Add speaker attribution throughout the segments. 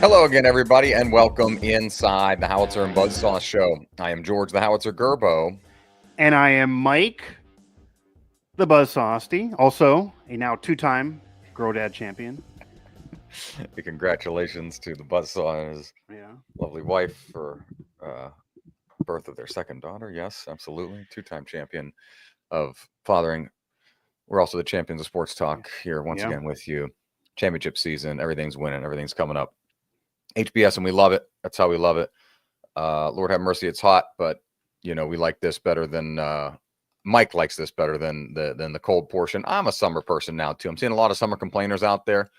Speaker 1: Hello again, everybody, and welcome inside the Howitzer and Buzzsaw Show. I am George, the Howitzer Gerbo.
Speaker 2: And I am Mike, the Buzzsaw Asti, also a now two-time Grow Dad champion.
Speaker 1: Congratulations to the Buzzsaw and his lovely wife for birth of their second daughter. Yes, absolutely. Two-time champion of fathering. We're also the champions of sports talk here once again with you. Championship season, everything's winning, everything's coming up. HBS, and we love it. That's how we love it. Lord have mercy, it's hot, but we like this better than Mike likes this better than the cold portion. I'm a summer person now too. I'm seeing a lot of summer complainers out there,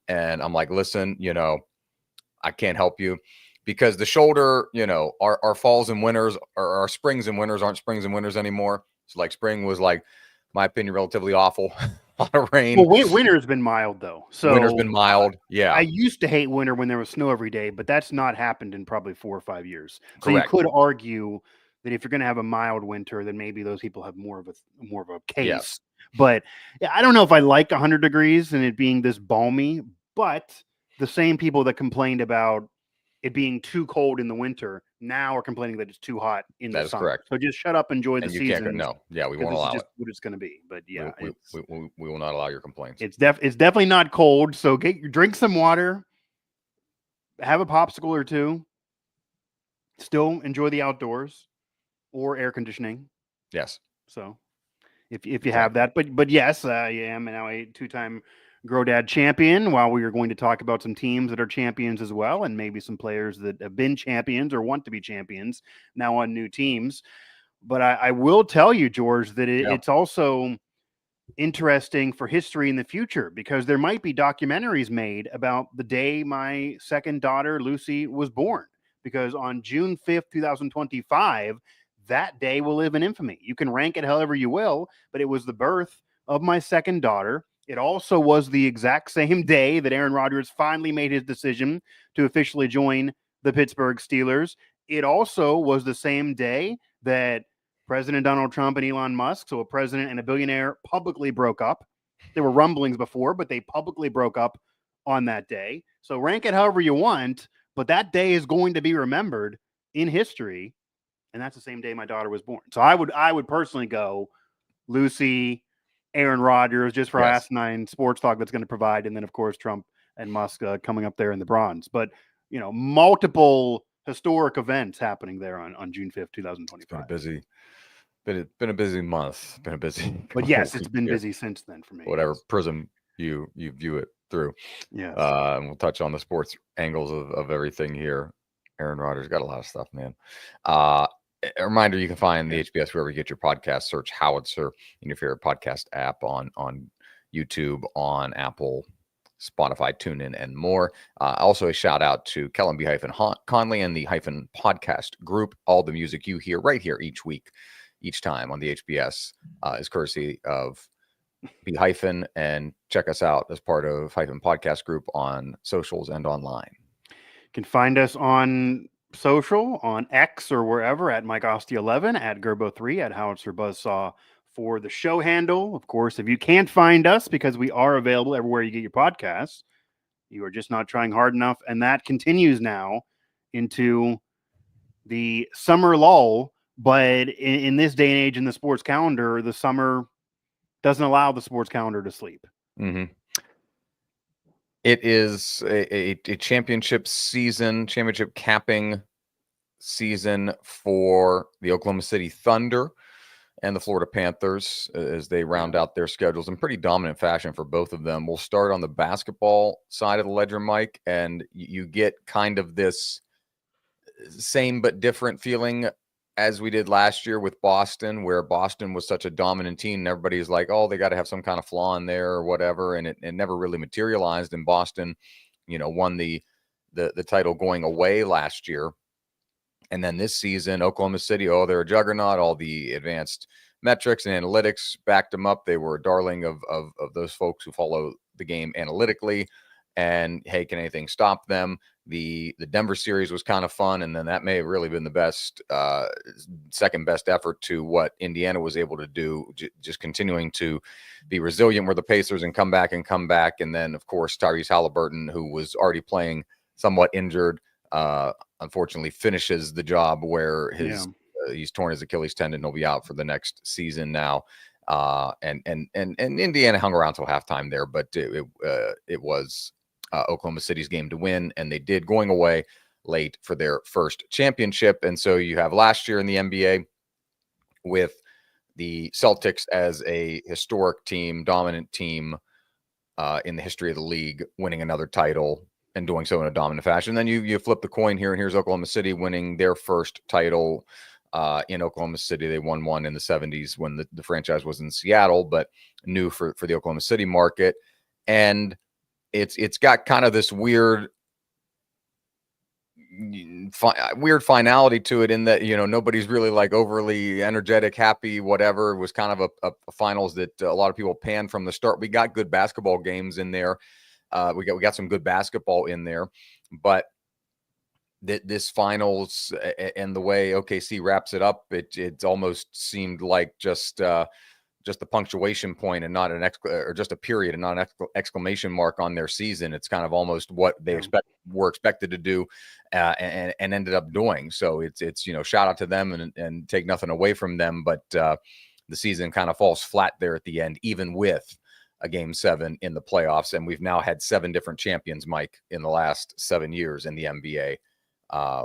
Speaker 1: and I'm like, listen, I can't help you because the shoulder, our falls and winters, or our springs and winters aren't springs and winters anymore. So like spring was, like, my opinion, relatively awful. A lot of rain.
Speaker 2: Well, winter's been mild though. So
Speaker 1: winter's been mild. Yeah.
Speaker 2: I used to hate winter when there was snow every day, but that's not happened in probably 4 or 5 years. So
Speaker 1: Correct.
Speaker 2: You could argue that if you're going to have a mild winter, then maybe those people have more of a case.
Speaker 1: Yes.
Speaker 2: But I don't know if I like 100 degrees and it being this balmy, but the same people that complained about it being too cold in the winter now are complaining that it's too hot in the summer. That is correct. So just shut up, enjoy the season.
Speaker 1: No, yeah, we won't allow it.
Speaker 2: What it's going to be, but yeah,
Speaker 1: we will not allow your complaints.
Speaker 2: It's definitely not cold. So drink some water, have a popsicle or two, still enjoy the outdoors or air conditioning.
Speaker 1: Yes.
Speaker 2: So if you have that, but yes, I am now a two-time Grow Dad champion, while we are going to talk about some teams that are champions as well, and maybe some players that have been champions or want to be champions now on new teams. But I will tell you, George, that it's also interesting for history in the future, because there might be documentaries made about the day my second daughter, Lucy, was born. Because on June 5th, 2025, that day will live in infamy. You can rank it however you will, but it was the birth of my second daughter. It also was the exact same day that Aaron Rodgers finally made his decision to officially join the Pittsburgh Steelers. It also was the same day that President Donald Trump and Elon Musk, so a president and a billionaire, publicly broke up. There were rumblings before, but they publicly broke up on that day. So rank it however you want, but that day is going to be remembered in history, and that's the same day my daughter was born. So I would personally go Lucy, Aaron Rodgers, just for asinine sports talk that's going to provide. And then, of course, Trump and Musk coming up there in the bronze. But, multiple historic events happening there on June 5th, 2025.
Speaker 1: Been a busy month. Been a busy.
Speaker 2: But yes, it's been busy since then for me.
Speaker 1: Whatever prism you view it through.
Speaker 2: Yes.
Speaker 1: And we'll touch on the sports angles of everything here. Aaron Rodgers got a lot of stuff, man. A reminder, you can find the HBS wherever you get your podcast. Search Howitzer in your favorite podcast app, on YouTube, on Apple, Spotify, TuneIn, and more. Also, a shout out to Kellen B. Conley and the Hyphen Podcast Group. All the music you hear right here each week, each time on the HBS is courtesy of B. Hyphen. And check us out as part of Hyphen Podcast Group on socials and online.
Speaker 2: You can find us on social, on X or wherever, at Mike Asti 11, at Gerbo 3, at Howitzer Buzzsaw for the show handle. Of course, if you can't find us, because we are available everywhere you get your podcasts, you are just not trying hard enough. And that continues now into the summer lull. But in this day and age in the sports calendar, the summer doesn't allow the sports calendar to sleep.
Speaker 1: Mm-hmm. It is a championship season, championship capping season for the Oklahoma City Thunder and the Florida Panthers as they round out their schedules in pretty dominant fashion for both of them. We'll start on the basketball side of the ledger, Mike, and you get kind of this same but different feeling as we did last year with Boston, where Boston was such a dominant team and everybody's like, oh, they got to have some kind of flaw in there or whatever. And it never really materialized. And Boston, won the title going away last year. And then this season, Oklahoma City, they're a juggernaut. All the advanced metrics and analytics backed them up. They were a darling of those folks who follow the game analytically. And hey, can anything stop them? The Denver series was kind of fun, and then that may have really been the best, second best effort to what Indiana was able to do, just continuing to be resilient where the Pacers and come back. And then, of course, Tyreese Haliburton, who was already playing somewhat injured. Unfortunately, finishes the job where he's torn his Achilles tendon. He'll be out for the next season now. And Indiana hung around till halftime there, but it was Oklahoma City's game to win, and they did, going away late for their first championship. And so you have last year in the NBA with the Celtics as a historic team, dominant team in the history of the league, winning another title and doing so in a dominant fashion. Then you flip the coin here, and here's Oklahoma City winning their first title in Oklahoma City. They won one in the 70s when the franchise was in Seattle, but new for the Oklahoma City market. And it's got kind of this weird finality to it, in that, nobody's really like overly energetic, happy, whatever. It was kind of a finals that a lot of people panned from the start. We got good basketball games in there. We got some good basketball in there, but this finals and the way OKC wraps it up, it almost seemed like just the punctuation point and not or just a period and not an exclamation mark on their season. It's kind of almost what they were expected to do and ended up doing. So it's shout out to them and take nothing away from them. But the season kind of falls flat there at the end, even with a game 7 in the playoffs. And we've now had 7 different champions, Mike, in the last 7 years in the NBA,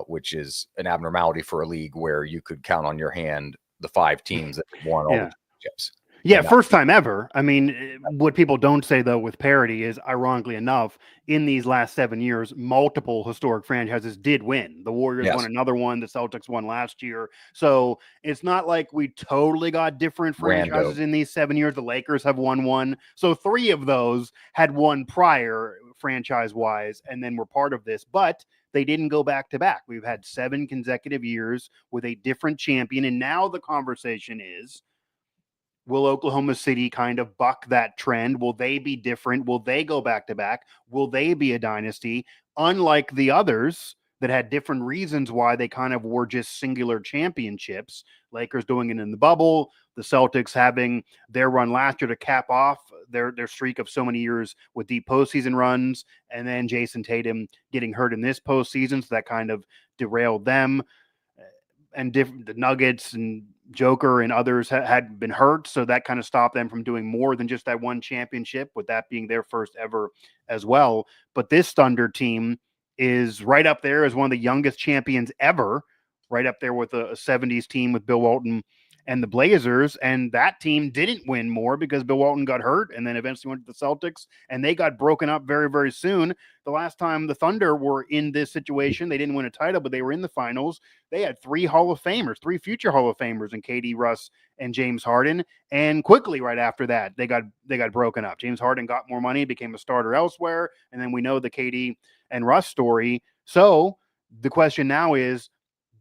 Speaker 1: which is an abnormality for a league where you could count on your hand the 5 teams that won all the championships.
Speaker 2: Yeah, first time ever. I mean, what people don't say, though, with parity is, ironically enough, in these last 7 years, multiple historic franchises did win. The Warriors won another one. The Celtics won last year. So it's not like we totally got different franchises in these 7 years. The Lakers have won one. So 3 of those had won prior franchise-wise and then were part of this. But they didn't go back to back. We've had 7 consecutive years with a different champion. And now the conversation is, will Oklahoma City kind of buck that trend? Will they be different? Will they go back to back? Will they be a dynasty? Unlike the others that had different reasons why they kind of were just singular championships. Lakers doing it in the bubble, the Celtics having their run last year to cap off their streak of so many years with deep postseason runs, and then Jason Tatum getting hurt in this postseason, so that kind of derailed them. And the Nuggets and Joker and others had been hurt, so that kind of stopped them from doing more than just that one championship, with that being their first ever as well. But this Thunder team is right up there as one of the youngest champions ever, right up there with a 70s team with Bill Walton and the Blazers. And that team didn't win more because Bill Walton got hurt and then eventually went to the Celtics, and they got broken up very, very soon. The last time the Thunder were in this situation, they didn't win a title, but they were in the finals. They had 3 Hall of Famers, 3 future Hall of Famers, and KD, Russ, and James Harden. And quickly right after that, they got broken up. James Harden got more money, became a starter elsewhere. And then we know the KD and Russ story. So the question now is,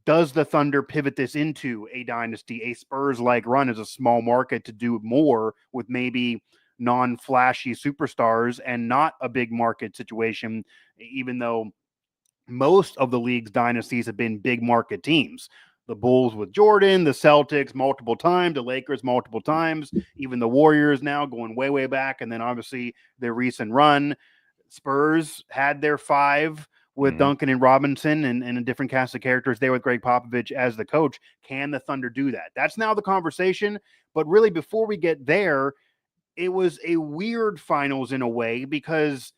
Speaker 2: does the Thunder pivot this into a dynasty, a Spurs-like run as a small market to do more with maybe non-flashy superstars and not a big market situation, even though most of the league's dynasties have been big market teams? The Bulls with Jordan, the Celtics multiple times, the Lakers multiple times, even the Warriors now going way, way back, and then obviously their recent run. Spurs had their 5 with Duncan and Robinson and a different cast of characters there with Greg Popovich as the coach. Can the Thunder do that? That's now the conversation. But really, before we get there, it was a weird finals in a way, because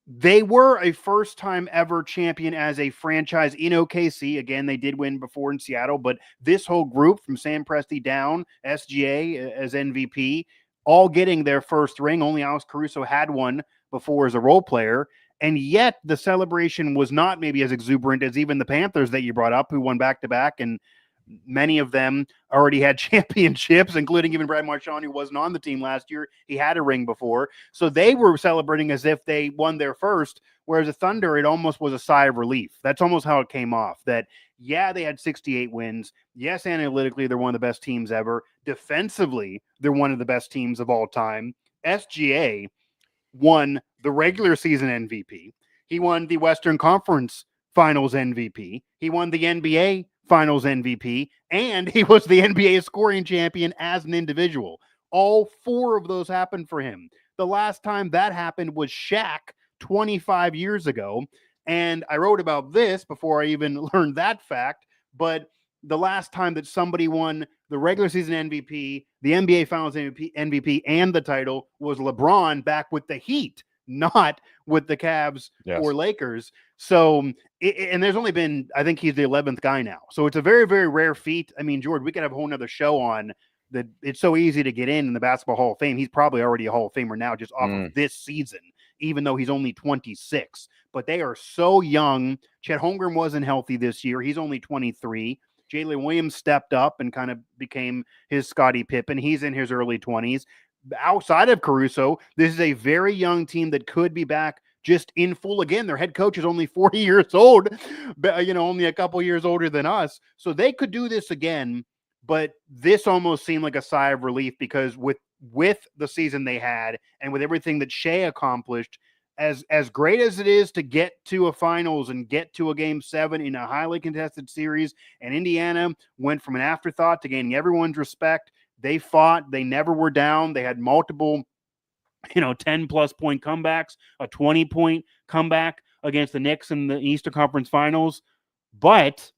Speaker 2: they were a first-time ever champion as a franchise in OKC. Again, they did win before in Seattle, but this whole group from Sam Presti down, SGA as MVP, all getting their first ring. Only Alex Caruso had one before as a role player. And yet the celebration was not maybe as exuberant as even the Panthers that you brought up, who won back-to-back, and many of them already had championships, including even Brad Marchand, who wasn't on the team last year. He had a ring before. So they were celebrating as if they won their first, whereas the Thunder, it almost was a sigh of relief. That's almost how it came off, that, yeah, they had 68 wins. Yes, analytically, they're one of the best teams ever. Defensively, they're one of the best teams of all time. SGA won the regular season MVP. He won the Western Conference Finals MVP. He won the NBA Finals MVP, and he was the NBA scoring champion as an individual. All 4 of those happened for him. The last time that happened was Shaq 25 years ago. And I wrote about this before I even learned that fact, but the last time that somebody won the regular season MVP, the NBA Finals MVP, and the title was LeBron back with the Heat, not with the Cavs or Lakers. So, and there's only been, I think he's the 11th guy now. So it's a very, very rare feat. I mean, George, we could have a whole nother show on that. It's so easy to get in the Basketball Hall of Fame. He's probably already a Hall of Famer now just off of this season, even though he's only 26. But they are so young. Chet Holmgren wasn't healthy this year. He's only 23. Jalen Williams stepped up and kind of became his Scottie Pippen. He's in his early 20s. Outside of Caruso, this is a very young team that could be back just in full again. Their head coach is only 40 years old, but, you know, only a couple years older than us. So they could do this again, but this almost seemed like a sigh of relief because with the season they had and with everything that Shea accomplished, as great as it is to get to a finals and get to a game 7 in a highly contested series, and Indiana went from an afterthought to gaining everyone's respect. They fought. They never were down. They had multiple, 10-plus point comebacks, a 20-point comeback against the Knicks in the Eastern Conference Finals. But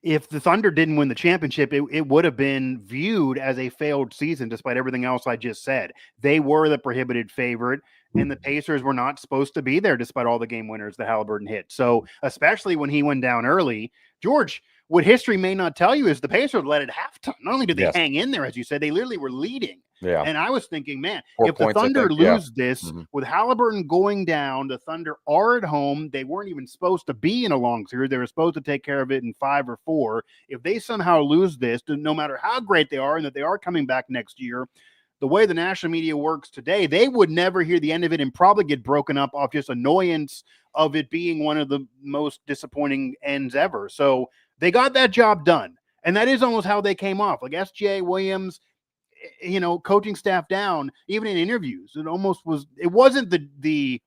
Speaker 2: if the Thunder didn't win the championship, it would have been viewed as a failed season, despite everything else I just said. They were the prohibited favorite, and the Pacers were not supposed to be there, despite all the game winners that Haliburton hit. So, especially when he went down early, George, what history may not tell you is the Pacers led at halftime. Not only did they hang in there, as you said, they literally were leading.
Speaker 1: Yeah.
Speaker 2: And I was thinking, man,
Speaker 1: 4
Speaker 2: if the
Speaker 1: points,
Speaker 2: Thunder lose this with Haliburton going down, the Thunder are at home. They weren't even supposed to be in a long series. They were supposed to take care of it in 5 or 4. If they somehow lose this, no matter how great they are and that they are coming back next year, the way the national media works today, they would never hear the end of it and probably get broken up off just annoyance of it being one of the most disappointing ends ever. So they got that job done. And that is almost how they came off. Like SJ Williams, coaching staff down, even in interviews, it wasn't the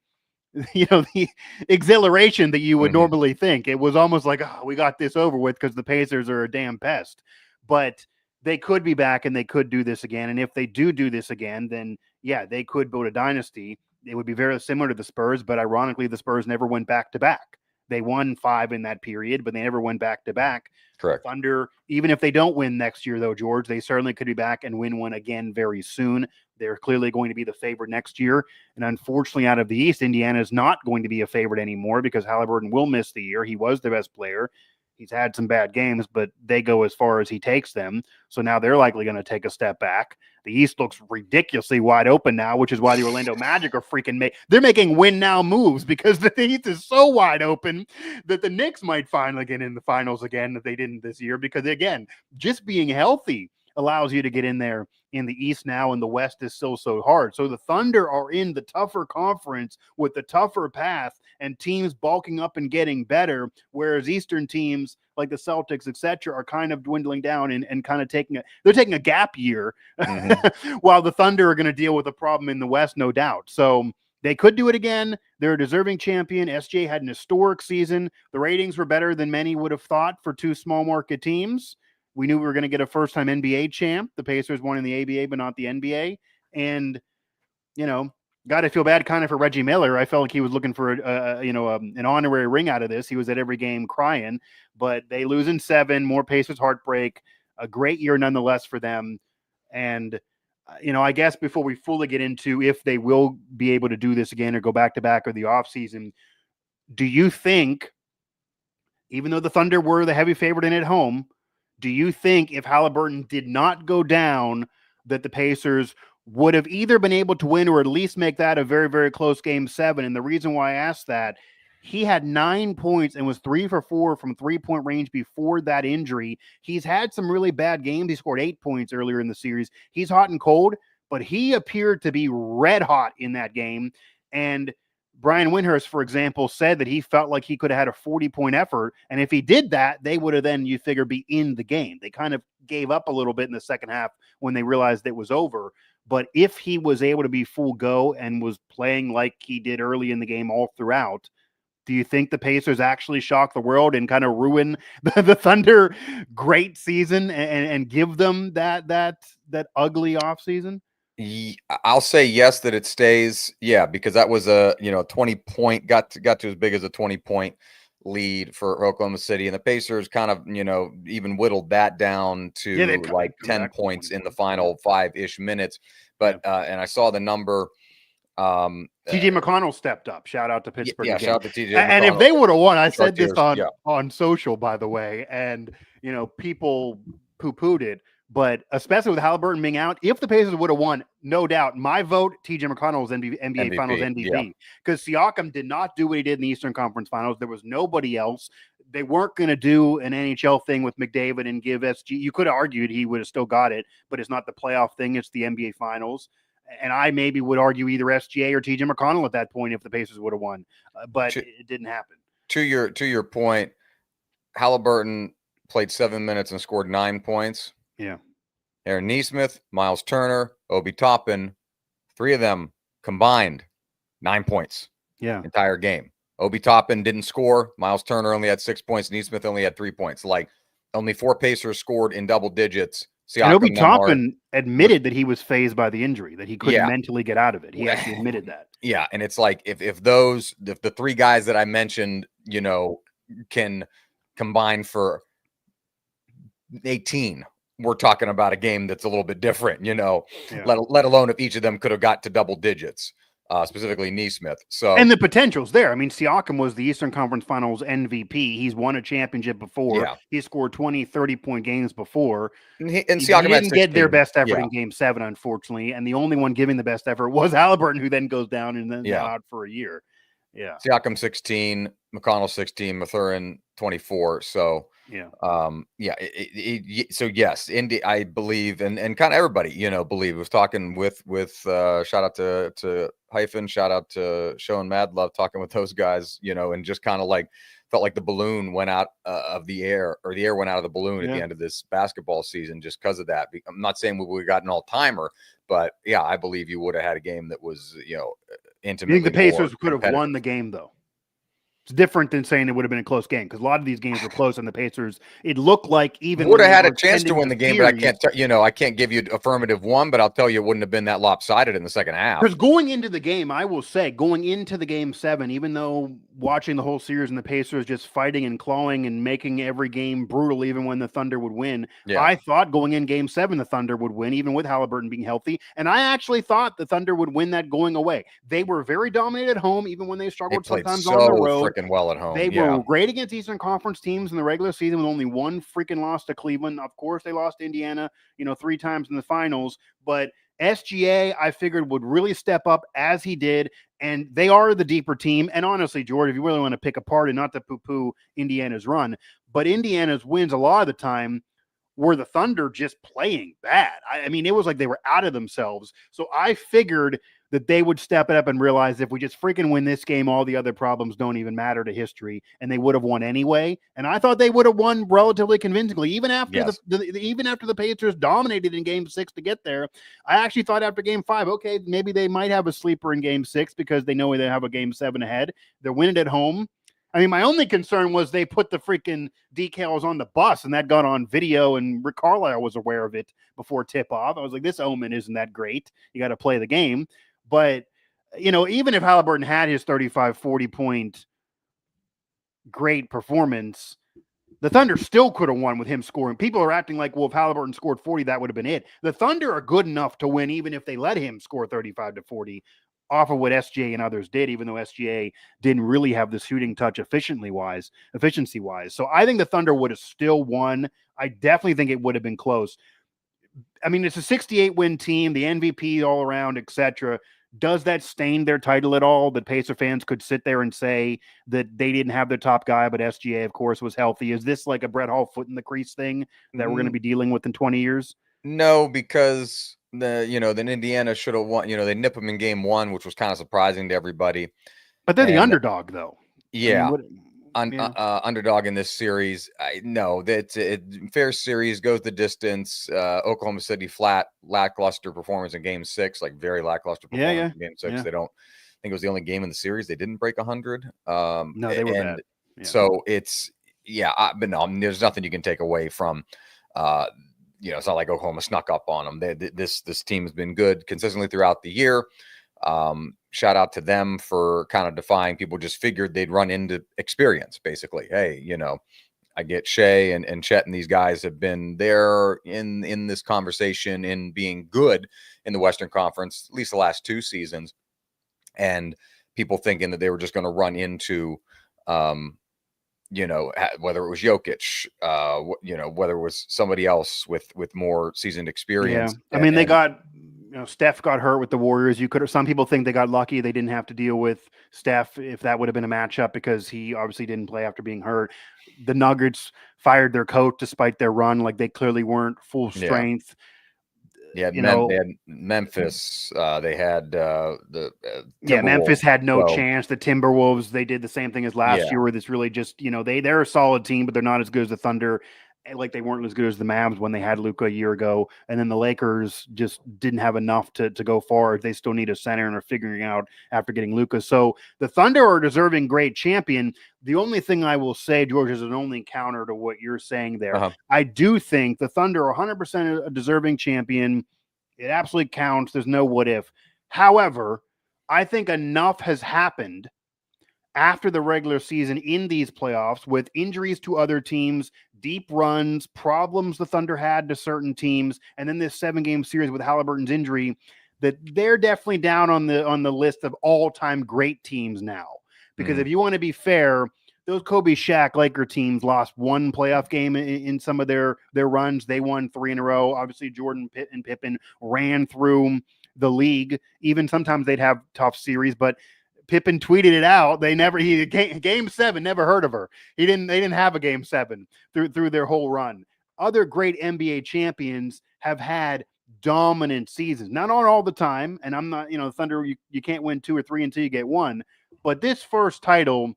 Speaker 2: exhilaration that you would normally think. It was almost like, oh, we got this over with because the Pacers are a damn pest. But they could be back and they could do this again. And if they do this again, then yeah, they could build a dynasty. It would be very similar to the Spurs, but ironically, the Spurs never went back to back. They won 5 in that period, but they never went back to back.
Speaker 1: Correct.
Speaker 2: Thunder, even if they don't win next year, though, George, they certainly could be back and win one again very soon. They're clearly going to be the favorite next year. And unfortunately, out of the East, Indiana is not going to be a favorite anymore because Haliburton will miss the year. He was the best player. He's had some bad games, but they go as far as he takes them. So now they're likely going to take a step back. The East looks ridiculously wide open now, which is why the Orlando Magic are they're making win now moves because the East is so wide open that the Knicks might finally get in the finals again that they didn't this year. Because again, just being healthy allows you to get in there in the East now, and the West is still so hard. So the Thunder are in the tougher conference with the tougher path and teams bulking up and getting better, whereas Eastern teams like the Celtics, etc., are kind of dwindling down and kind of taking a gap year while the Thunder are going to deal with a problem in the West, no doubt. So they could do it again. They're a deserving champion. SJ had an historic season. The ratings were better than many would have thought for 2 small market teams. We knew we were going to get a first-time NBA champ. The Pacers won in the ABA, but not the NBA. And, got to feel bad kind of for Reggie Miller. I felt like he was looking for, an honorary ring out of this. He was at every game crying. But they lose in 7, more Pacers heartbreak. A great year nonetheless for them. And, I guess before we fully get into if they will be able to do this again or go back-to-back or the offseason, do you think, even though the Thunder were the heavy favorite in at home, do you think if Haliburton did not go down, that the Pacers would have either been able to win or at least make that a very, very close game 7? And the reason why I asked that, he had 9 points and was 3 for 4 from 3-point range before that injury. He's had some really bad games. He scored 8 points earlier in the series. He's hot and cold, but he appeared to be red hot in that game. And Brian Windhurst, for example, said that he felt like he could have had a 40-point effort. And if he did that, they would have then, you figure, be in the game. They kind of gave up a little bit in the second half when they realized it was over. But if he was able to be full go and was playing like he did early in the game all throughout, do you think the Pacers actually shock the world and kind of ruin the Thunder great season and give them that ugly offseason?
Speaker 1: I'll say yes that it stays. Yeah, because that was a 20-point got to as big as a 20-point lead for Oklahoma City, and the Pacers kind of even whittled that down to like 10 points in the final 5-ish minutes. But and I saw the number.
Speaker 2: TJ McConnell stepped up. Shout out to Pittsburgh.
Speaker 1: Yeah,
Speaker 2: again.
Speaker 1: shout out to TJ McConnell.
Speaker 2: And if they would have won, I said this
Speaker 1: Chartiers,
Speaker 2: on social, by the way, and people poo-pooed it. But especially with Haliburton being out, if the Pacers would have won, no doubt, my vote, TJ McConnell was NBA Finals MVP. Because Siakam did not do what he did in the Eastern Conference Finals. There was nobody else. They weren't going to do an NHL thing with McDavid and give SG. You could have argued he would have still got it, but it's not the playoff thing. It's the NBA Finals. And I maybe would argue either SGA or TJ McConnell at that point if the Pacers would have won. But it didn't happen. To
Speaker 1: your point, Haliburton played 7 minutes and scored 9 points.
Speaker 2: Yeah.
Speaker 1: Aaron Nesmith, Miles Turner, Obi Toppin, 3 of them combined 9 points.
Speaker 2: Yeah.
Speaker 1: Entire game. Obi Toppin didn't score. Miles Turner only had 6 points. Nesmith only had 3 points. Like only 4 Pacers scored in double digits.
Speaker 2: And Obi Toppin admitted that he was phased by the injury, that he couldn't mentally get out of it. He actually admitted that.
Speaker 1: Yeah. And it's like if the 3 guys that I mentioned, can combine for 18, we're talking about a game that's a little bit different, let alone if each of them could have got to double digits, specifically Nesmith. So,
Speaker 2: and the potential's there. I mean, Siakam was the Eastern Conference Finals MVP. He's won a championship before. Yeah. He scored 20, 30-point games before.
Speaker 1: And Siakam
Speaker 2: didn't get their best effort in Game 7, unfortunately. And the only one giving the best effort was Haliburton, who then goes down and then out for a year. Yeah.
Speaker 1: Siakam 16, McConnell 16, Mathurin 24. So so yes, Indy, I believe, and kind of everybody, believe. I was talking with shout out to Hyphen, shout out to Show and Mad Love, talking with those guys, and just kind of like felt like the balloon went out of the air, or the air went out of the balloon at the end of this basketball season just because of that. I'm not saying we would have got an all-timer, but yeah, I believe you would have had a game that was, intimately.
Speaker 2: You think the Pacers could have won the game, though? It's different than saying it would have been a close game, because a lot of these games were close, and the Pacers, it looked like even
Speaker 1: would have had a chance to win the game, but I can't give you affirmative one, but I'll tell you it wouldn't have been that lopsided in the second half.
Speaker 2: Because going into the game, I will say, going into the Game 7, even though watching the whole series and the Pacers just fighting and clawing and making every game brutal, even when the Thunder would win, I thought going in Game 7 the Thunder would win, even with Haliburton being healthy, and I actually thought the Thunder would win that going away. They were very dominant at home, even when they struggled sometimes on the road.
Speaker 1: Well at home.
Speaker 2: They were great against Eastern Conference teams in the regular season, with only one freaking loss to Cleveland. Of course, they lost to Indiana, 3 times in the finals. But SGA, I figured, would really step up as he did, and they are the deeper team. And honestly, George, if you really want to pick apart, and not to poo-poo Indiana's run, but Indiana's wins a lot of the time were the Thunder just playing bad. I mean, it was like they were out of themselves. So I figured that they would step it up and realize if we just freaking win this game, all the other problems don't even matter to history, and they would have won anyway. And I thought they would have won relatively convincingly, even after even after the Pacers dominated in Game 6 to get there. I actually thought after Game 5, okay, maybe they might have a sleeper in Game 6 because they know they have a Game 7 ahead. They're winning at home. I mean, my only concern was they put the freaking decals on the bus, and that got on video, and Rick Carlisle was aware of it before tip-off. I was like, this omen isn't that great. You got to play the game. But, even if Haliburton had his 35, 40-point great performance, the Thunder still could have won with him scoring. People are acting like, well, if Haliburton scored 40, that would have been it. The Thunder are good enough to win even if they let him score 35 to 40 off of what SGA and others did, even though SGA didn't really have the shooting touch efficiency-wise. So I think the Thunder would have still won. I definitely think it would have been close. I mean, it's a 68-win team, the MVP all around, etc. Does that stain their title at all? That Pacer fans could sit there and say that they didn't have their top guy, but SGA, of course, was healthy. Is this like a Brett Hall foot in the crease thing that we're going to be dealing with in 20 years?
Speaker 1: No, because then Indiana should have won. They nip them in Game 1, which was kind of surprising to everybody.
Speaker 2: But they're the underdog, though.
Speaker 1: Yeah. Underdog in this series. No, that's a fair series, goes the distance. Oklahoma City lackluster performance in Game 6, like very lackluster performance in Game 6. They don't. I think it was the only game in the series they didn't break 100.
Speaker 2: No, they were bad.
Speaker 1: So it's but no, there's nothing you can take away from it's not like Oklahoma snuck up on them. This team has been good consistently throughout the year. Shout out to them for kind of defying. People just figured they'd run into experience, basically. Hey, I get Shea and Chet, and these guys have been there in this conversation in being good in the Western Conference, at least the last 2 seasons. And people thinking that they were just going to run into, whether it was Jokic, whether it was somebody else with more seasoned experience.
Speaker 2: Yeah. I mean, they got, Steph got hurt with the Warriors. Some people think they got lucky. They didn't have to deal with Steph if that would have been a matchup because he obviously didn't play after being hurt. The Nuggets fired their coach despite their run. Like they clearly weren't full strength.
Speaker 1: Yeah, they had Memphis. They had
Speaker 2: Memphis had no chance. The Timberwolves, they did the same thing as last year, where this really just, they're a solid team, but they're not as good as the Thunder. Like they weren't as good as the Mavs when they had Luka a year ago. And then the Lakers just didn't have enough to go far. They still need a center and are figuring out after getting Luka. So the Thunder are deserving great champion. The only thing I will say, George, is an only counter to what you're saying there. I do think the Thunder are 100% a deserving champion. It absolutely counts. There's no what if. However, I think enough has happened after the regular season in these playoffs with injuries to other teams, deep runs, problems the Thunder had to certain teams, and then this 7-game series with Haliburton's injury, that they're definitely down on the list of all-time great teams now. Because if you want to be fair, those Kobe Shaq Laker teams lost 1 playoff game in some of their runs. They won 3 in a row. Obviously, Jordan and Pippen ran through the league. Even sometimes they'd have tough series, but Pippen tweeted it out. Game 7, never heard of her. They didn't have a game 7 through their whole run. Other great NBA champions have had dominant seasons, not on all the time. And I'm not, Thunder, you can't win 2 or 3 until you get 1. But this first title,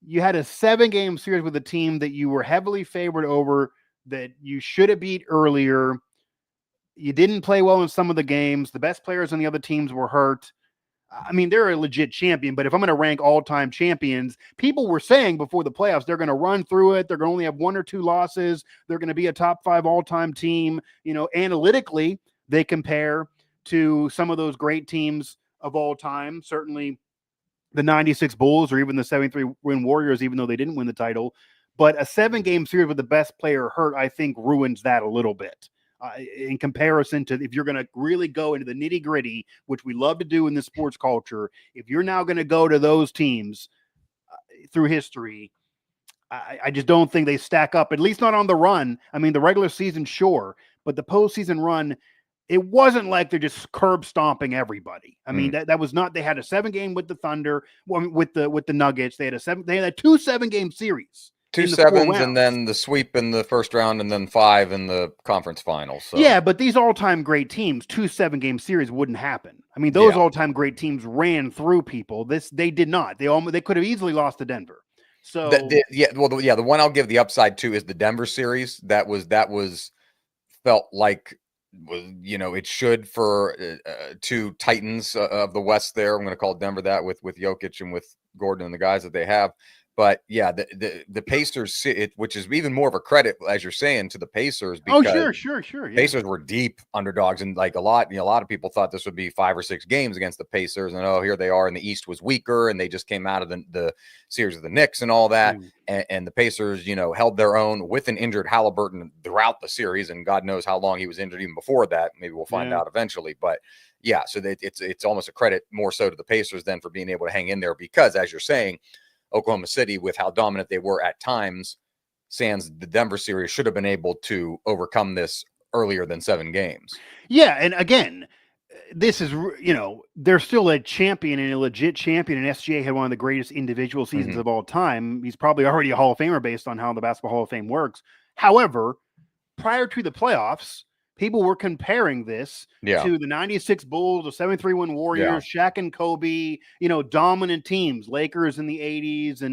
Speaker 2: you had a 7-game series with a team that you were heavily favored over, that you should have beat earlier. You didn't play well in some of the games. The best players on the other teams were hurt. I mean, they're a legit champion, but if I'm going to rank all-time champions, people were saying before the playoffs, they're going to run through it. They're going to only have 1 or 2 losses. They're going to be a top 5 all-time team. Analytically, they compare to some of those great teams of all time. Certainly the 96 Bulls or even the 73-win Warriors, even though they didn't win the title. But a 7-game series with the best player hurt, I think, ruins that a little bit. In comparison to if you're going to really go into the nitty gritty, which we love to do in the sports culture, if you're now going to go to those teams through history, I just don't think they stack up, at least not on the run. I mean, the regular season, sure, but the postseason run, it wasn't like they're just curb stomping everybody. I mean, that was not. They had a 7-game with the Thunder, with the Nuggets. They had a 2 7-game series.
Speaker 1: 2 sevens and then the sweep in the first round and then 5 in the conference finals. So.
Speaker 2: Yeah, but these all-time great teams, 2 7-game series wouldn't happen. I mean, those all-time great teams ran through people. They did not. They could have easily lost to Denver. So
Speaker 1: the one I'll give the upside to is the Denver series. That was felt like it should for 2 Titans of the West there. I'm going to call Denver that with Jokic and with Gordon and the guys that they have. But yeah, the Pacers, which is even more of a credit, as you're saying, to the Pacers. Because
Speaker 2: sure. Yeah.
Speaker 1: Pacers were deep underdogs, and like a lot of people thought this would be 5 or 6 games against the Pacers, and here they are, and the East was weaker, and they just came out of the series of the Knicks and all that, and the Pacers, held their own with an injured Haliburton throughout the series, and God knows how long he was injured even before that. Maybe we'll find out eventually, but yeah, so it's almost a credit more so to the Pacers than for being able to hang in there, because as you're saying, Oklahoma City, with how dominant they were at times, sans the Denver series, should have been able to overcome this earlier than 7 games.
Speaker 2: Yeah, and again, this is, they're still a champion and a legit champion, and SGA had one of the greatest individual seasons of all time. He's probably already a Hall of Famer based on how the Basketball Hall of Fame works. However, prior to the playoffs, people were comparing this to the 96 Bulls, the 73-win Warriors, Shaq and Kobe, dominant teams, Lakers in the 80s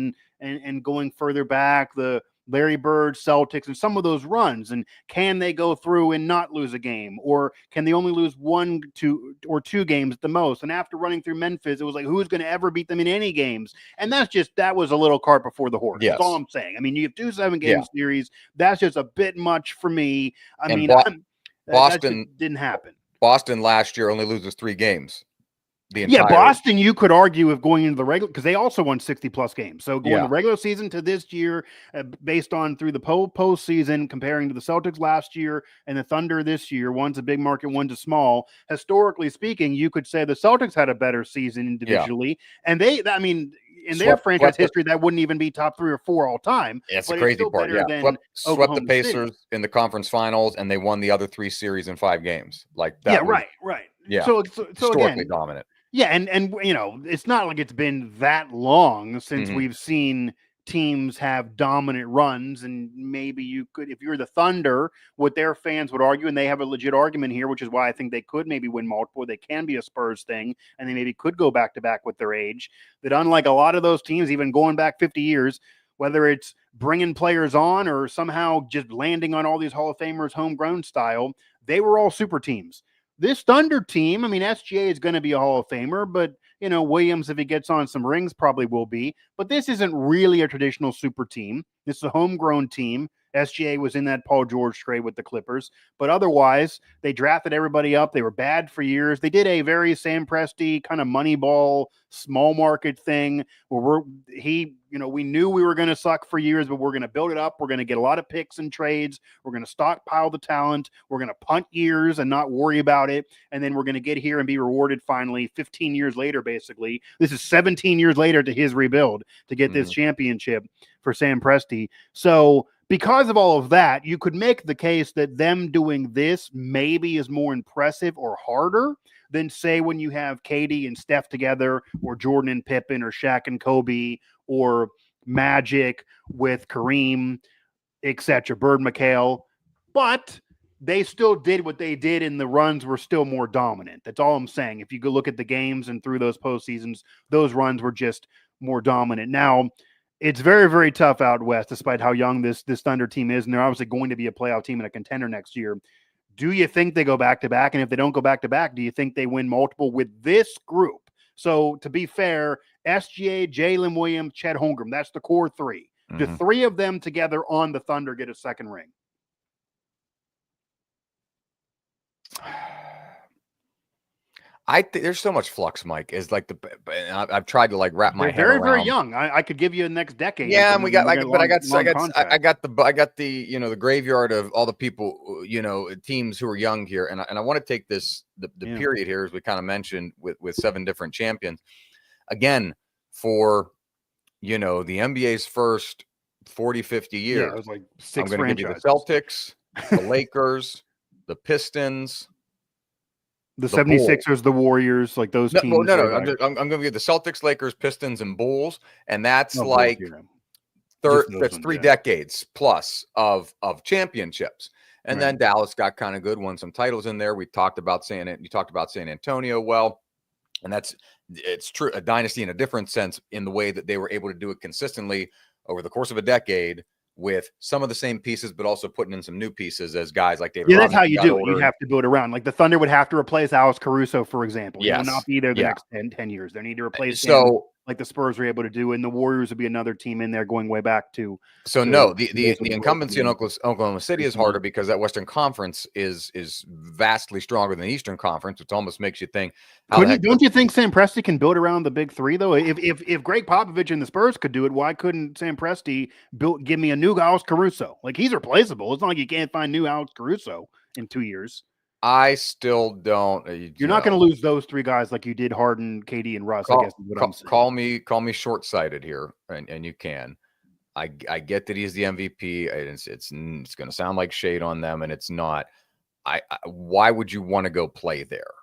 Speaker 2: and going further back, the Larry Bird, Celtics, and some of those runs. And can they go through and not lose a game? Or can they only lose 1, 2, or 2 games at the most? And after running through Memphis, it was like, who's going to ever beat them in any games? And that was a little cart before the horse.
Speaker 1: Yes.
Speaker 2: That's all I'm saying. I mean, you have 2 7-game series. That's just a bit much for me.
Speaker 1: Boston
Speaker 2: that didn't happen.
Speaker 1: Boston last year only loses 3 games.
Speaker 2: Boston, you could argue if going into the regular, because they also won 60+ games. So going the regular season to this year, based on through the postseason, comparing to the Celtics last year and the Thunder this year, one's a big market, one's a small. Historically speaking, you could say the Celtics had a better season individually, and in their franchise history, that wouldn't even be top 3 or 4 all time.
Speaker 1: It's the crazy part. Swept the Pacers in the conference finals, and they won the other 3 series in 5 games. Like that.
Speaker 2: Right.
Speaker 1: Yeah.
Speaker 2: So
Speaker 1: historically dominant.
Speaker 2: Yeah, and it's not like it's been that long since we've seen teams have dominant runs, and maybe you could, if you're the Thunder, what their fans would argue, and they have a legit argument here, which is why I think they could maybe win multiple. They can be a Spurs thing, and they maybe could go back to back with their age. That unlike a lot of those teams, even going back 50 years, whether it's bringing players on or somehow just landing on all these Hall of Famers homegrown style, they were all super teams. This Thunder team, SGA is going to be a Hall of Famer, but, Williams, if he gets on some rings, probably will be. But this isn't really a traditional super team. This is a homegrown team. SGA was in that Paul George trade with the Clippers. But otherwise, they drafted everybody up. They were bad for years. They did a very Sam Presti kind of Moneyball, small market thing where we knew we were going to suck for years, but we're going to build it up. We're going to get a lot of picks and trades. We're going to stockpile the talent. We're going to punt years and not worry about it. And then we're going to get here and be rewarded finally 15 years later, basically. This is 17 years later to his rebuild to get this championship for Sam Presti. So because of all of that, you could make the case that them doing this maybe is more impressive or harder than, say, when you have KD and Steph together, or Jordan and Pippen, or Shaq and Kobe, or Magic with Kareem, etc., Bird, McHale. But they still did what they did, and the runs were still more dominant. That's all I'm saying. If you go look at the games and through those postseasons, those runs were just more dominant. Now, it's very, very tough out west, despite how young this Thunder team is, and they're obviously going to be a playoff team and a contender next year. Do you think they go back-to-back? And if they don't go back-to-back, do you think they win multiple with this group? So, to be fair, SGA, Jalen Williams, Chet Holmgren, that's the core 3. The 3 of them together on the Thunder get a second ring?
Speaker 1: I think there's so much flux, Mike. Is like I've tried to wrap my head
Speaker 2: very,
Speaker 1: around.
Speaker 2: very young. I could give you the next decade.
Speaker 1: Yeah, and I got the graveyard of all the people, teams who are young here, and I want to take the period here, as we kind of mentioned, with 7 different champions. Again, for the NBA's first 40, 50 years.
Speaker 2: Yeah, it was like 6
Speaker 1: I'm going to give you the Celtics, the Lakers, the Pistons,
Speaker 2: the 76ers, the Warriors, like those teams.
Speaker 1: I'm going to give the Celtics, Lakers, Pistons, and Bulls, and that's that's 3 decades plus of championships. And then Dallas got kind of good, won some titles in there. You talked about San Antonio. Well, and it's true, a dynasty in a different sense, in the way that they were able to do it consistently over the course of a decade, with some of the same pieces, but also putting in some new pieces as guys like David.
Speaker 2: Yeah, that's how you do it. You have to build around. Like the Thunder would have to replace Alex Caruso, for example. He will not be there the next 10 years. They need to replace him, like the Spurs were able to do, and the Warriors would be another team in there going way back to.
Speaker 1: The incumbency in Oklahoma City is harder because that Western Conference is vastly stronger than the Eastern Conference, which almost makes you think.
Speaker 2: Don't you think Sam Presti can build around the big 3 though? If Greg Popovich and the Spurs could do it, why couldn't Sam Presti give me a new Alex Caruso? Like, he's replaceable. It's not like you can't find new Alex Caruso in 2 years.
Speaker 1: I still don't.
Speaker 2: You're not going to lose those 3 guys like you did Harden, KD, and Russ. I guess is what I'm saying.
Speaker 1: Call me short-sighted here, and you can. I get that he's the MVP. It's going to sound like shade on them, and it's not. Why would you want to go play there?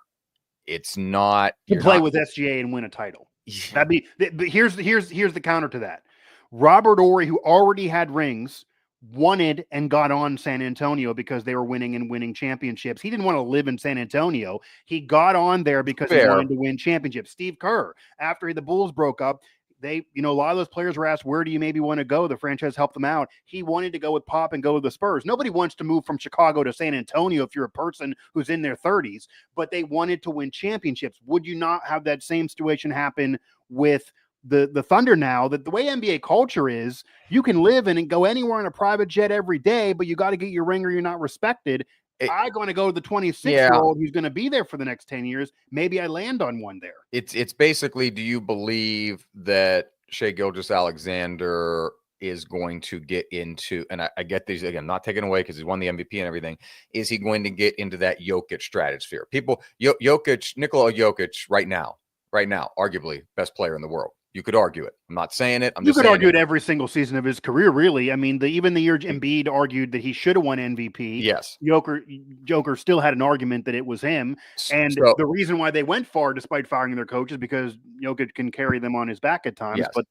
Speaker 1: It's not
Speaker 2: to play with SGA and win a title. That'd be. But here's the counter to that. Robert Horry, who already had rings, wanted and got on San Antonio because they were winning championships. He didn't want to live in San Antonio. He got on there because he wanted to win championships. Steve Kerr, after the Bulls broke up, they, a lot of those players were asked, where do you maybe want to go? The franchise helped them out. He wanted to go with Pop and go to the Spurs. Nobody wants to move from Chicago to San Antonio if you're a person who's in their 30s, but they wanted to win championships. Would you not have that same situation happen with the Thunder now? That the way NBA culture is, you can live in and go anywhere on a private jet every day, but you got to get your ring or you're not respected. I'm going to go to the 26-year-old who's going to be there for the next 10 years. Maybe I land on one there.
Speaker 1: It's basically, do you believe that Shai Gilgeous-Alexander is going to get into, and I get these, again, not taken away because he's won the MVP and everything, is he going to get into that Jokic stratosphere? People, Nikola Jokic right now, arguably best player in the world. You could argue it. I'm not saying it.
Speaker 2: You could argue it every single season of his career, really. I mean, even the year Embiid argued that he should have won MVP.
Speaker 1: Yes.
Speaker 2: Joker still had an argument that it was him. And the reason why they went far despite firing their coach is because Jokic can carry them on his back at times.
Speaker 1: Yes.
Speaker 2: But,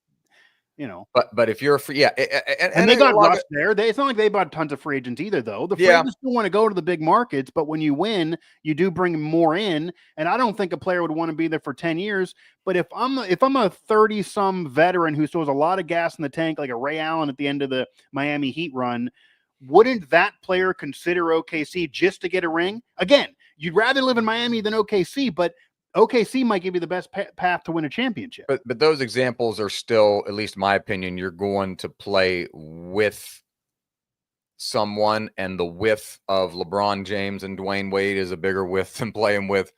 Speaker 1: But if you're a free,
Speaker 2: and they got rushed there. It's not like they bought tons of free agents either, though. The free agents still want to go to the big markets, but when you win, you do bring more in. And I don't think a player would want to be there for 10 years. But if I'm a 30-some veteran who still has a lot of gas in the tank, like a Ray Allen at the end of the Miami Heat run, wouldn't that player consider OKC just to get a ring? Again, you'd rather live in Miami than OKC, but OKC might give you the best path to win a championship.
Speaker 1: But those examples are still, at least in my opinion, you're going to play with someone, and the width of LeBron James and Dwayne Wade is a bigger width than playing with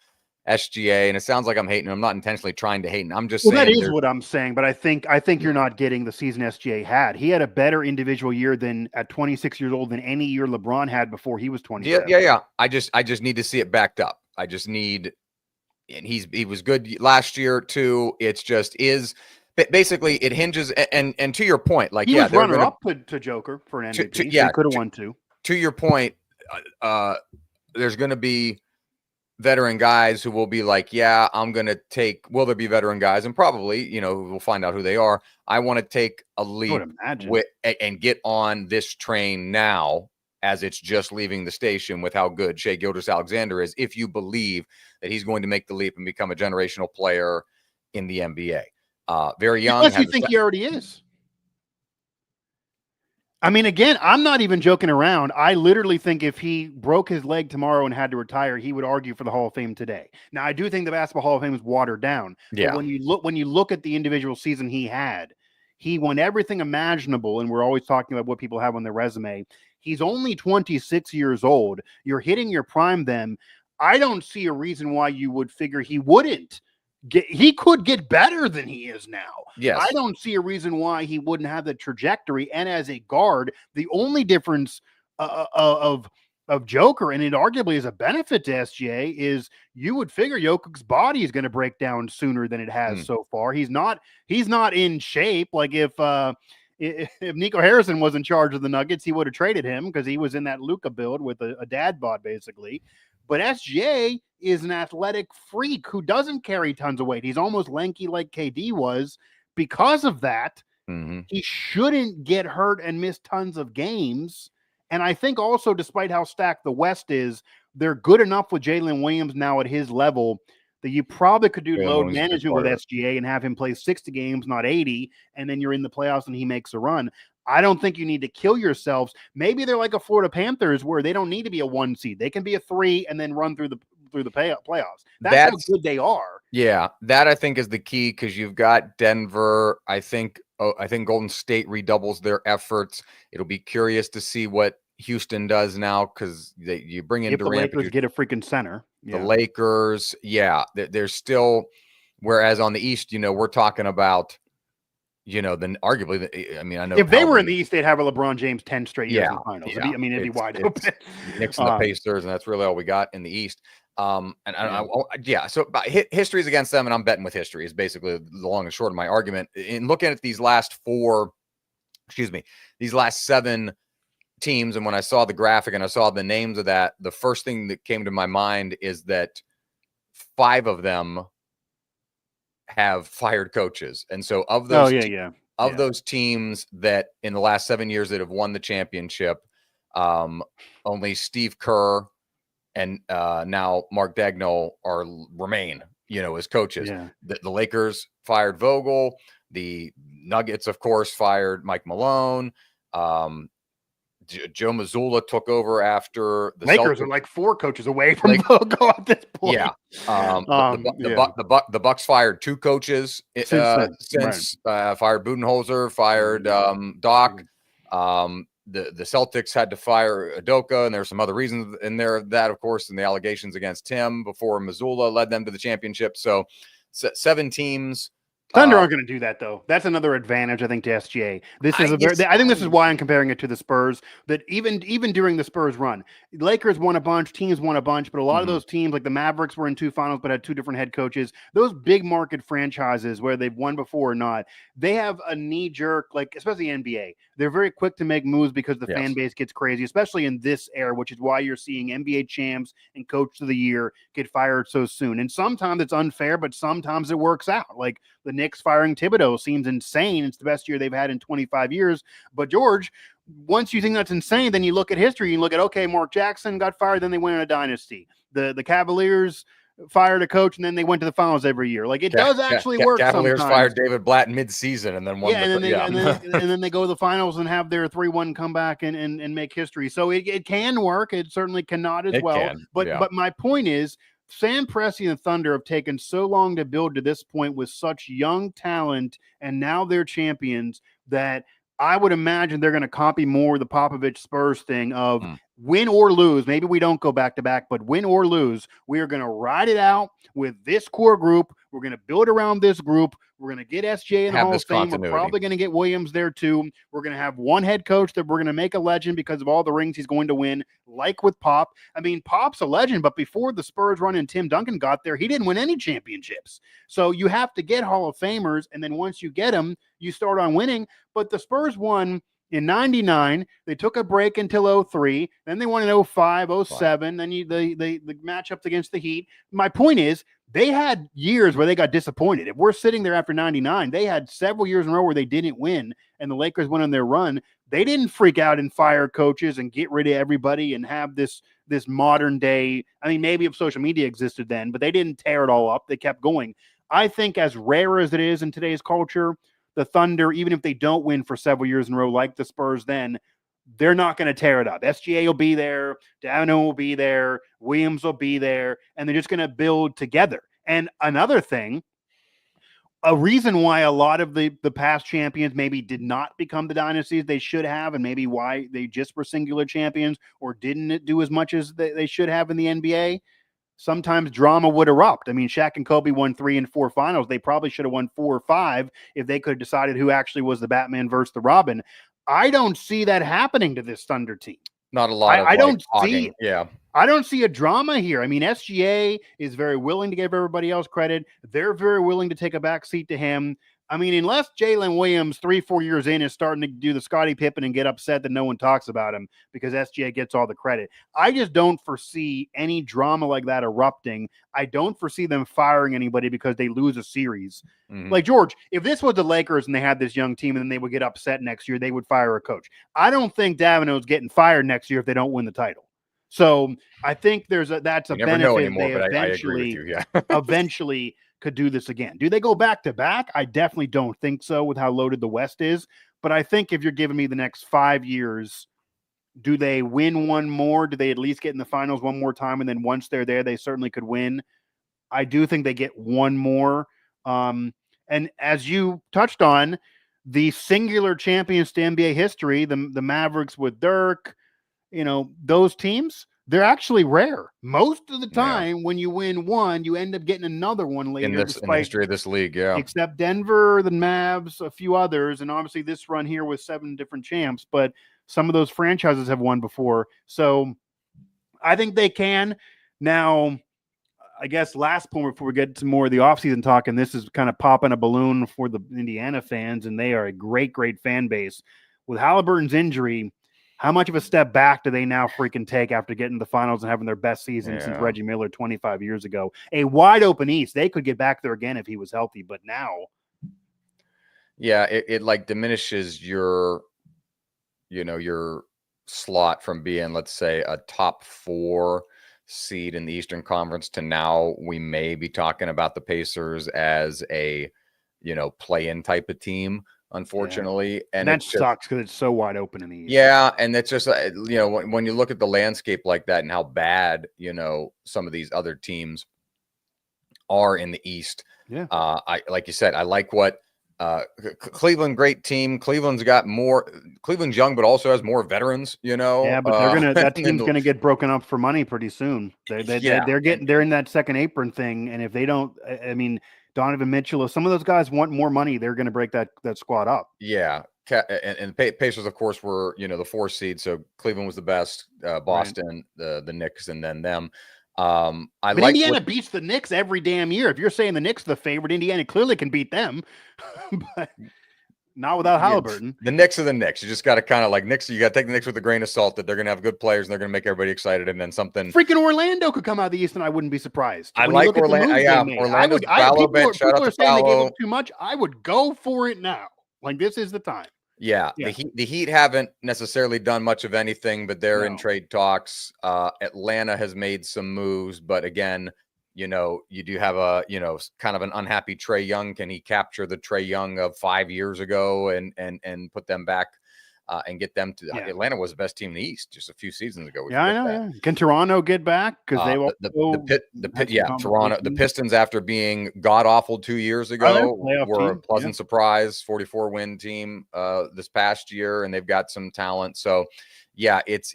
Speaker 1: SGA. And it sounds like I'm hating. I'm not intentionally trying to hate. I'm just saying
Speaker 2: that is what I'm saying. But I think you're not getting the season SGA had. He had a better individual year than at 26 years old than any year LeBron had before he was 27.
Speaker 1: Yeah. I just need to see it backed up. I just need. And he was good last year too. It's just basically it hinges and to your point, like
Speaker 2: he was runner up to Joker for an MVP. He could have won two.
Speaker 1: To your point, there's going to be veteran guys who will be like, I'm going to take. Will there be veteran guys? And probably, we'll find out who they are. I want to take a leap and get on this train now, as it's just leaving the station, with how good Shai Gilgeous-Alexander is, if you believe that he's going to make the leap and become a generational player in the NBA. Very young.
Speaker 2: Unless you think he already is. I mean, again, I'm not even joking around. I literally think if he broke his leg tomorrow and had to retire, he would argue for the Hall of Fame today. Now, I do think the Basketball Hall of Fame is watered down.
Speaker 1: Yeah.
Speaker 2: But when you look at the individual season he had, he won everything imaginable, and we're always talking about what people have on their resume. He's only 26 years old. You're hitting your prime then. I don't see a reason why you would figure he wouldn't he could get better than he is now.
Speaker 1: Yes.
Speaker 2: I don't see a reason why he wouldn't have the trajectory. And as a guard, the only difference of Joker, and it arguably is a benefit to SGA, is you would figure Jokic's body is going to break down sooner than it has so far. He's not in shape. Like if Nico Harrison was in charge of the Nuggets, he would have traded him because he was in that Luka build with a dad bod, basically. But SGA is an athletic freak who doesn't carry tons of weight. He's almost lanky like KD was. Because of that, he shouldn't get hurt and miss tons of games. And I think also, despite how stacked the West is, they're good enough with Jalen Williams now at his level that you probably could do load management with SGA and have him play 60 games, not 80, and then you're in the playoffs and he makes a run. I don't think you need to kill yourselves. Maybe they're like a Florida Panthers where they don't need to be a 1 seed. They can be a 3 and then run through the playoffs. That's how good they are.
Speaker 1: Yeah, that I think is the key, because you've got Denver. I think Golden State redoubles their efforts. It'll be curious to see what Houston does now, because you bring in Durant.
Speaker 2: The Lakers get a freaking center.
Speaker 1: The Lakers, they're still. Whereas on the East, we're talking about. Then arguably, I know
Speaker 2: if they were in the East, they'd have a LeBron James 10 straight years in the finals.
Speaker 1: Yeah.
Speaker 2: It'd be wide open.
Speaker 1: Knicks and the Pacers, and that's really all we got in the East. So history is against them, and I'm betting with history is basically the long and short of my argument. In looking at these last 7 teams, and when I saw the graphic and I saw the names of that, the first thing that came to my mind is that 5 of them have fired coaches. And so of those those teams that in the last 7 years that have won the championship, only Steve Kerr and now Mark Daigneault remain as coaches. The Lakers fired Vogel, The Nuggets, of course, fired Mike Malone. Joe Mazzulla took over after the
Speaker 2: Lakers
Speaker 1: Celtics.
Speaker 2: are like 4 coaches away from Vogel at this point.
Speaker 1: Yeah. The Bucks fired 2 coaches since fired Budenholzer, fired Doc. The Celtics had to fire Udoka, and there's some other reasons in there that, of course, and the allegations against him before Mazzulla led them to the championship. So 7 teams.
Speaker 2: Thunder aren't going to do that, though. That's another advantage, I think, to SGA. I think this is why I'm comparing it to the Spurs. That even during the Spurs run, Lakers won a bunch, teams won a bunch, but a lot of those teams, like the Mavericks, were in 2 finals, but had 2 different head coaches. Those big market franchises where they've won before or not, they have a knee jerk, like especially NBA. They're very quick to make moves because the fan base gets crazy, especially in this era, which is why you're seeing NBA champs and coach of the year get fired so soon. And sometimes it's unfair, but sometimes it works out. Like the Knicks firing Thibodeau seems insane. It's the best year they've had in 25 years. But George, once you think that's insane, then you look at history. You look at, okay, Mark Jackson got fired, then they went on a dynasty. The Cavaliers fired a coach, and then they went to the finals every year. Like it does actually work.
Speaker 1: Cavaliers
Speaker 2: sometimes.
Speaker 1: Fired David Blatt mid-season, and then won.
Speaker 2: And then they go to the finals and have their 3-1 comeback and make history. So it can work. It certainly cannot as well. But my point is, Sam Presti and the Thunder have taken so long to build to this point with such young talent, and now they're champions, that I would imagine they're going to copy more the Popovich Spurs thing of win or lose. Maybe we don't go back to back, but win or lose, we are going to ride it out with this core group. We're going to build around this group. We're going to get SJ in the Hall of Fame. We're probably going to get Williams there too. We're going to have one head coach that we're going to make a legend because of all the rings he's going to win, like with Pop. I mean, Pop's a legend, but before the Spurs run and Tim Duncan got there, he didn't win any championships. So you have to get Hall of Famers, and then once you get them, you start on winning. But the Spurs won in 99, they took a break until 03. Then they won in 05, 07. Then the matchups against the Heat. My point is, they had years where they got disappointed. If we're sitting there after 99, they had several years in a row where they didn't win, and the Lakers went on their run. They didn't freak out and fire coaches and get rid of everybody and have this modern day. I mean, maybe if social media existed then, but they didn't tear it all up. They kept going. I think as rare as it is in today's culture, the Thunder, even if they don't win for several years in a row like the Spurs then, they're not going to tear it up. SGA will be there. Davino will be there. Williams will be there. And they're just going to build together. And another thing, a reason why a lot of the past champions maybe did not become the dynasties they should have, and maybe why they just were singular champions or didn't do as much as they should have in the NBA, sometimes drama would erupt. I mean, Shaq and Kobe won 3 and 4 finals. They probably should have won 4 or 5 if they could have decided who actually was the Batman versus the Robin. I don't see that happening to this Thunder team.
Speaker 1: Not a lot of
Speaker 2: I don't see a drama here. I mean, SGA is very willing to give everybody else credit. They're very willing to take a back seat to him. I mean, unless Jalen Williams 3-4 years in is starting to do the Scottie Pippen and get upset that no one talks about him because SGA gets all the credit. I just don't foresee any drama like that erupting. I don't foresee them firing anybody because they lose a series. Like, George, if this was the Lakers and they had this young team and then they would get upset next year, they would fire a coach. I don't think Davino's getting fired next year if they don't win the title. So I think that's a benefit. I agree with you. Yeah. eventually could do this again. Do they go back to back? I definitely don't think so with how loaded the West is. But I think if you're giving me the next 5 years, do they win one more? Do they at least get in the finals one more time? And then once they're there, they certainly could win. I do think they get one more. And as you touched on, the singular champions to NBA history, the Mavericks with Dirk, those teams, they're actually rare. Most of the time, when you win one, you end up getting another one later.
Speaker 1: In the history of this league,
Speaker 2: except Denver, the Mavs, a few others, and obviously this run here with 7 different champs. But some of those franchises have won before, so I think they can. Now, I guess last point before we get to more of the offseason talk, and this is kind of popping a balloon for the Indiana fans, and they are a great, great fan base. With Haliburton's injury, how much of a step back do they now freaking take after getting to the finals and having their best season since Reggie Miller 25 years ago? A wide open East. They could get back there again if he was healthy, but now.
Speaker 1: Yeah, it like diminishes your slot from being, let's say, a top 4 seed in the Eastern Conference to now we may be talking about the Pacers as a play-in type of team, unfortunately.
Speaker 2: And that sucks because it's so wide open in the East.
Speaker 1: Yeah, and it's just when you look at the landscape like that and how bad some of these other teams are in the East.
Speaker 2: Yeah,
Speaker 1: I like you said, I like what Cleveland, great team. Cleveland's young, but also has more veterans.
Speaker 2: Yeah, but that team's gonna get broken up for money pretty soon. They're in that second apron thing, and if they don't, I mean, Donovan Mitchell, if some of those guys want more money, they're going to break that squad up.
Speaker 1: Yeah. And Pacers, of course, were, the 4th seed. So Cleveland was the best, Boston, right. the Knicks, and then them.
Speaker 2: But Indiana beats the Knicks every damn year. If you're saying the Knicks are the favorite, Indiana clearly can beat them. But not without Haliburton.
Speaker 1: The Knicks are the Knicks. You just got to kind of Knicks. You got to take the Knicks with a grain of salt that they're going to have good players and they're going to make everybody excited. And then something.
Speaker 2: Freaking Orlando could come out of the East, and I wouldn't be surprised.
Speaker 1: I like Orlando. Yeah, Orlando's Paolo bench. Shout out to
Speaker 2: Paolo. They gave up too much. I would go for it now. This is the time.
Speaker 1: Yeah. The Heat haven't necessarily done much of anything, but they're in trade talks. Atlanta has made some moves, but again, you do have a, kind of an unhappy Trae Young. Can he capture the Trae Young of 5 years ago and put them back and get them to Atlanta was the best team in the East just a few seasons ago.
Speaker 2: I know. Yeah. Can Toronto get back? Because they will.
Speaker 1: Toronto. The Pistons, after being god awful 2 years ago, were a pleasant surprise. 44-win team this past year, and they've got some talent. So, yeah, it's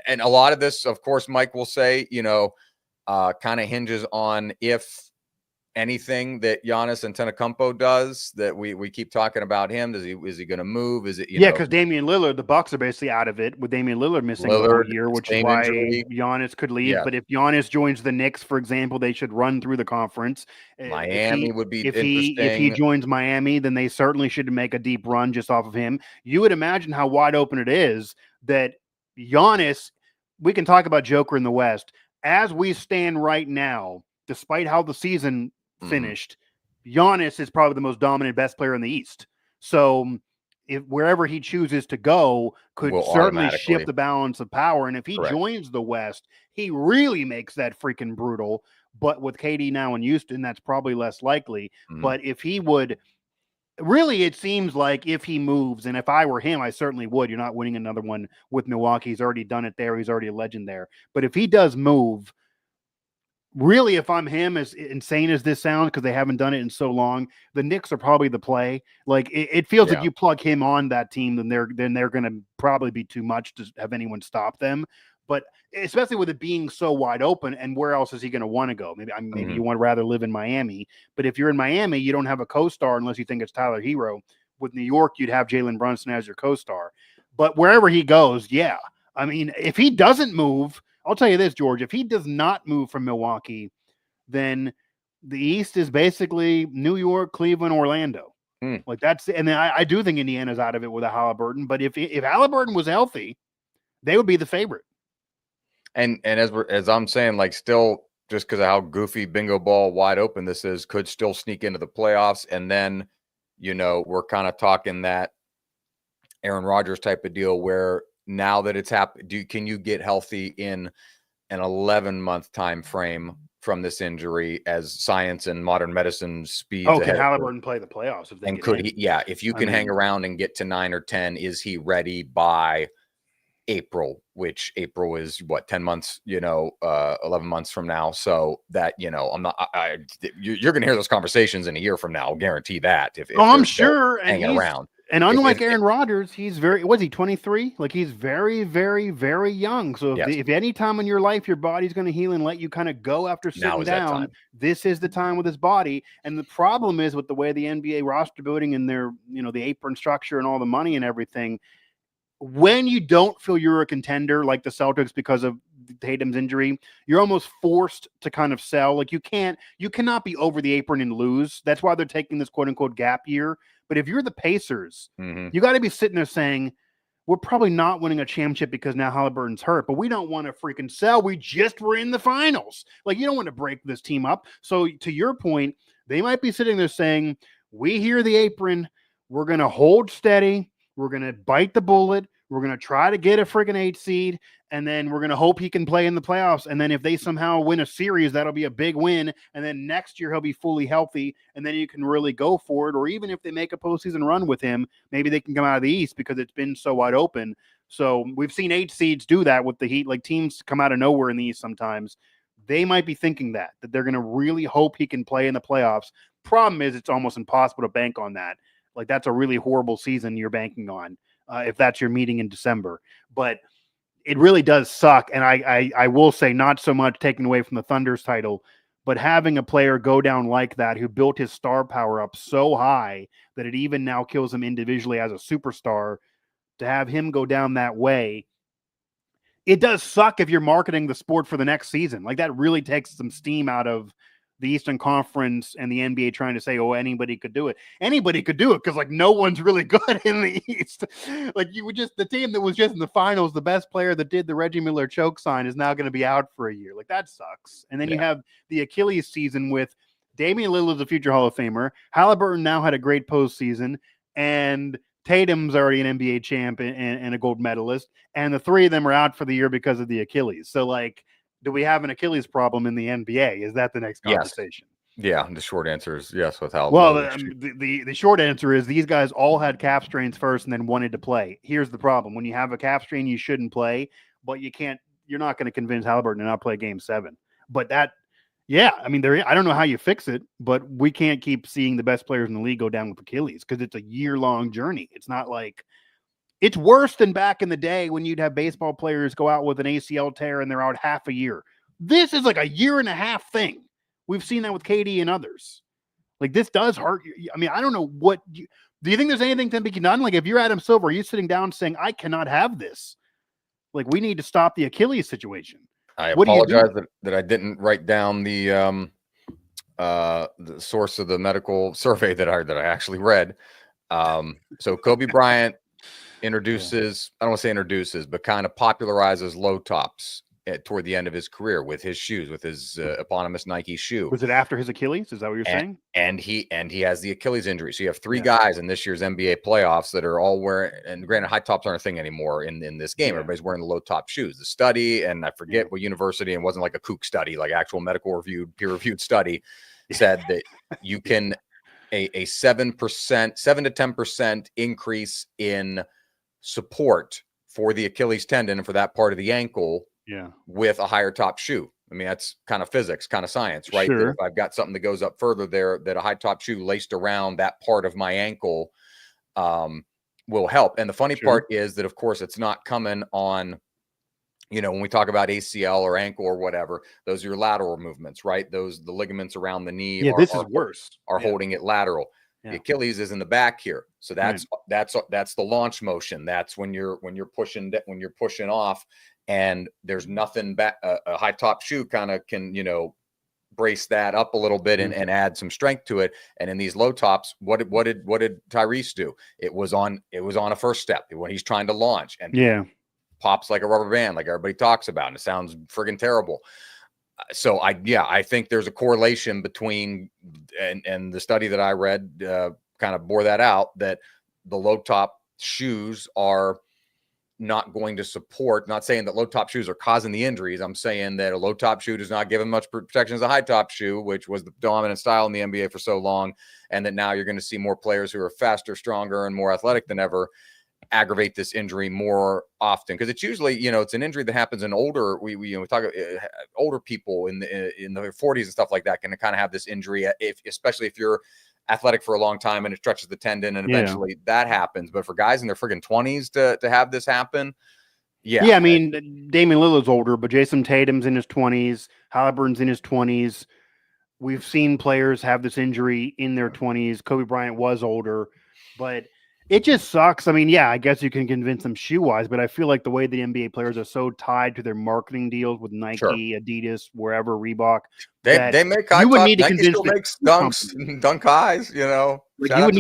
Speaker 1: and a lot of this, of course, Mike will say, kind of hinges on if anything that Giannis Antetokounmpo does, that we keep talking about him. Is he going to move? Is it
Speaker 2: because Damian Lillard, the Bucks are basically out of it with Damian Lillard missing the whole year, which is why Giannis could leave. Yeah. But if Giannis joins the Knicks, for example, they should run through the conference.
Speaker 1: Miami would be
Speaker 2: interesting. If he joins Miami, then they certainly should make a deep run just off of him. You would imagine how wide open it is that Giannis. We can talk about Joker in the West. As we stand right now, despite how the season finished, Giannis is probably the most dominant, best player in the East. So if wherever he chooses to go could certainly shift the balance of power. And if he joins the West, he really makes that freaking brutal. But with KD now in Houston, that's probably less likely. But if he would really, it seems like if he moves, and if I were him, I certainly would. You're not winning another one with Milwaukee. He's already done it there. He's already a legend there. But if he does move, really, if I'm him, as insane as this sounds, because they haven't done it in so long, the Knicks are probably the play. It feels like you plug him on that team, then they're going to probably be too much to have anyone stop them. But especially with it being so wide open, and where else is he going to want to go? Maybe you want to rather live in Miami. But if you're in Miami, you don't have a co-star unless you think it's Tyler Hero. With New York, you'd have Jalen Brunson as your co-star. But wherever he goes, if he doesn't move, I'll tell you this, George, if he does not move from Milwaukee, then the East is basically New York, Cleveland, Orlando. That's, and then I do think Indiana's out of it with a Haliburton. But if Haliburton was healthy, they would be the favorite.
Speaker 1: And as I'm saying, still, just because of how goofy bingo ball wide open this is, could still sneak into the playoffs. And then, we're kind of talking that Aaron Rodgers type of deal where now that it's happened, can you get healthy in an 11-month time frame from this injury as science and modern medicine speeds?
Speaker 2: Can Haliburton play the playoffs?
Speaker 1: If you can hang around and get to 9 or 10, is he ready by April, which April is 10 months, 11 months from now. So that, I'm not, you're going to hear those conversations in a year from now. I'll guarantee that. If
Speaker 2: I'm sure.
Speaker 1: Hanging around.
Speaker 2: And unlike Aaron Rodgers, he's was he 23? He's very, very, very young. So if any time in your life, your body's going to heal and let you kind of go after sitting down, this is the time with his body. And the problem is with the way the NBA roster building and their, the apron structure and all the money and everything, when you don't feel you're a contender like the Celtics because of Tatum's injury, you're almost forced to kind of sell. You cannot be over the apron and lose. That's why they're taking this quote unquote gap year. But if you're the Pacers, you got to be sitting there saying, we're probably not winning a championship because now Haliburton's hurt, but we don't want to freaking sell. We just were in the finals. You don't want to break this team up. So to your point, they might be sitting there saying, we hear the apron. We're going to hold steady. We're going to bite the bullet. We're going to try to get a friggin' 8 seed, and then we're going to hope he can play in the playoffs. And then if they somehow win a series, that'll be a big win. And then next year he'll be fully healthy, and then you can really go for it. Or even if they make a postseason run with him, maybe they can come out of the East because it's been so wide open. So we've seen 8 seeds do that with the Heat. Like, teams come out of nowhere in the East sometimes. They might be thinking that they're going to really hope he can play in the playoffs. Problem is, it's almost impossible to bank on that. Like, that's a really horrible season you're banking on if that's your meeting in December. But it really does suck. And I will say, not so much taking away from the Thunder's title, but having a player go down like that who built his star power up so high that it even now kills him individually as a superstar, to have him go down that way, it does suck if you're marketing the sport for the next season. Like, that really takes some steam out of the Eastern Conference and the NBA trying to say, oh, anybody could do it. Anybody could do it because, like, no one's really good in the East. Like, you would just, the team that was just in the finals, the best player that did the Reggie Miller choke sign is now going to be out for a year. Like, that sucks. And then you have the Achilles season with Damian Lillard's a future Hall of Famer. Haliburton now had a great postseason, and Tatum's already an NBA champ and a gold medalist, and the three of them are out for the year because of the Achilles. So, like, do we have an Achilles problem in the NBA? Is that the next conversation?
Speaker 1: Yes. Yeah, the short answer is yes with Hal.
Speaker 2: Well, the short answer is these guys all had calf strains first and then wanted to play. Here's the problem. When you have a calf strain, you shouldn't play, but you're not going to convince Haliburton to not play Game 7. But that, I mean, I don't know how you fix it, but we can't keep seeing the best players in the league go down with Achilles because it's a year-long journey. It's not like, it's worse than back in the day when you'd have baseball players go out with an ACL tear and they're out half a year. This is like a year and a half thing. We've seen that with KD and others. Like, this does hurt you. I mean, I don't know do you think there's anything to be done? Like, if you're Adam Silver, are you sitting down saying, I cannot have this? Like, we need to stop the Achilles situation.
Speaker 1: I apologize that I didn't write down the source of the medical survey that I actually read. So Kobe Bryant introduces, I don't want to say introduces, but kind of popularizes low tops toward the end of his career with his shoes, with his eponymous Nike shoe.
Speaker 2: Was it after his Achilles? Is that what you're saying?
Speaker 1: And he has the Achilles injury. So you have 3 guys in this year's NBA playoffs that are all wearing, and granted, high tops aren't a thing anymore in this game. Everybody's wearing the low top shoes. The study, and I forget what university, and it wasn't like a kook study, like actual medical peer reviewed study, said that you can a 7% to 10% increase in support for the Achilles tendon and for that part of the ankle with a higher top shoe. I mean, that's kind of physics, kind of science, right?
Speaker 2: Sure.
Speaker 1: That if I've got something that goes up further there, that a high top shoe laced around that part of my ankle will help. And the funny part is that, of course, it's not coming on, when we talk about ACL or ankle or whatever, those are your lateral movements, right? The ligaments around the knee
Speaker 2: this is worse.
Speaker 1: Are holding it lateral. The Achilles is in the back here. So that's the launch motion. That's when you're pushing off, and there's nothing back. A high top shoe kind of can, brace that up a little bit and add some strength to it. And in these low tops, what did Tyreese do? It was on a first step when he's trying to launch, and pops like a rubber band, like everybody talks about, and it sounds friggin' terrible. So I think there's a correlation between, and the study that I read kind of bore that out, that the low top shoes are not going to support. Not saying that low top shoes are causing the injuries. I'm saying that a low top shoe does not give them much protection as a high top shoe, which was the dominant style in the NBA for so long, and that now you're going to see more players who are faster, stronger, and more athletic than ever aggravate this injury more often, because it's usually, it's an injury that happens in older, we talk older people in the 40s and stuff like that can kind of have this injury, especially if you're athletic for a long time and it stretches the tendon, and eventually that happens. But for guys in their friggin' 20s to have this happen, I mean,
Speaker 2: Damian Lillard's older, but Jason Tatum's in his 20s, Haliburton's in his 20s. We've seen players have this injury in their 20s. Kobe Bryant was older, but it just sucks. I mean, I guess you can convince them shoe-wise, but I feel like the way the NBA players are so tied to their marketing deals with Nike, Adidas, wherever, Reebok.
Speaker 1: They make high top. Nike still makes dunks, dunk highs,
Speaker 2: Like, you would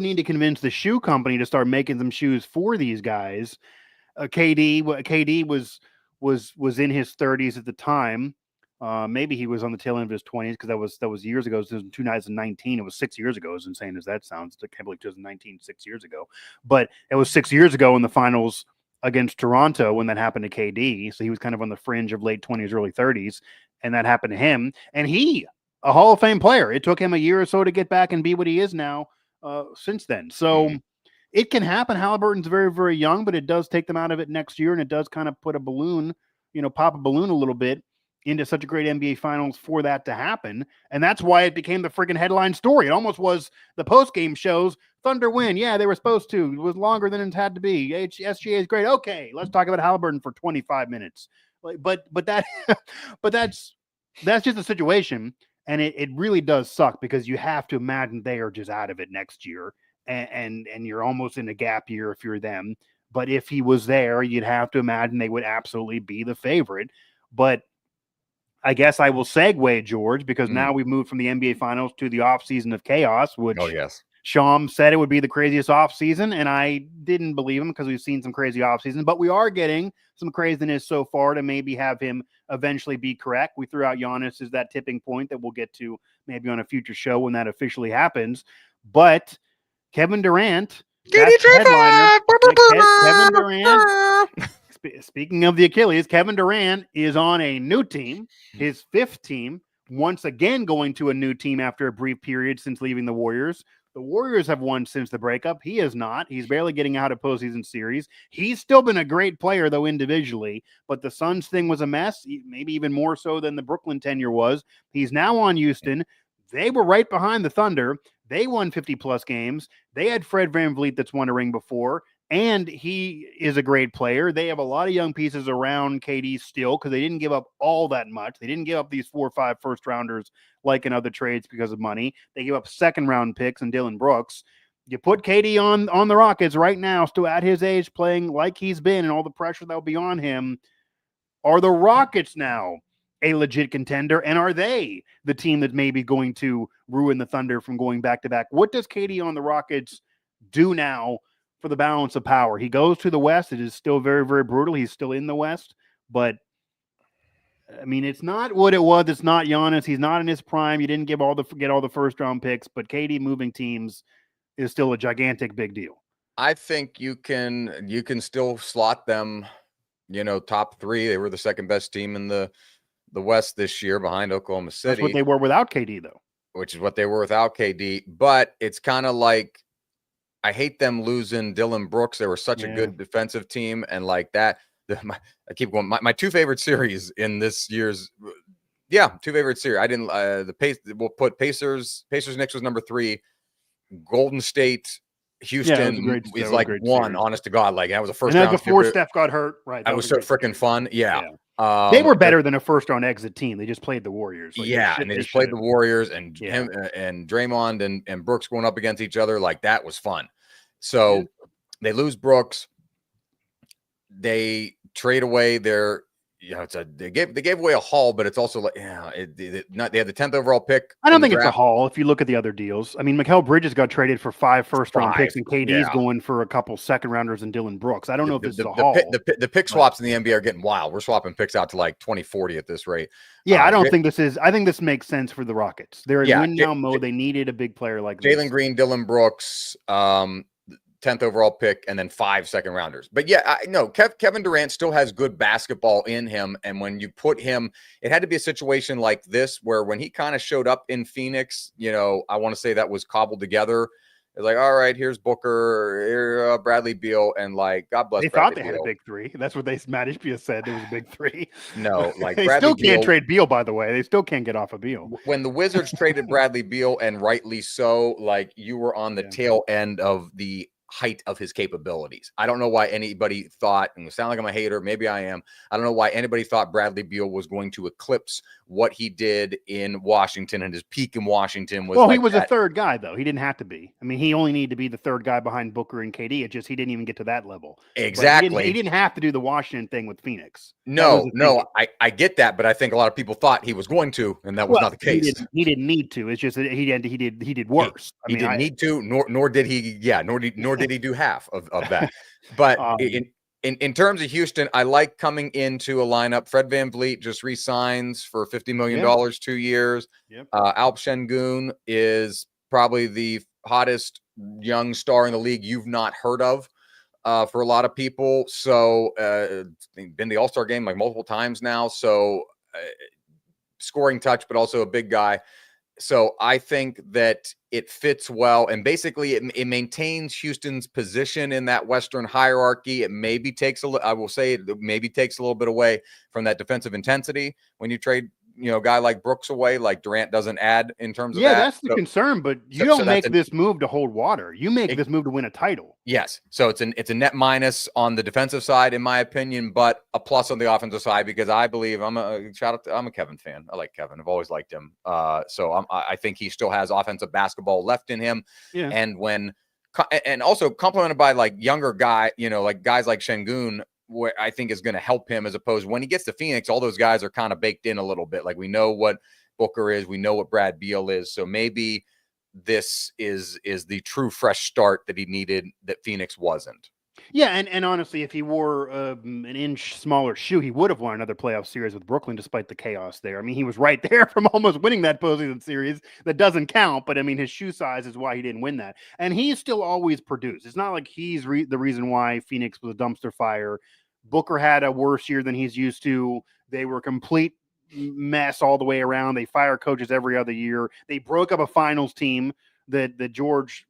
Speaker 2: need to convince the shoe company to start making some shoes for these guys. KD was in his 30s at the time. Maybe he was on the tail end of his 20s because that was years ago. It was 2019. It was 6 years ago. As insane as that sounds, I can't believe 2019, 6 years ago. But it was 6 years ago in the finals against Toronto when that happened to KD. So he was kind of on the fringe of late 20s, early 30s, and that happened to him. And he, a Hall of Fame player, it took him a year or so to get back and be what he is now since then. So it can happen. Haliburton's very, very young, but it does take them out of it next year, and it does kind of put a balloon, pop a balloon a little bit into such a great NBA Finals for that to happen. And that's why it became the freaking headline story. It almost was the post-game shows. Thunder win. Yeah, they were supposed to. It was longer than it had to be. SGA is great. Okay, let's talk about Haliburton for 25 minutes. But that's just a situation. And it really does suck because you have to imagine they are just out of it next year. And you're almost in a gap year if you're them. But if he was there, you'd have to imagine they would absolutely be the favorite. But I guess I will segue, George, because now we've moved from the NBA Finals to the offseason of chaos, which Sham said it would be the craziest offseason, and I didn't believe him because we've seen some crazy offseason, but we are getting some craziness so far to maybe have him eventually be correct. We threw out Giannis as that tipping point that we'll get to maybe on a future show when that officially happens. But Kevin Durant, Kevin Durant. Speaking of the Achilles, Kevin Durant is on a new team, his fifth team, once again going to a new team after a brief period since leaving the Warriors. The Warriors have won since the breakup. He is not. He's barely getting out of postseason series. He's still been a great player, though, individually, but the Suns thing was a mess, maybe even more so than the Brooklyn tenure was. He's now on Houston. They were right behind the Thunder. They won 50-plus games. They had Fred VanVleet that's won a ring before. And he is a great player. They have a lot of young pieces around KD still because they didn't give up all that much. They didn't give up these 4 or 5 first-rounders like in other trades because of money. They gave up second-round picks and Dylan Brooks. You put KD on the Rockets right now, still at his age, playing like he's been and all the pressure that will be on him. Are the Rockets now a legit contender? And are they the team that may be going to ruin the Thunder from going back-to-back? What does KD on the Rockets do now for the balance of power? He goes to the West. It is still very, very brutal. He's still in the West, but I mean, it's not what it was. It's not Giannis. He's not in his prime. You didn't get all the first round picks, but KD moving teams is still a gigantic big deal.
Speaker 1: I think you can still slot them, top 3. They were the second best team in the West this year behind Oklahoma City.
Speaker 2: That's what they were without KD, though.
Speaker 1: Which is what they were without KD. But it's kind of like, I hate them losing Dylan Brooks. They were such a good defensive team, and like that. I keep going. My 2 favorite series in this year's, 2 favorite series. I didn't. We'll put Pacers. Knicks was number 3. Golden State, Houston is like 1. Series. Honest to God, like that was a first round.
Speaker 2: Before Steph got hurt, right?
Speaker 1: That was so freaking fun. Yeah.
Speaker 2: They were better than a first round exit team. They just played the Warriors.
Speaker 1: And they just played the Warriors, and him and Draymond and Brooks going up against each other. Like that was fun. So they lose Brooks. They trade away their, they gave away a haul, but it's also like, they had the 10th overall pick.
Speaker 2: I don't think it's a haul if you look at the other deals. I mean, Mikal Bridges got traded for 5 first-round picks, and KD's going for a couple second-rounders and Dylan Brooks. I don't know if this is a haul.
Speaker 1: The pick swaps in the NBA are getting wild. We're swapping picks out to like 2040 at this rate.
Speaker 2: Yeah, I don't think this is. I think this makes sense for the Rockets. They're in win-now mode. They needed a big player like this.
Speaker 1: Jalen Green, Dylan Brooks, 10th overall pick, and then 5 second rounders. But Kevin Durant still has good basketball in him. And when you put him, it had to be a situation like this where when he kind of showed up in Phoenix, I want to say that was cobbled together. It's like, all right, here's Booker, here Bradley Beal, and like, God bless.
Speaker 2: They thought they had a big 3. That's what Matt Ishbia said. There was a big 3.
Speaker 1: No, like
Speaker 2: they
Speaker 1: Bradley
Speaker 2: still can't trade Beal. By the way, they still can't get off of Beal.
Speaker 1: When the Wizards traded Bradley Beal, and rightly so, like you were on the tail end of the height of his capabilities. I don't know why anybody thought, and it sound like I'm a hater, maybe I am. I don't know why anybody thought Bradley Beal was going to eclipse what he did in Washington, and his peak in Washington was.
Speaker 2: Well, he was a third guy, though. He didn't have to be. I mean, he only needed to be the third guy behind Booker and KD. It just he didn't even get to that level.
Speaker 1: Exactly.
Speaker 2: He didn't have to do the Washington thing with Phoenix.
Speaker 1: No, I get that, but I think a lot of people thought he was going to, and that was not the case.
Speaker 2: He didn't need to. It's just that he did worse.
Speaker 1: He didn't need to, nor did he. Yeah, nor did he do half of that. But In terms of Houston, I like coming into a lineup. Fred VanVleet just re-signs for $50 million, 2 years.
Speaker 2: Yep.
Speaker 1: Alp Şengün is probably the hottest young star in the league you've not heard of for a lot of people. So been the All-Star game like multiple times now. So scoring touch, but also a big guy. So I think that it fits well, and basically it maintains Houston's position in that Western hierarchy. It maybe takes I will say it maybe takes a little bit away from that defensive intensity when you trade, a guy like Brooks away, like Durant doesn't add in terms of that.
Speaker 2: Yeah, that's the concern, but you don't make this move to hold water. You make this move to win a title.
Speaker 1: Yes. So it's a net minus on the defensive side, in my opinion, but a plus on the offensive side, because I believe I'm a Kevin fan. I like Kevin. I've always liked him. So I think he still has offensive basketball left in him.
Speaker 2: Yeah.
Speaker 1: And also complemented by like younger guy, like guys like Şengün, where I think is going to help him, as opposed when he gets to Phoenix, all those guys are kind of baked in a little bit. Like we know what Booker is, we know what Brad Beal is. So maybe this is the true fresh start that he needed that Phoenix wasn't.
Speaker 2: Yeah, and honestly, if he wore an inch smaller shoe, he would have won another playoff series with Brooklyn, despite the chaos there. I mean, he was right there from almost winning that postseason series. That doesn't count, but I mean, his shoe size is why he didn't win that. And he's still always produced. It's not like he's the reason why Phoenix was a dumpster fire. Booker had a worse year than he's used to. They were complete mess all the way around. They fire coaches every other year. They broke up a finals team that George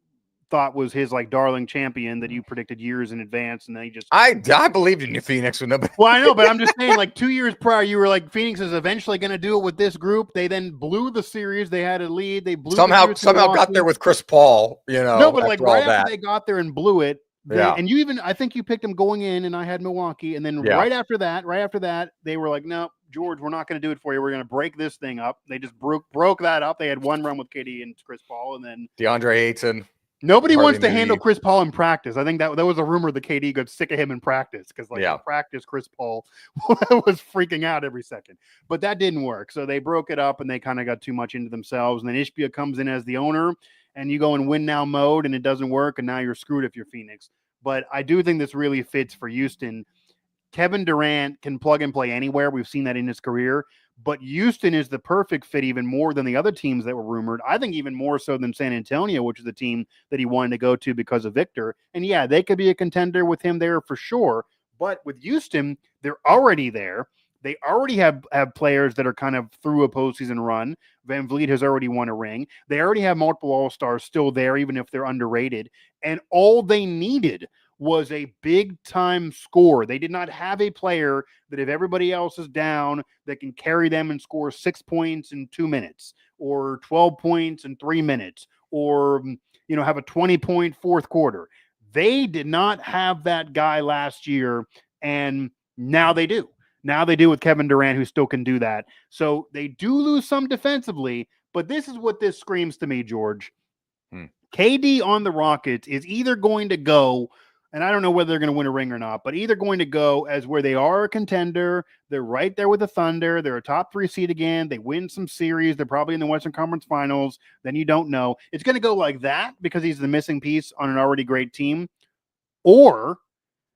Speaker 2: thought was his like darling champion that you predicted years in advance, and then he just
Speaker 1: I believed in you, Phoenix. Well,
Speaker 2: I know, but I'm just saying, like 2 years prior, you were like, Phoenix is eventually going to do it with this group. They then blew the series. They had a lead. They blew
Speaker 1: somehow got there with Chris Paul.
Speaker 2: No, but like right after they got there and blew it. And I think you picked them going in, and I had Milwaukee, and then right after that, they were like, no, George, we're not going to do it for you. We're going to break this thing up. They just broke that up. They had one run with KD and Chris Paul, and then
Speaker 1: DeAndre Ayton.
Speaker 2: Nobody wants to handle Chris Paul in practice. I think that was a rumor that KD got sick of him in practice because in practice, Chris Paul was freaking out every second. But that didn't work. So they broke it up and they kind of got too much into themselves. And then Ishbia comes in as the owner and you go in win now mode and it doesn't work. And now you're screwed if you're Phoenix. But I do think this really fits for Houston. Kevin Durant can plug and play anywhere. We've seen that in his career. But Houston is the perfect fit even more than the other teams that were rumored. I think even more so than San Antonio, which is the team that he wanted to go to because of Victor. And yeah, they could be a contender with him there for sure. But with Houston, they're already there. They already have players that are kind of through a postseason run. VanVleet has already won a ring. They already have multiple All-Stars still there, even if they're underrated. And all they needed was a big-time score. They did not have a player that if everybody else is down, that can carry them and score 6 points in 2 minutes or 12 points in 3 minutes or, have a 20-point fourth quarter. They did not have that guy last year, and now they do. Now they do with Kevin Durant, who still can do that. So they do lose some defensively, but this is what this screams to me, George. KD on the Rockets is either going to go, and I don't know whether they're going to win a ring or not, but either going to go as where they are a contender. They're right there with the Thunder. They're a top 3 seed again. They win some series. They're probably in the Western Conference Finals. Then you don't know. It's going to go like that because he's the missing piece on an already great team. Or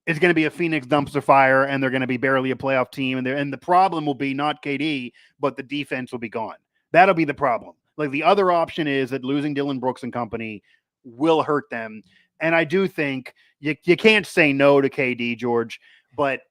Speaker 2: it's going to be a Phoenix dumpster fire and they're going to be barely a playoff team. And the problem will be not KD, but the defense will be gone. That'll be the problem. Like the other option is that losing Dylan Brooks and company will hurt them. And I do think you can't say no to KD, George, but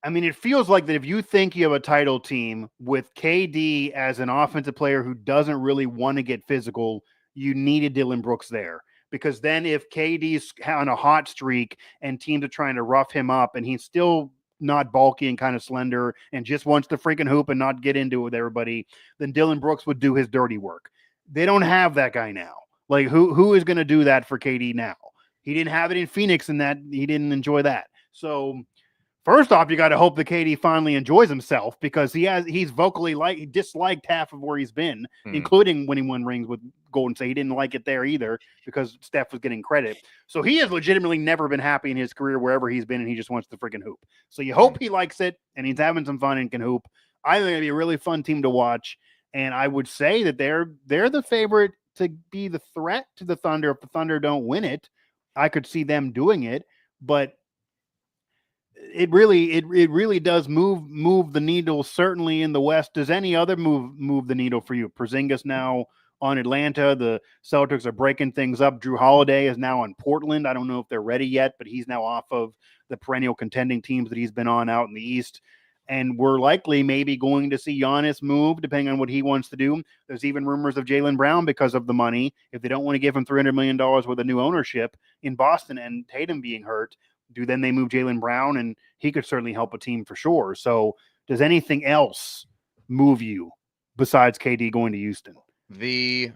Speaker 2: I mean, it feels like that if you think you have a title team with KD as an offensive player who doesn't really want to get physical, you needed Dylan Brooks there. Because then if KD's on a hot streak and teams are trying to rough him up and he's still not bulky and kind of slender and just wants to freaking hoop and not get into it with everybody, then Dylan Brooks would do his dirty work. They don't have that guy now. Like who is going to do that for KD now? He didn't have it in Phoenix and that he didn't enjoy that. So first off, you got to hope that KD finally enjoys himself because he's vocally he disliked half of where he's been, including when he won rings with Golden State. He didn't like it there either because Steph was getting credit. So he has legitimately never been happy in his career wherever he's been, and he just wants to freaking hoop. So you hope he likes it and he's having some fun and can hoop. I think it'd be a really fun team to watch, and I would say that they're the favorite to be the threat to the Thunder. If the Thunder don't win it, I could see them doing it, but it really does move the needle, certainly in the West. Does any other move the needle for you? Porzingis now on Atlanta. The Celtics are breaking things up. Drew Holiday is now on Portland. I don't know if they're ready yet, but he's now off of the perennial contending teams that he's been on out in the East. And we're likely maybe going to see Giannis move, depending on what he wants to do. There's even rumors of Jaylen Brown because of the money. If they don't want to give him $300 million with a new ownership in Boston and Tatum being hurt, then they move Jaylen Brown, and he could certainly help a team for sure. So does anything else move you besides KD going to Houston?
Speaker 1: The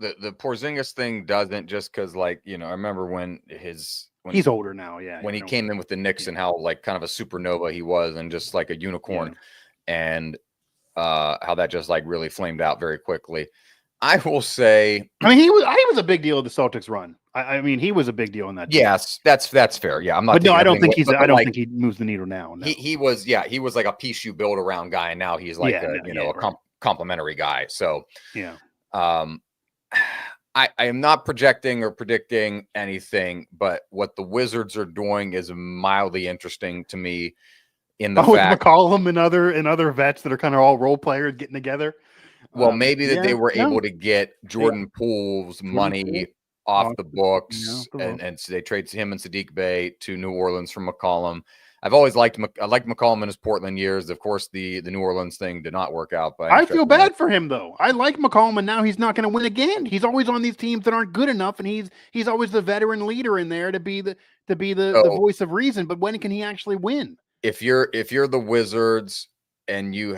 Speaker 1: Porzingis thing doesn't, just because, like, I remember when
Speaker 2: he's older now,
Speaker 1: when he came in with the Knicks and how, like, kind of a supernova he was and just like a unicorn, and how that just, like, really flamed out very quickly. I will say,
Speaker 2: I mean, he was a big deal of the Celtics run. I mean, he was a big deal in that team.
Speaker 1: Yes, that's fair. Yeah, I'm not.
Speaker 2: But no, I don't think think he moves the needle now. No.
Speaker 1: He was like a piece you build around guy, and now he's like complimentary guy. So
Speaker 2: yeah.
Speaker 1: I am not projecting or predicting anything, but what the Wizards are doing is mildly interesting to me. In the fact,
Speaker 2: McCollum and other vets that are kind of all role players getting together.
Speaker 1: Well, maybe that they were able to get Jordan Poole's money off the books, and so they trade him and Sadiq Bey to New Orleans from McCollum. I've always liked McCollum in his Portland years. Of course, the New Orleans thing did not work out. But
Speaker 2: I feel bad for him, though. I like McCollum, and now he's not going to win again. He's always on these teams that aren't good enough, and he's always the veteran leader in there to be the voice of reason. But when can he actually win?
Speaker 1: If you're the Wizards and you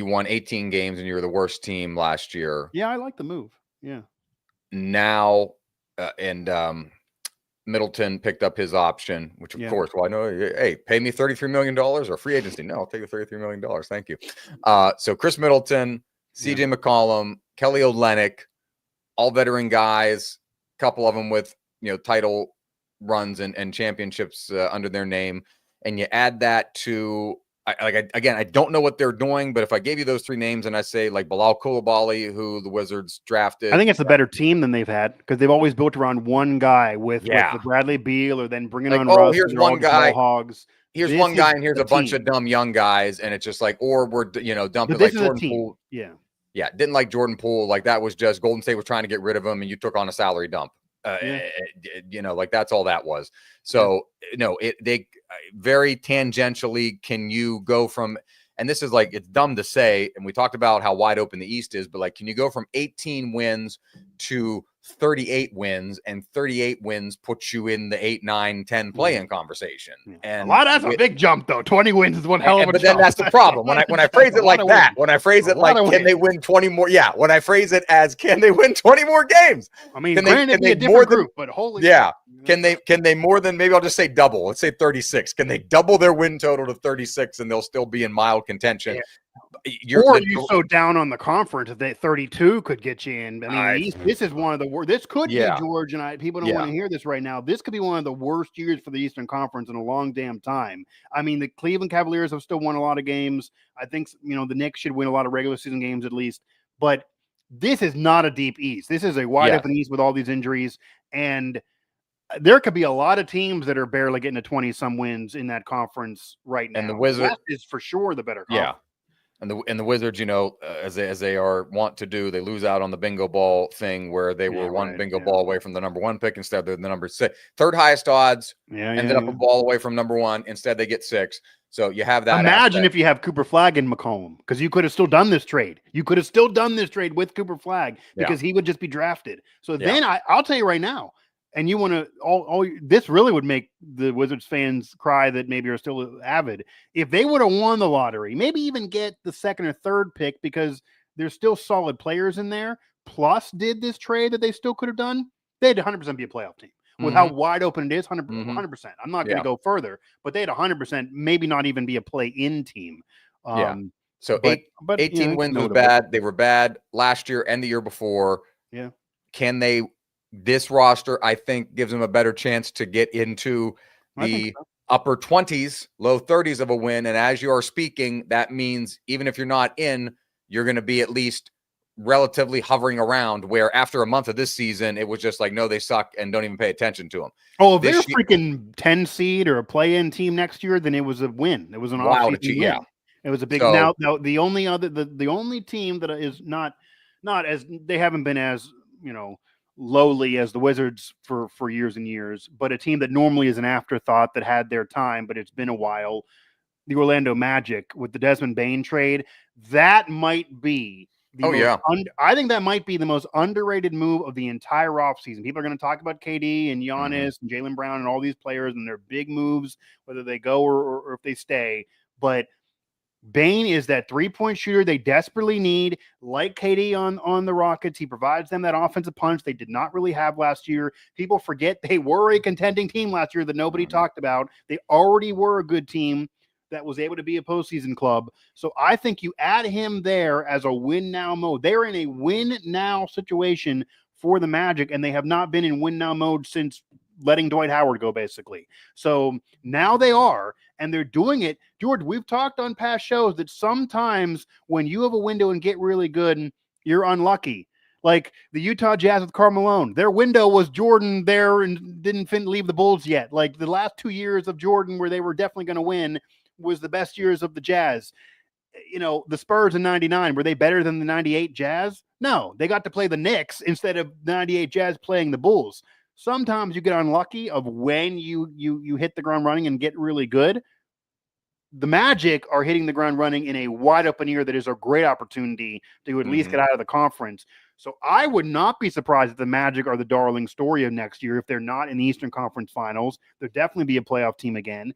Speaker 1: won 18 games and you were the worst team last year.
Speaker 2: Yeah, I like the move. Yeah.
Speaker 1: Now, Middleton picked up his option, which of course, well, I know, hey, pay me $33 million or free agency. No, I'll take the $33 million. Thank you. So Chris Middleton, CJ McCollum, Kelly Olynyk, all veteran guys, a couple of them with, title runs and championships under their name. And you add that to, I don't know what they're doing, but if I gave you those three names and I say, like, Bilal Coulibaly, who the Wizards drafted,
Speaker 2: I think it's a better team than they've had, because they've always built around one guy with the Bradley Beal, or then bringing on Russ.
Speaker 1: Here's one guy.
Speaker 2: Hogs.
Speaker 1: Here's one guy, and here's a bunch of dumb young guys, and it's just like, or we're dumping like Jordan Poole. Yeah, didn't like Jordan Poole. Like, that was just Golden State was trying to get rid of him, and you took on a salary dump. Like, that's all that was. So they very tangentially, can you go from, and this is like, it's dumb to say, and we talked about how wide open the East is, but like, can you go from 18 wins to 38 wins, and 38 wins puts you in the 8, 9, 10 play-in conversation? And
Speaker 2: that's a big jump, though. 20 wins is one hell of a jump.
Speaker 1: But then that's the problem. When I phrase it like that, when I phrase it like, can they win 20 more? Yeah. When I phrase it as, can they win 20 more games?
Speaker 2: I mean, granted, be a different group, but holy.
Speaker 1: Yeah. Can they more than, maybe I'll just say double. Let's say 36. Can they double their win total to 36 and they'll still be in mild contention?
Speaker 2: Yeah. Or you so down on the conference that 32 could get you in. I mean, this is one of the worst. This could be, George, and people don't want to hear this right now. This could be one of the worst years for the Eastern Conference in a long damn time. I mean, the Cleveland Cavaliers have still won a lot of games. I think, the Knicks should win a lot of regular season games at least. But this is not a deep East. This is a wide open East with all these injuries. And there could be a lot of teams that are barely getting to 20-some wins in that conference right now.
Speaker 1: And the Wizards
Speaker 2: is for sure the better conference.
Speaker 1: Yeah. And the Wizards, as they are wont to do, they lose out on the bingo ball thing, where they were one bingo ball away from the number 1 pick. Instead, they're the number 6, third highest odds. Ended up a ball away from number 1. Instead, they get 6. So you have that.
Speaker 2: Imagine if you have Cooper Flagg and McCollum, because you could have still done this trade. You could have still done this trade with Cooper Flagg, because he would just be drafted. So then I'll tell you right now. And you want to all this really would make the Wizards fans cry that maybe are still avid. If they would have won the lottery, maybe even get the 2nd or 3rd pick, because there's still solid players in there, plus did this trade that they still could have done, they'd 100% be a playoff team. With how wide open it is, 100%. I'm not going to go further, but they'd 100% maybe not even be a play-in team.
Speaker 1: So 18 wins was bad. They were bad last year and the year before.
Speaker 2: Yeah.
Speaker 1: Can they? This roster, I think, gives them a better chance to get into the upper 20s, low 30s of a win. And as you are speaking, that means even if you're not in, you're going to be at least relatively hovering around, where after a month of this season, it was just like, no, they suck and don't even pay attention to them.
Speaker 2: Oh, if they're a freaking 10 seed or a play-in team next year, then it was a win. It was an offseason win.
Speaker 1: Yeah.
Speaker 2: It was a big.
Speaker 1: So,
Speaker 2: now the only team that is not as, they haven't been as, lowly as the Wizards for years and years, but a team that normally is an afterthought that had their time, but it's been a while. The Orlando Magic with the Desmond Bane trade, that might be I think that might be the most underrated move of the entire offseason. People are going to talk about KD and Giannis and Jaylen Brown and all these players and their big moves, whether they go or if they stay. But Bane is that three-point shooter they desperately need, like KD on the Rockets. He provides them that offensive punch they did not really have last year. People forget they were a contending team last year that nobody talked about. They already were a good team that was able to be a postseason club. So I think you add him there as a win-now mode. They're in a win-now situation for the Magic, and they have not been in win-now mode since letting Dwight Howard go, basically. So now they are, and they're doing it. George, we've talked on past shows that sometimes when you have a window and get really good, you're unlucky. Like the Utah Jazz with Karl Malone. Their window was Jordan there and didn't leave the Bulls yet. Like the last 2 years of Jordan where they were definitely going to win was the best years of the Jazz. The Spurs in 99, were they better than the 98 Jazz? No, they got to play the Knicks instead of 98 Jazz playing the Bulls. Sometimes you get unlucky of when you hit the ground running and get really good. The Magic are hitting the ground running in a wide open year that is a great opportunity to at least get out of the conference. So I would not be surprised if the Magic are the darling story of next year. If they're not in the Eastern Conference Finals, they'll definitely be a playoff team again.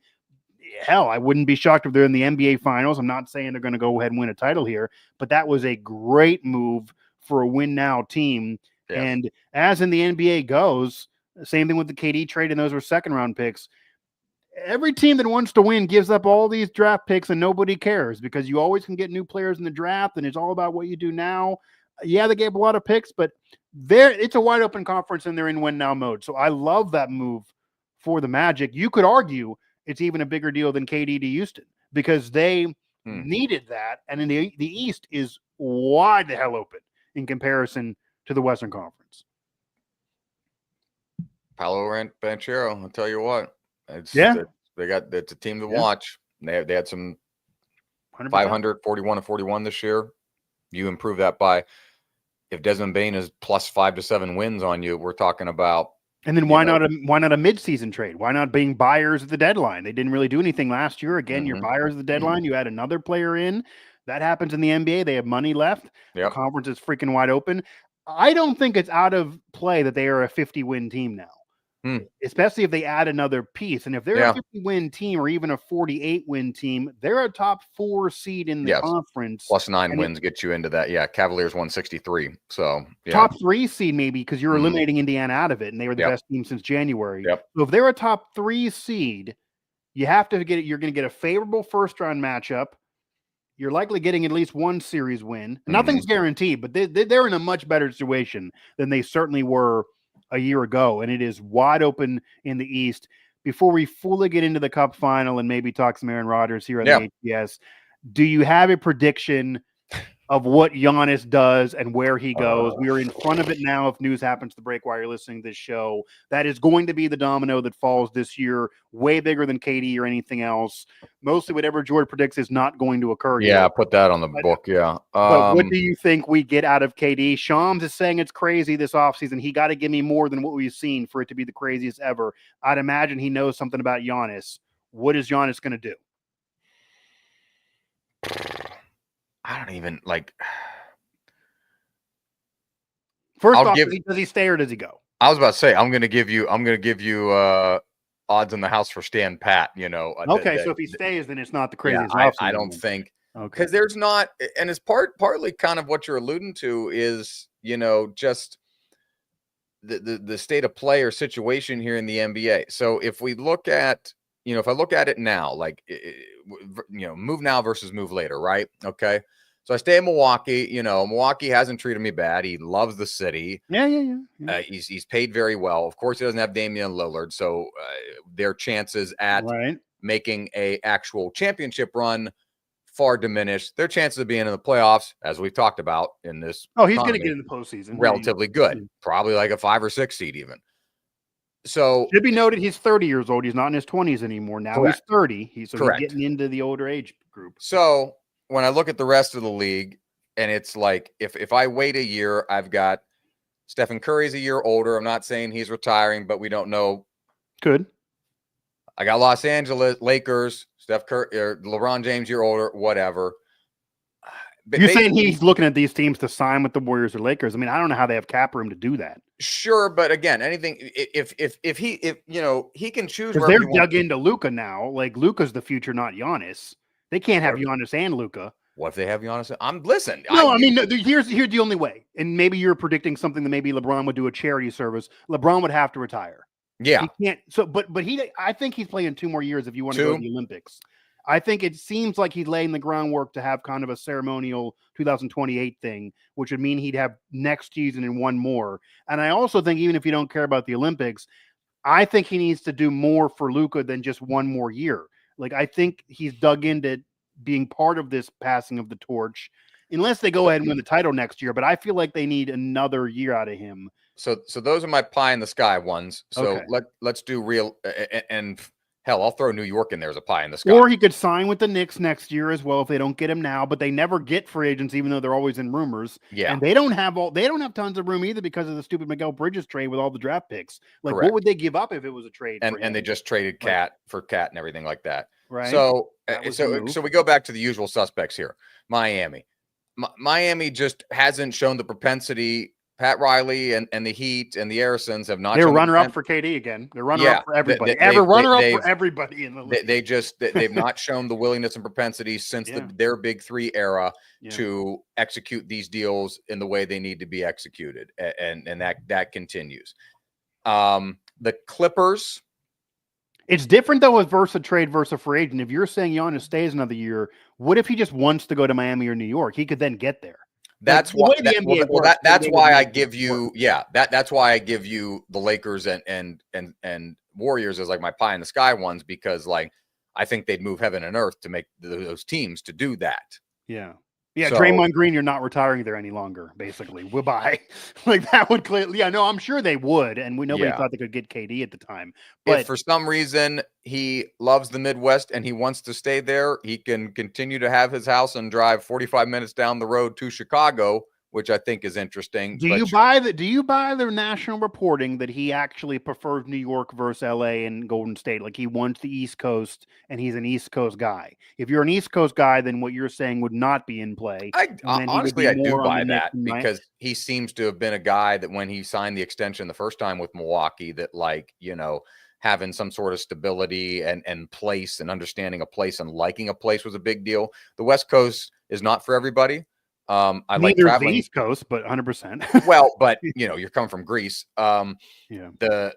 Speaker 2: Hell, I wouldn't be shocked if they're in the NBA Finals. I'm not saying they're going to go ahead and win a title here, but that was a great move for a win-now team. Yeah. And as in the NBA goes, same thing with the KD trade, and those were second-round picks. Every team that wants to win gives up all these draft picks, and nobody cares because you always can get new players in the draft, and it's all about what you do now. Yeah, they gave a lot of picks, but it's a wide-open conference, and they're in win-now mode. So I love that move for the Magic. You could argue it's even a bigger deal than KD to Houston because they needed that. And in the East is wide the hell open in comparison to the Western Conference.
Speaker 1: Paolo Banchero, I'll tell you what. It's a team to watch. They had some 500, 41-41 this year. You improve that by, if Desmond Bane is plus 5 to 7 wins on you, we're talking about.
Speaker 2: And then why not a mid-season trade? Why not being buyers at the deadline? They didn't really do anything last year. Again, you're buyers at the deadline. You add another player in. That happens in the NBA. They have money left. The conference is freaking wide open. I don't think it's out of play that they are a 50-win team now, especially if they add another piece. And if they're a 50-win team or even a 48-win team, they're a top 4 seed in the conference.
Speaker 1: Plus 9 wins get you into that. Yeah, Cavaliers 163. So
Speaker 2: top 3 seed maybe because you're eliminating Indiana out of it, and they were the best team since January. So if they're a top 3 seed, you have to get it. You're going to get a favorable first-round matchup. You're likely getting at least one series win. Nothing's guaranteed, but they're in a much better situation than they certainly were a year ago, and it is wide open in the East. Before we fully get into the Cup final and maybe talk some Aaron Rodgers here on the HBS, do you have a prediction of what Giannis does and where he goes? We are in front of it now. If news happens to break while you're listening to this show, that is going to be the domino that falls this year, way bigger than KD or anything else. Mostly whatever George predicts is not going to occur.
Speaker 1: Yeah, put that on the book,
Speaker 2: But what do you think we get out of KD? Shams is saying it's crazy this offseason. He got to give me more than what we've seen for it to be the craziest ever. I'd imagine he knows something about Giannis. What is Giannis going to do?
Speaker 1: I don't even
Speaker 2: First off, does he stay or does he go?
Speaker 1: I was about to say I'm going to give you odds on the house for Stan Pat.
Speaker 2: Okay, so if he stays, then it's not the craziest.
Speaker 1: I don't think because there's not, and it's partly kind of what you're alluding to is just the state of play or situation here in the NBA. So if we look at if I look at it now, move now versus move later, right? Okay. So I stay in Milwaukee. Milwaukee hasn't treated me bad. He loves the city.
Speaker 2: Yeah.
Speaker 1: He's paid very well. Of course, he doesn't have Damian Lillard, so their chances at making a actual championship run far diminished. Their chances of being in the playoffs, as we've talked about in this,
Speaker 2: he's going to get in the postseason.
Speaker 1: Relatively good, probably like a 5 or 6 seed even. So
Speaker 2: should be noted, he's 30 years old. He's not in his 20s anymore. Now
Speaker 1: correct.
Speaker 2: He's 30. He's
Speaker 1: correct.
Speaker 2: getting into the older age group.
Speaker 1: So when I look at the rest of the league, and it's like if I wait a year, I've got Stephen Curry's a year older. I'm not saying he's retiring, but we don't know.
Speaker 2: Good.
Speaker 1: I got Los Angeles Lakers, Steph Curry, or LeBron James year older, whatever.
Speaker 2: But you're saying he's looking at these teams to sign with the Warriors or Lakers. I mean, I don't know how they have cap room to do that.
Speaker 1: Sure, but again, anything if he can choose.
Speaker 2: Because they're dug into Luka now. Like Luka's the future, not Giannis. They can't have Giannis and Luka.
Speaker 1: What if they have Giannis? Listen.
Speaker 2: No, here's the only way. And maybe you're predicting something that maybe LeBron would do a charity service. LeBron would have to retire.
Speaker 1: Yeah,
Speaker 2: he can't. So, but I think he's playing 2 more years if you want to go to the Olympics. I think it seems like he's laying the groundwork to have kind of a ceremonial 2028 thing, which would mean he'd have next season and 1 more. And I also think even if you don't care about the Olympics, I think he needs to do more for Luka than just 1 more year. Like, I think he's dug into being part of this passing of the torch, unless they go ahead and win the title next year. But I feel like they need another year out of him.
Speaker 1: So those are my pie in the sky ones. So let's do real and hell, I'll throw New York in there as a pie in the sky.
Speaker 2: Or he could sign with the Knicks next year as well if they don't get him now, but they never get free agents, even though they're always in rumors.
Speaker 1: Yeah.
Speaker 2: And they don't have tons of room either because of the stupid Miguel Bridges trade with all the draft picks. Like,
Speaker 1: correct.
Speaker 2: What would they give up if it was a trade?
Speaker 1: And they just traded Cat for Cat and everything like that.
Speaker 2: Right.
Speaker 1: So we go back to the usual suspects here. Miami. Miami just hasn't shown the propensity. Pat Riley and the Heat and the Arisons have not.
Speaker 2: They're runner-up for KD again. They're runner-up for everybody. Runner-up for everybody in the league.
Speaker 1: They've not shown the willingness and propensity since their Big 3 era to execute these deals in the way they need to be executed, and that continues. The Clippers.
Speaker 2: It's different though with versus trade versus free agent. If you're saying Giannis stays another year, what if he just wants to go to Miami or New York? He could then get there.
Speaker 1: That's why that's why I give you that's why I give you the Lakers and Warriors as like my pie in the sky ones, because like I think they'd move heaven and earth to make those teams to do that.
Speaker 2: Yeah, so, Draymond Green, you're not retiring there any longer, basically. Goodbye. Like that would clearly, I'm sure they would, and nobody thought they could get KD at the time. But
Speaker 1: if for some reason he loves the Midwest and he wants to stay there, he can continue to have his house and drive 45 minutes down the road to Chicago, which I think is interesting.
Speaker 2: Do you buy the national reporting that he actually prefers New York versus LA and Golden State? Like he wants the East Coast and he's an East Coast guy. If you're an East Coast guy, then what you're saying would not be in play.
Speaker 1: Honestly, I do buy that because he seems to have been a guy that when he signed the extension the first time with Milwaukee, that having some sort of stability and place and understanding a place and liking a place was a big deal. The West Coast is not for everybody. I like traveling
Speaker 2: the East Coast, but 100%.
Speaker 1: Well, but you're coming from Greece. The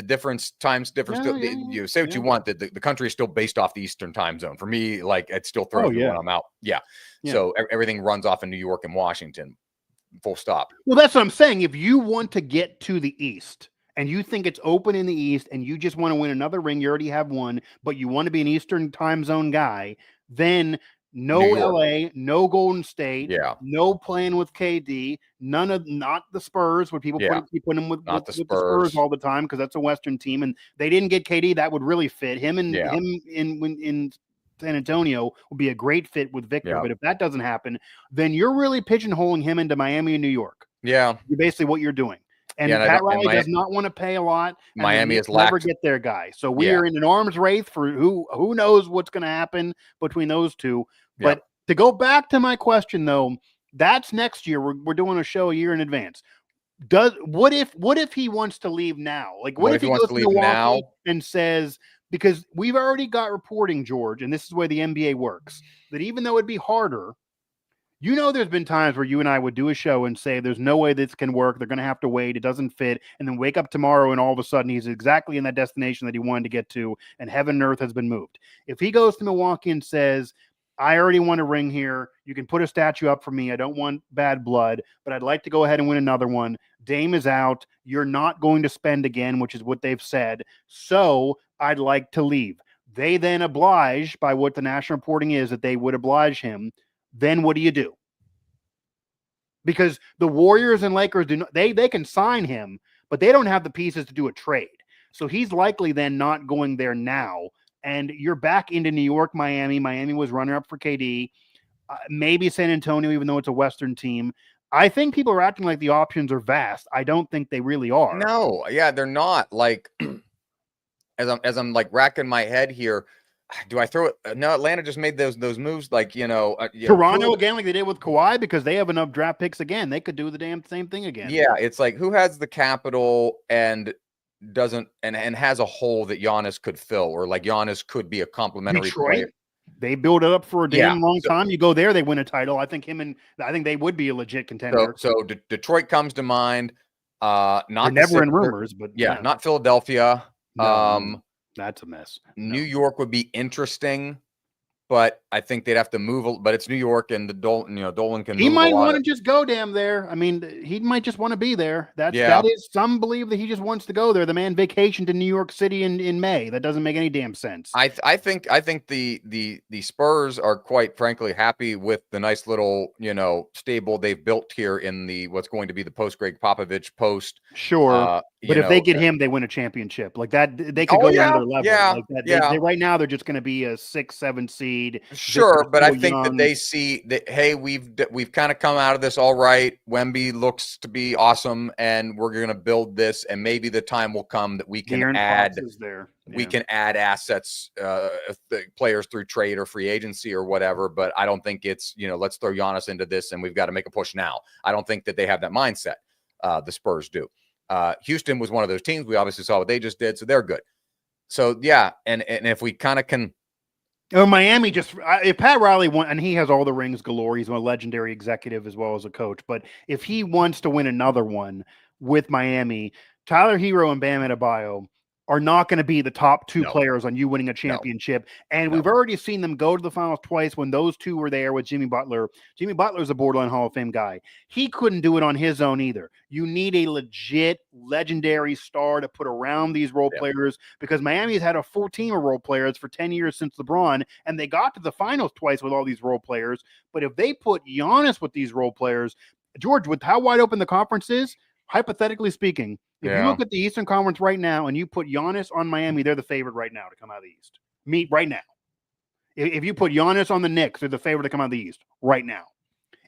Speaker 1: difference. You say what you want. That the country is still based off the Eastern time zone. For me, like it still throws me when I'm out. Yeah. So everything runs off in New York and Washington. Full stop.
Speaker 2: Well, that's what I'm saying. If you want to get to the East and you think it's open in the East and you just want to win another ring, you already have one, but you want to be an Eastern time zone guy, then no LA, no Golden State, no playing with KD, not the Spurs, where people keep putting them with the Spurs all the time because that's a Western team, and they didn't get KD. That would really fit him in San Antonio would be a great fit with Victor. But if that doesn't happen, then you're really pigeonholing him into Miami and New York.
Speaker 1: Yeah,
Speaker 2: you're basically what you're doing. And Pat Riley does not want to pay a lot.
Speaker 1: Miami is
Speaker 2: never get their guy. So we are in an arms race for who knows what's going to happen between those two. But to go back to my question, though, that's next year. We're doing a show a year in advance. What if he wants to leave now? Like, what if he goes to Milwaukee now and says, because we've already got reporting, George, and this is the way the NBA works, that even though it'd be harder, there's been times where you and I would do a show and say, there's no way this can work. They're going to have to wait. It doesn't fit. And then wake up tomorrow and all of a sudden he's exactly in that destination that he wanted to get to and heaven and earth has been moved. If he goes to Milwaukee and says, I already want a ring here. You can put a statue up for me. I don't want bad blood, but I'd like to go ahead and win another one. Dame is out. You're not going to spend again, which is what they've said. So I'd like to leave. they then oblige by what the national reporting is that they would oblige him, then what do you do? Because the Warriors and Lakers do not, they can sign him, but they don't have the pieces to do a trade. So he's likely then not going there now. And you're back into New York, Miami. Miami was runner-up for KD. Maybe San Antonio, even though it's a Western team. I think people are acting like the options are vast. I don't think they really are.
Speaker 1: No, yeah, they're not. Like, as I'm like racking my head here, do I throw it? No, Atlanta just made those moves. Like,
Speaker 2: Toronto again, like they did with Kawhi, because they have enough draft picks again. They could do the damn same thing again.
Speaker 1: Yeah, it's like, who has the capital and doesn't and has a hole that Giannis could fill, or like Giannis could be a complementary player.
Speaker 2: They build it up for a damn long time. You go there, they win a title. I think they would be a legit contender.
Speaker 1: So Detroit comes to mind. Not
Speaker 2: They're never in rumors, but
Speaker 1: yeah, not Philadelphia.
Speaker 2: No, that's a mess.
Speaker 1: New York would be interesting, but I think they'd have to move. But it's New York, and Dolan can.
Speaker 2: He might want to just go damn there. I mean, he might just want to be there. That is, some believe that he just wants to go there. The man vacationed to New York City in May. That doesn't make any damn sense.
Speaker 1: I think the Spurs are quite frankly happy with the nice little stable they've built here in the what's going to be the post Greg Popovich post.
Speaker 2: Sure, but if they get him, they win a championship. Like that, they could go another level.
Speaker 1: Yeah,
Speaker 2: like that, they right now they're just going to be a 6-7 seed.
Speaker 1: Sure, but I think that they see that, hey, we've kind of come out of this all right. Wemby looks to be awesome, and we're going to build this, and maybe the time will come that we can add assets, players through trade or free agency or whatever. But I don't think it's let's throw Giannis into this and we've got to make a push now. I don't think that they have that mindset. The Spurs do. Houston was one of those teams. We obviously saw what they just did, so they're good. So yeah, and if we kind of can.
Speaker 2: Or Miami if Pat Riley won, and he has all the rings galore, he's a legendary executive as well as a coach. But if he wants to win another one with Miami, Tyler Hero and Bam Adebayo are not going to be the top two players on you winning a championship. And we've already seen them go to the finals twice when those two were there with Jimmy Butler. Jimmy Butler's a borderline Hall of Fame guy. He couldn't do it on his own either. You need a legit legendary star to put around these role players, because Miami's had a full team of role players for 10 years since LeBron, and they got to the finals twice with all these role players. But if they put Giannis with these role players, George, with how wide open the conference is, hypothetically speaking, if you look at the Eastern Conference right now and you put Giannis on Miami, they're the favorite right now to come out of the East. Right now. If you put Giannis on the Knicks, they're the favorite to come out of the East right now.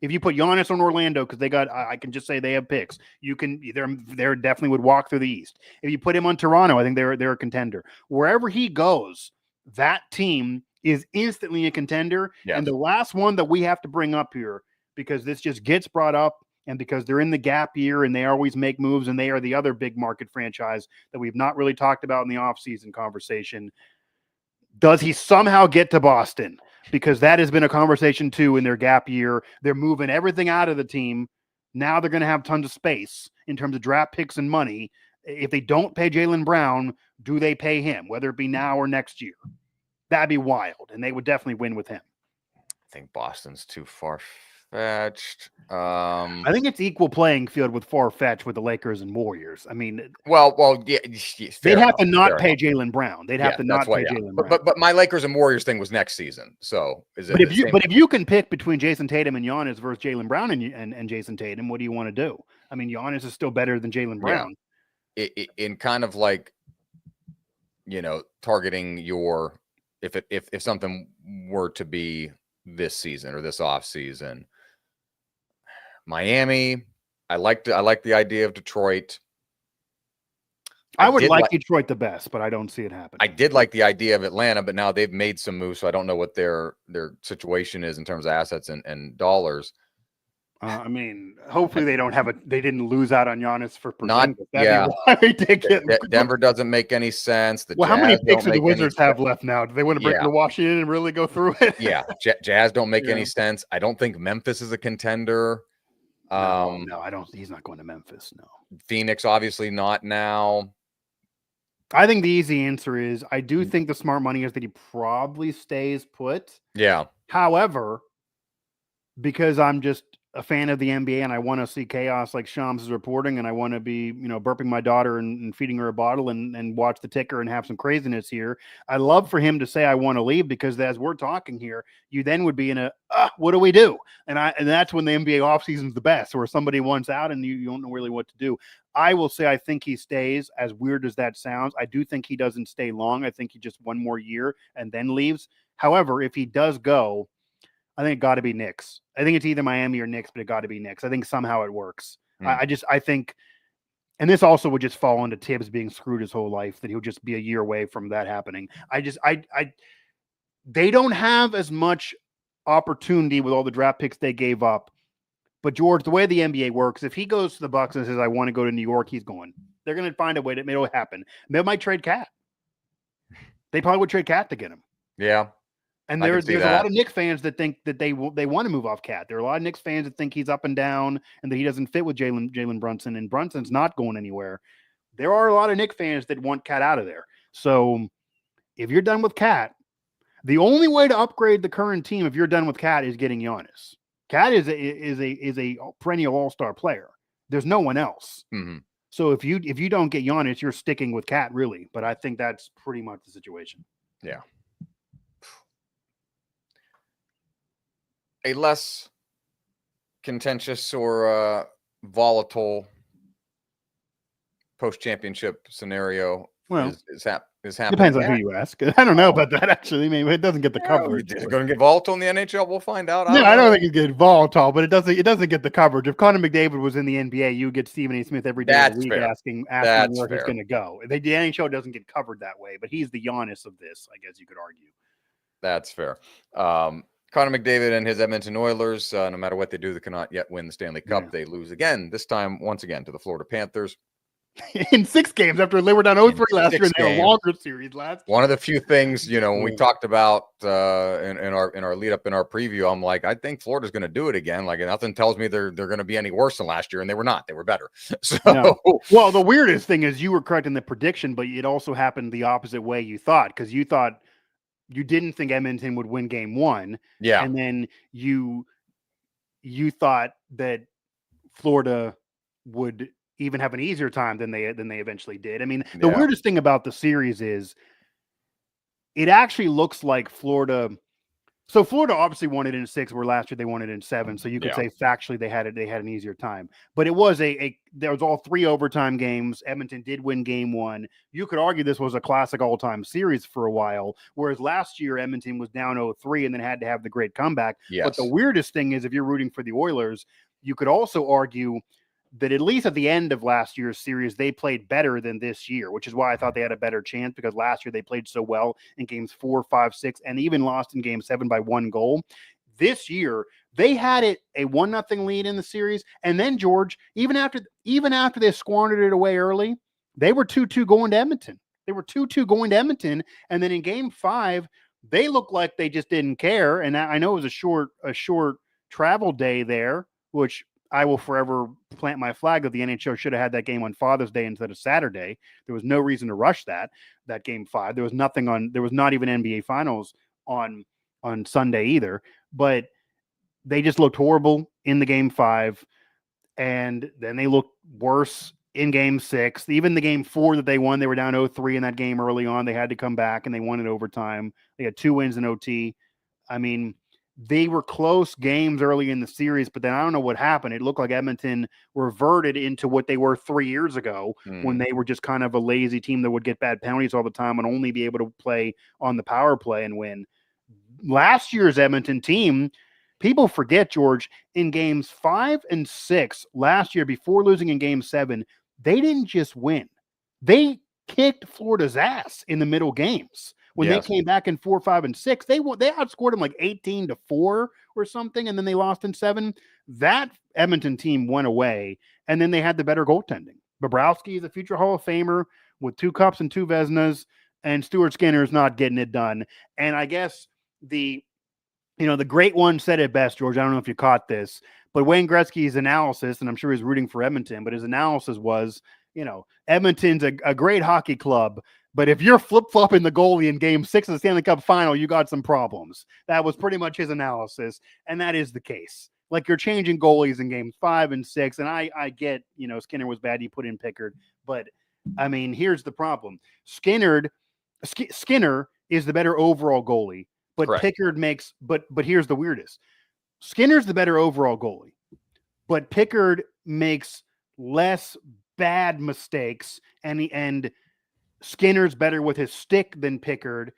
Speaker 2: If you put Giannis on Orlando, because they got, I can just say they have picks. They're definitely would walk through the East. If you put him on Toronto, I think they're a contender. Wherever he goes, that team is instantly a contender. Yes. And the last one that we have to bring up here, because this just gets brought up, and because they're in the gap year and they always make moves, and they are the other big market franchise that we've not really talked about in the offseason conversation. Does he somehow get to Boston? Because that has been a conversation too in their gap year. They're moving everything out of the team. Now they're going to have tons of space in terms of draft picks and money. If they don't pay Jaylen Brown, do they pay him, whether it be now or next year? That'd be wild, and they would definitely win with him.
Speaker 1: I think Boston's too far-fetched.
Speaker 2: I think it's equal playing field with far-fetched with the Lakers and Warriors. I mean,
Speaker 1: yeah,
Speaker 2: they'd have to not pay Jaylen Brown. They'd have to not pay Jaylen Brown.
Speaker 1: But my Lakers and Warriors thing was next season. So
Speaker 2: if you can pick between Jason Tatum and Giannis versus Jaylen Brown and Jason Tatum, what do you want to do? I mean, Giannis is still better than Jaylen Brown.
Speaker 1: In kind of like, targeting your if something were to be this season or this off season. Miami, I like the idea of Detroit.
Speaker 2: I would like Detroit the best, but I don't see it happening.
Speaker 1: I did like the idea of Atlanta, but now they've made some moves, so I don't know what their situation is in terms of assets and dollars.
Speaker 2: I mean, hopefully they didn't lose out on Giannis for
Speaker 1: Porzingis.
Speaker 2: Ridiculous.
Speaker 1: Denver doesn't make any sense.
Speaker 2: How many picks do the Wizards have left now? Do they want to break to Washington and really go through it?
Speaker 1: Yeah, Jazz don't make any sense. I don't think Memphis is a contender.
Speaker 2: No, I don't. He's not going to Memphis. No.
Speaker 1: Phoenix, obviously not now.
Speaker 2: I think the easy answer is I do think the smart money is that he probably stays put.
Speaker 1: Yeah.
Speaker 2: However, because I'm just a fan of the NBA and I want to see chaos like Shams is reporting, and I want to be, burping my daughter and feeding her a bottle and watch the ticker and have some craziness here, I love for him to say I want to leave, because as we're talking here, you then would be in a what do we do? And that's when the NBA offseason is the best, where somebody wants out and you don't know really what to do. I will say I think he stays, as weird as that sounds. I do think he doesn't stay long. I think he just one more year and then leaves. However, if he does go, I think it got to be Knicks. I think it's either Miami or Knicks, but it got to be Knicks. I think somehow it works. I think, and this also would just fall into Tibbs being screwed his whole life, that he'll just be a year away from that happening. They don't have as much opportunity with all the draft picks they gave up. But George, the way the NBA works, if he goes to the Bucks and says, I want to go to New York, he's going. They're going to find a way that it'll happen. They might trade Cat. They probably would trade Cat to get him.
Speaker 1: Yeah.
Speaker 2: And there's a lot of Knicks fans that think that they want to move off Cat. There are a lot of Knicks fans that think he's up and down and that he doesn't fit with Jalen Brunson, and Brunson's not going anywhere. There are a lot of Knicks fans that want Cat out of there. So if you're done with Cat, the only way to upgrade the current team, if you're done with Cat, is getting Giannis. Cat is a perennial all-star player. There's no one else.
Speaker 1: Mm-hmm.
Speaker 2: So if you don't get Giannis, you're sticking with Cat, really. But I think that's pretty much the situation.
Speaker 1: Yeah. A less contentious or volatile post-championship scenario is happening.
Speaker 2: Depends on who you ask. I don't know about that, actually. Maybe it doesn't get the coverage.
Speaker 1: Is it going to get volatile in the NHL? We'll find out.
Speaker 2: I don't think it's get volatile, but it doesn't get the coverage. If Connor McDavid was in the NBA, you would get Stephen A. Smith every day of the week asking where he's going to go. The NHL doesn't get covered that way, but he's the Giannis of this, I guess you could argue.
Speaker 1: That's fair. Connor McDavid and his Edmonton Oilers, no matter what they do, they cannot yet win the Stanley Cup. Yeah. They lose again, once again, to the Florida Panthers.
Speaker 2: In 6 games after they were down 0-3 last year, and they had a longer series last year.
Speaker 1: One of the few things, when we talked about in our lead up in our preview, I'm like, I think Florida's going to do it again. Like, nothing tells me they're going to be any worse than last year, and they were not. They were better. So,
Speaker 2: well, the weirdest thing is you were correct in the prediction, but it also happened the opposite way you thought, because you thought you didn't think Edmonton would win game 1.
Speaker 1: Yeah,
Speaker 2: and then you thought that Florida would even have an easier time than they eventually did. I mean, the weirdest thing about the series is it actually looks like Florida. So Florida obviously won it in 6, where last year they won it in 7. So you could say factually they had an easier time. But it was there was all 3 overtime games. Edmonton did win game 1. You could argue this was a classic all-time series for a while, whereas last year Edmonton was down 0-3 and then had to have the great comeback.
Speaker 1: Yes.
Speaker 2: But the weirdest thing is, if you're rooting for the Oilers, you could also argue that at least at the end of last year's series, they played better than this year, which is why I thought they had a better chance, because last year they played so well in games 4, 5, 6, and even lost in game 7 by 1 goal. This year, they had a 1-0 lead in the series. And then, George, even after they squandered it away early, they were 2-2 going to Edmonton. And then in game 5, they looked like they just didn't care. And I know it was a short travel day there, which I will forever plant my flag that the NHL should have had that game on Father's Day instead of Saturday. There was no reason to rush that game 5. There was not even NBA Finals on Sunday either. But they just looked horrible in the game 5, and then they looked worse in game 6. Even the game 4 that they won, they were down 0-3 in that game early on. They had to come back, and they won in overtime. They had 2 wins in OT. I mean, they were close games early in the series, but then I don't know what happened. It looked like Edmonton reverted into what they were 3 years ago, when they were just kind of a lazy team that would get bad penalties all the time and only be able to play on the power play and win. Last year's Edmonton team, people forget, George, in games 5 and 6 last year, before losing in game 7, they didn't just win. They kicked Florida's ass in the middle games. When they came back in 4, 5, and 6, they outscored them like 18-4 or something, and then they lost in 7. That Edmonton team went away, and then they had the better goaltending. Bobrovsky is a future Hall of Famer with 2 cups and 2 Vezinas, and Stuart Skinner's not getting it done. And I guess the great one said it best, George. I don't know if you caught this, but Wayne Gretzky's analysis, and I'm sure he's rooting for Edmonton, but his analysis was, Edmonton's a great hockey club, but if you're flip-flopping the goalie in game 6 of the Stanley Cup final, you got some problems. That was pretty much his analysis, and that is the case. like you're changing goalies in games 5 and 6. And I get, Skinner was bad. You put in Pickard, but I mean, here's the problem. Skinner is the better overall goalie, but
Speaker 1: Correct.
Speaker 2: Pickard makes, but here's the weirdest. Skinner's the better overall goalie, but Pickard makes less bad mistakes, and Skinner's better with his stick than Pickard.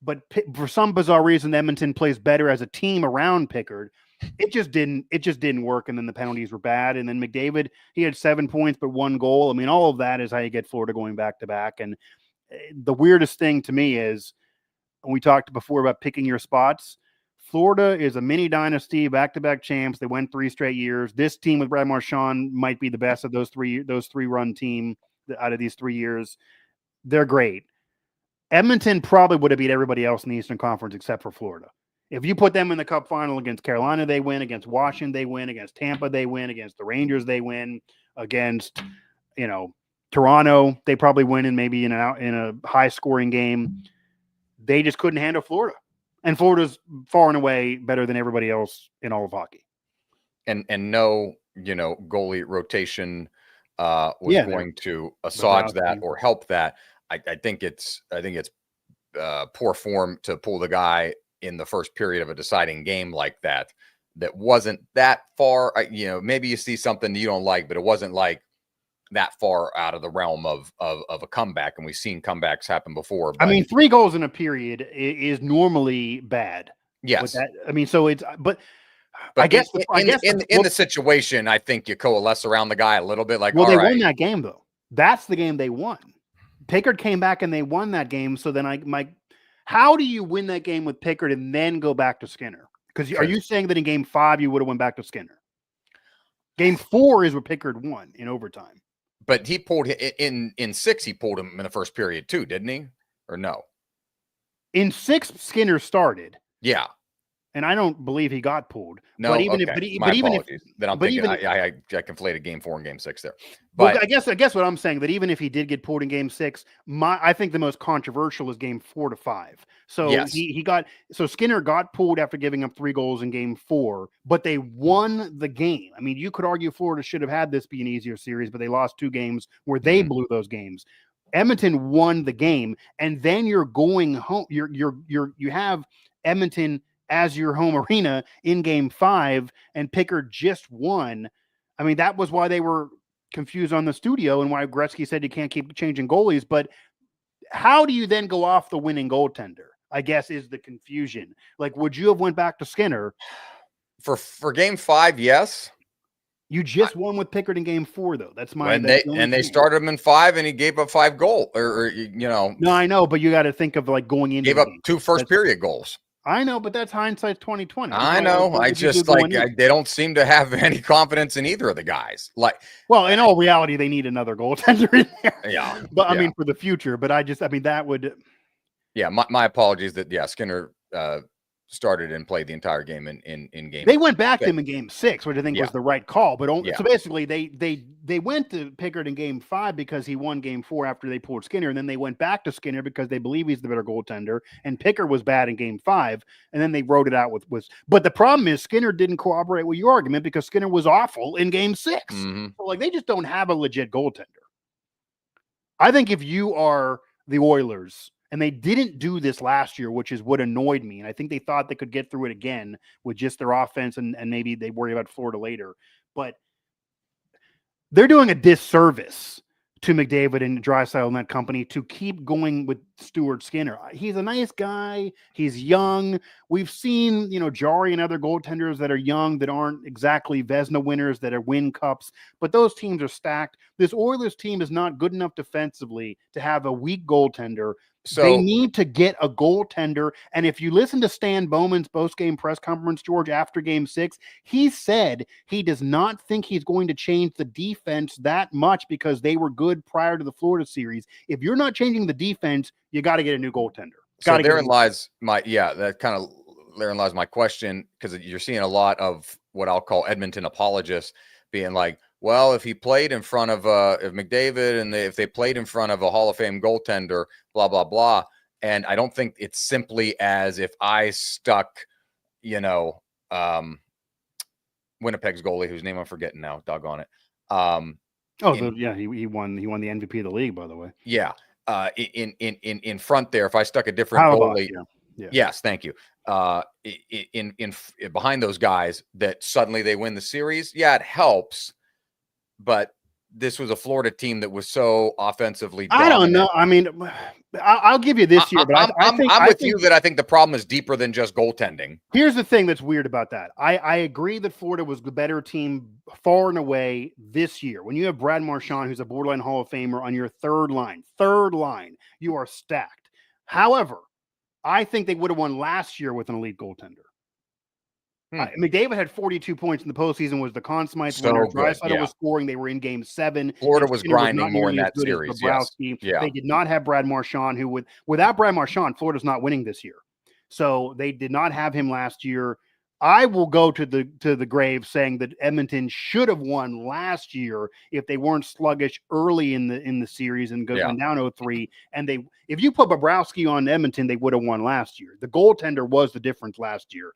Speaker 2: But for some bizarre reason, Edmonton plays better as a team around Pickard. It just didn't work. And then the penalties were bad. And then McDavid, he had 7 points, but 1 goal. I mean, all of that is how you get Florida going back to back. And the weirdest thing to me is, we talked before about picking your spots. Florida is a mini dynasty, back-to-back champs. They went 3 straight years. This team with Brad Marchand might be the best of those three run team out of these 3 years. They're great. Edmonton probably would have beat everybody else in the Eastern Conference except for Florida. If you put them in the Cup final against Carolina, they win. Against Washington, they win. Against Tampa, they win. Against the Rangers, they win. Against, Toronto, they probably win in maybe in a high-scoring game. They just couldn't handle Florida. And Florida's far and away better than everybody else in all of hockey.
Speaker 1: And no, goalie rotation was going to assuage that or help that. I think it's poor form to pull the guy in the first period of a deciding game like that wasn't that far. Maybe you see something you don't like, but it wasn't like that far out of the realm of a comeback. And we've seen comebacks happen before. But,
Speaker 2: I mean, 3 goals in a period is normally bad.
Speaker 1: Yes.
Speaker 2: But
Speaker 1: I guess in the situation, I think you coalesce around the guy a little bit. Like,
Speaker 2: they won that game though. That's the game they won. Pickard came back and they won that game. So then how do you win that game with Pickard and then go back to Skinner? Because are you saying that in game 5 you would have went back to Skinner? Game 4 is where Pickard won in overtime.
Speaker 1: But he pulled in 6. He pulled him in the first period too, didn't he? Or no?
Speaker 2: In 6, Skinner started.
Speaker 1: Yeah.
Speaker 2: And I don't believe he got pulled.
Speaker 1: No,
Speaker 2: but even
Speaker 1: apologies. Then I'm thinking I conflated game 4 and game 6 there. But
Speaker 2: I guess what I'm saying, that even if he did get pulled in game 6, I think the most controversial is game 4 to 5. So
Speaker 1: yes.
Speaker 2: Skinner got pulled after giving up 3 goals in game 4, but they won the game. I mean, you could argue Florida should have had this be an easier series, but they lost 2 games where they blew those games. Edmonton won the game, and then you're going home. You have Edmonton as your home arena in game 5, and Pickard just won. I mean, that was why they were confused on the studio and why Gretzky said you can't keep changing goalies. But how do you then go off the winning goaltender, I guess, is the confusion. Like, would you have went back to Skinner?
Speaker 1: For game 5, yes.
Speaker 2: You just won with Pickard in game 4, though. That's my
Speaker 1: they started him in 5, and he gave up 5 goals. No,
Speaker 2: I know, but you got to think of like going into
Speaker 1: gave up 2 first period goals.
Speaker 2: I know, but that's hindsight 2020.
Speaker 1: I know. I just they don't seem to have any confidence in either of the guys.
Speaker 2: Well, in all reality, they need another goaltender in there.
Speaker 1: Yeah,
Speaker 2: but I mean, for the future. But that would.
Speaker 1: Yeah, my apologies. Skinner started and played the entire game in game.
Speaker 2: They went back to him in game 6, which I think was the right call. But
Speaker 1: so
Speaker 2: basically, they went to Pickard in game 5 because he won game 4 after they pulled Skinner, and then they went back to Skinner because they believe he's the better goaltender. And Pickard was bad in game 5, and then they wrote it out with. But the problem is Skinner didn't cooperate with your argument because Skinner was awful in game 6.
Speaker 1: Mm-hmm.
Speaker 2: So they just don't have a legit goaltender. I think if you are the Oilers. And they didn't do this last year, which is what annoyed me. And I think they thought they could get through it again with just their offense, and maybe they worry about Florida later. But they're doing a disservice to McDavid and Draisaitl and that company to keep going with Stuart Skinner. He's a nice guy. He's young. We've seen, Jari and other goaltenders that are young that aren't exactly Vezina winners that are win cups, but those teams are stacked. This Oilers team is not good enough defensively to have a weak goaltender. So they need to get a goaltender. And if you listen to Stan Bowman's post-game press conference, George, after game 6, he said he does not think he's going to change the defense that much because they were good prior to the Florida series. If you're not changing the defense, you got to get a new goaltender.
Speaker 1: So therein lies my question, because you're seeing a lot of what I'll call Edmonton apologists being like, well, if he played in front of if McDavid and if they played in front of a Hall of Fame goaltender, blah, blah, blah. And I don't think it's simply as if I stuck, Winnipeg's goalie, whose name I'm forgetting now. Doggone it.
Speaker 2: He won the MVP of the league, by the way.
Speaker 1: Yeah. In front there, if I stuck a different
Speaker 2: Haliburton,
Speaker 1: goalie. Yeah. Yes, thank you. In behind those guys, that suddenly they win the series. Yeah, it helps, but this was a Florida team that was so offensively dominant.
Speaker 2: I don't know. I mean, I'll give you this year, but
Speaker 1: I'm with you that I think the problem is deeper than just goaltending.
Speaker 2: Here's the thing that's weird about that. I agree that Florida was the better team far and away this year. When you have Brad Marchand, who's a borderline Hall of Famer, on your third line, you are stacked. However, I think they would have won last year with an elite goaltender. McDavid had 42 points in the postseason, was the Conn Smythe winner. Draisaitl was scoring. They were in game 7.
Speaker 1: Florida was grinding more in that series. Yes.
Speaker 2: Yeah. They did not have Brad Marchand, who without Brad Marchand, Florida's not winning this year. So they did not have him last year. I will go to the grave saying that Edmonton should have won last year if they weren't sluggish early in the series and going down 0-3. And if you put Bobrovsky on Edmonton, they would have won last year. The goaltender was the difference last year.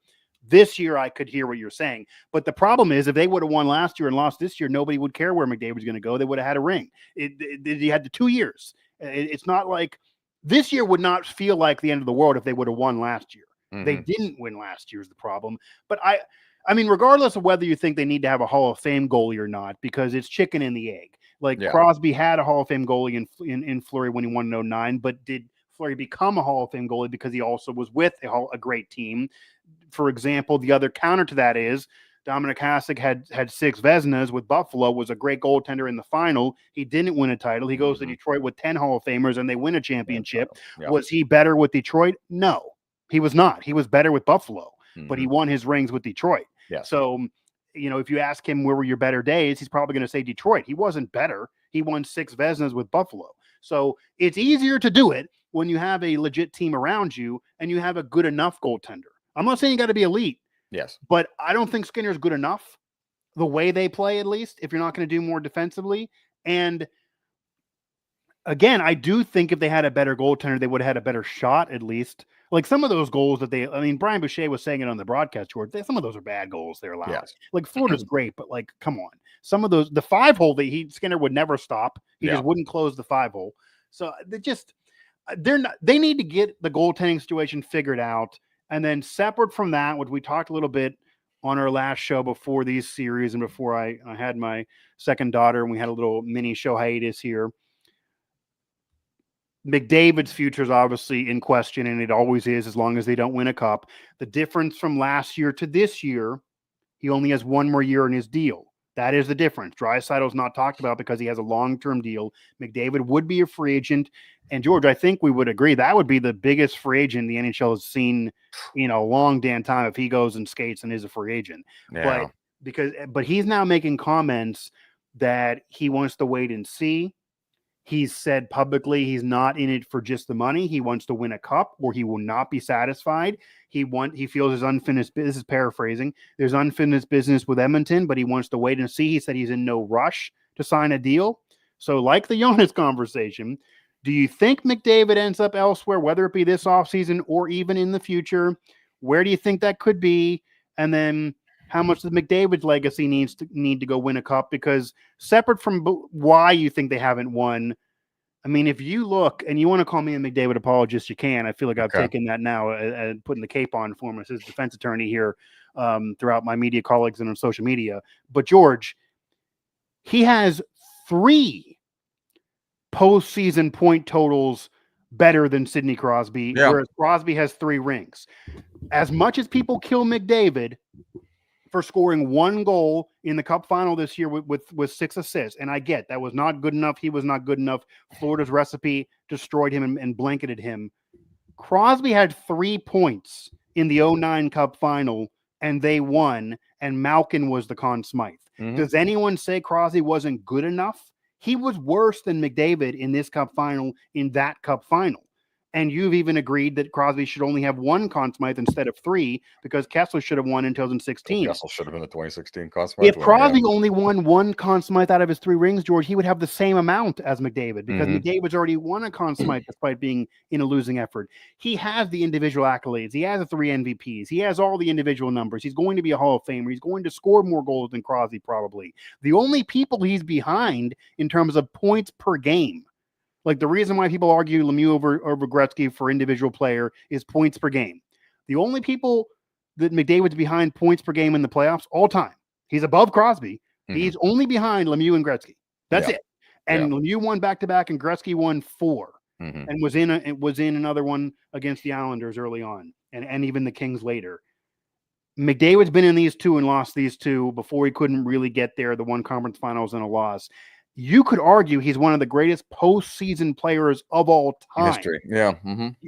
Speaker 2: This year, I could hear what you're saying. But the problem is, if they would have won last year and lost this year, nobody would care where McDavid was going to go. They would have had a ring. He had the 2 years. It's not like this year would not feel like the end of the world if they would have won last year. Mm-hmm. They didn't win last year is the problem. But I mean, regardless of whether you think they need to have a Hall of Fame goalie or not, because it's chicken and the egg. Crosby had a Hall of Fame goalie in Fleury when he won in 2009, but did Fleury become a Hall of Fame goalie because he also was with a great team? For example, the other counter to that is Dominik Hasek had 6 Vezinas with Buffalo, was a great goaltender in the final. He didn't win a title. He goes to Detroit with 10 Hall of Famers and they win a championship. Was he better with Detroit? No, he was not. He was better with Buffalo, but he won his rings with Detroit.
Speaker 1: Yeah.
Speaker 2: So, if you ask him where were your better days, he's probably going to say Detroit. He wasn't better. He won 6 Vezinas with Buffalo. So it's easier to do it when you have a legit team around you and you have a good enough goaltender. I'm not saying you got to be elite.
Speaker 1: Yes.
Speaker 2: But I don't think Skinner's good enough the way they play, at least, if you're not going to do more defensively. And again, I do think if they had a better goaltender, they would have had a better shot, at least. Like some of those goals that Brian Boucher was saying it on the broadcast, George, some of those are bad goals they're allowed.
Speaker 1: Yes.
Speaker 2: Like Florida's great, but come on. Some of those, the 5-hole Skinner would never stop. He just wouldn't close the 5-hole. So they need to get the goaltending situation figured out. And then separate from that, which we talked a little bit on our last show before these series and before I had my second daughter and we had a little mini show hiatus here. McDavid's future is obviously in question, and it always is as long as they don't win a cup. The difference from last year to this year, he only has 1 more year in his deal. That is the difference. Draisaitl's not talked about because he has a long-term deal. McDavid would be a free agent. And George, I think we would agree that would be the biggest free agent the NHL has seen in a long damn time if he goes and skates and is a free agent.
Speaker 1: Yeah.
Speaker 2: But he's now making comments that he wants to wait and see. He's said publicly he's not in it for just the money. He wants to win a cup or he will not be satisfied. He feels there's unfinished business. This is paraphrasing. There's unfinished business with Edmonton, but he wants to wait and see. He said he's in no rush to sign a deal. So like the Jonas conversation, do you think McDavid ends up elsewhere, whether it be this offseason or even in the future? Where do you think that could be? And then how much does McDavid's legacy need to go win a cup? Because separate from why you think they haven't won, I mean, if you look and you want to call me a McDavid apologist, you can. I feel like I've taken that now and putting the cape on for him as his defense attorney here throughout my media colleagues and on social media. But George, he has 3 postseason point totals better than Sidney Crosby, whereas Crosby has 3 rings. As much as people kill McDavid for scoring 1 goal in the Cup final this year with 6 assists, and I get that was not good enough. He was not good enough. Florida's recipe destroyed him and blanketed him. Crosby had 3 points in the 2009 Cup final, and they won, and Malkin was the Conn Smythe. Mm-hmm. Does anyone say Crosby wasn't good enough? He was worse than McDavid in this Cup final, in that Cup final. And you've even agreed that Crosby should only have one Conn Smythe instead of 3 because Kessler should have won in 2016.
Speaker 1: Kessler should have been the 2016 Conn Smythe
Speaker 2: If Crosby only won one Conn Smythe out of his 3 rings, George, he would have the same amount as McDavid because McDavid's already won a Conn Smythe despite being in a losing effort. He has the individual accolades. He has the 3 MVPs. He has all the individual numbers. He's going to be a Hall of Famer. He's going to score more goals than Crosby probably. The only people he's behind in terms of points per game, like the reason why people argue Lemieux over Gretzky for individual player is points per game. The only people that McDavid's behind points per game in the playoffs all time. He's above Crosby. He's only behind Lemieux and Gretzky. That's it. And Lemieux won back-to-back and Gretzky won 4 and was in another one against the Islanders early on and even the Kings later. McDavid's been in these 2 and lost these 2 before he couldn't really get there, the one conference finals and a loss. You could argue he's one of the greatest postseason players of all time.
Speaker 1: History. Yeah.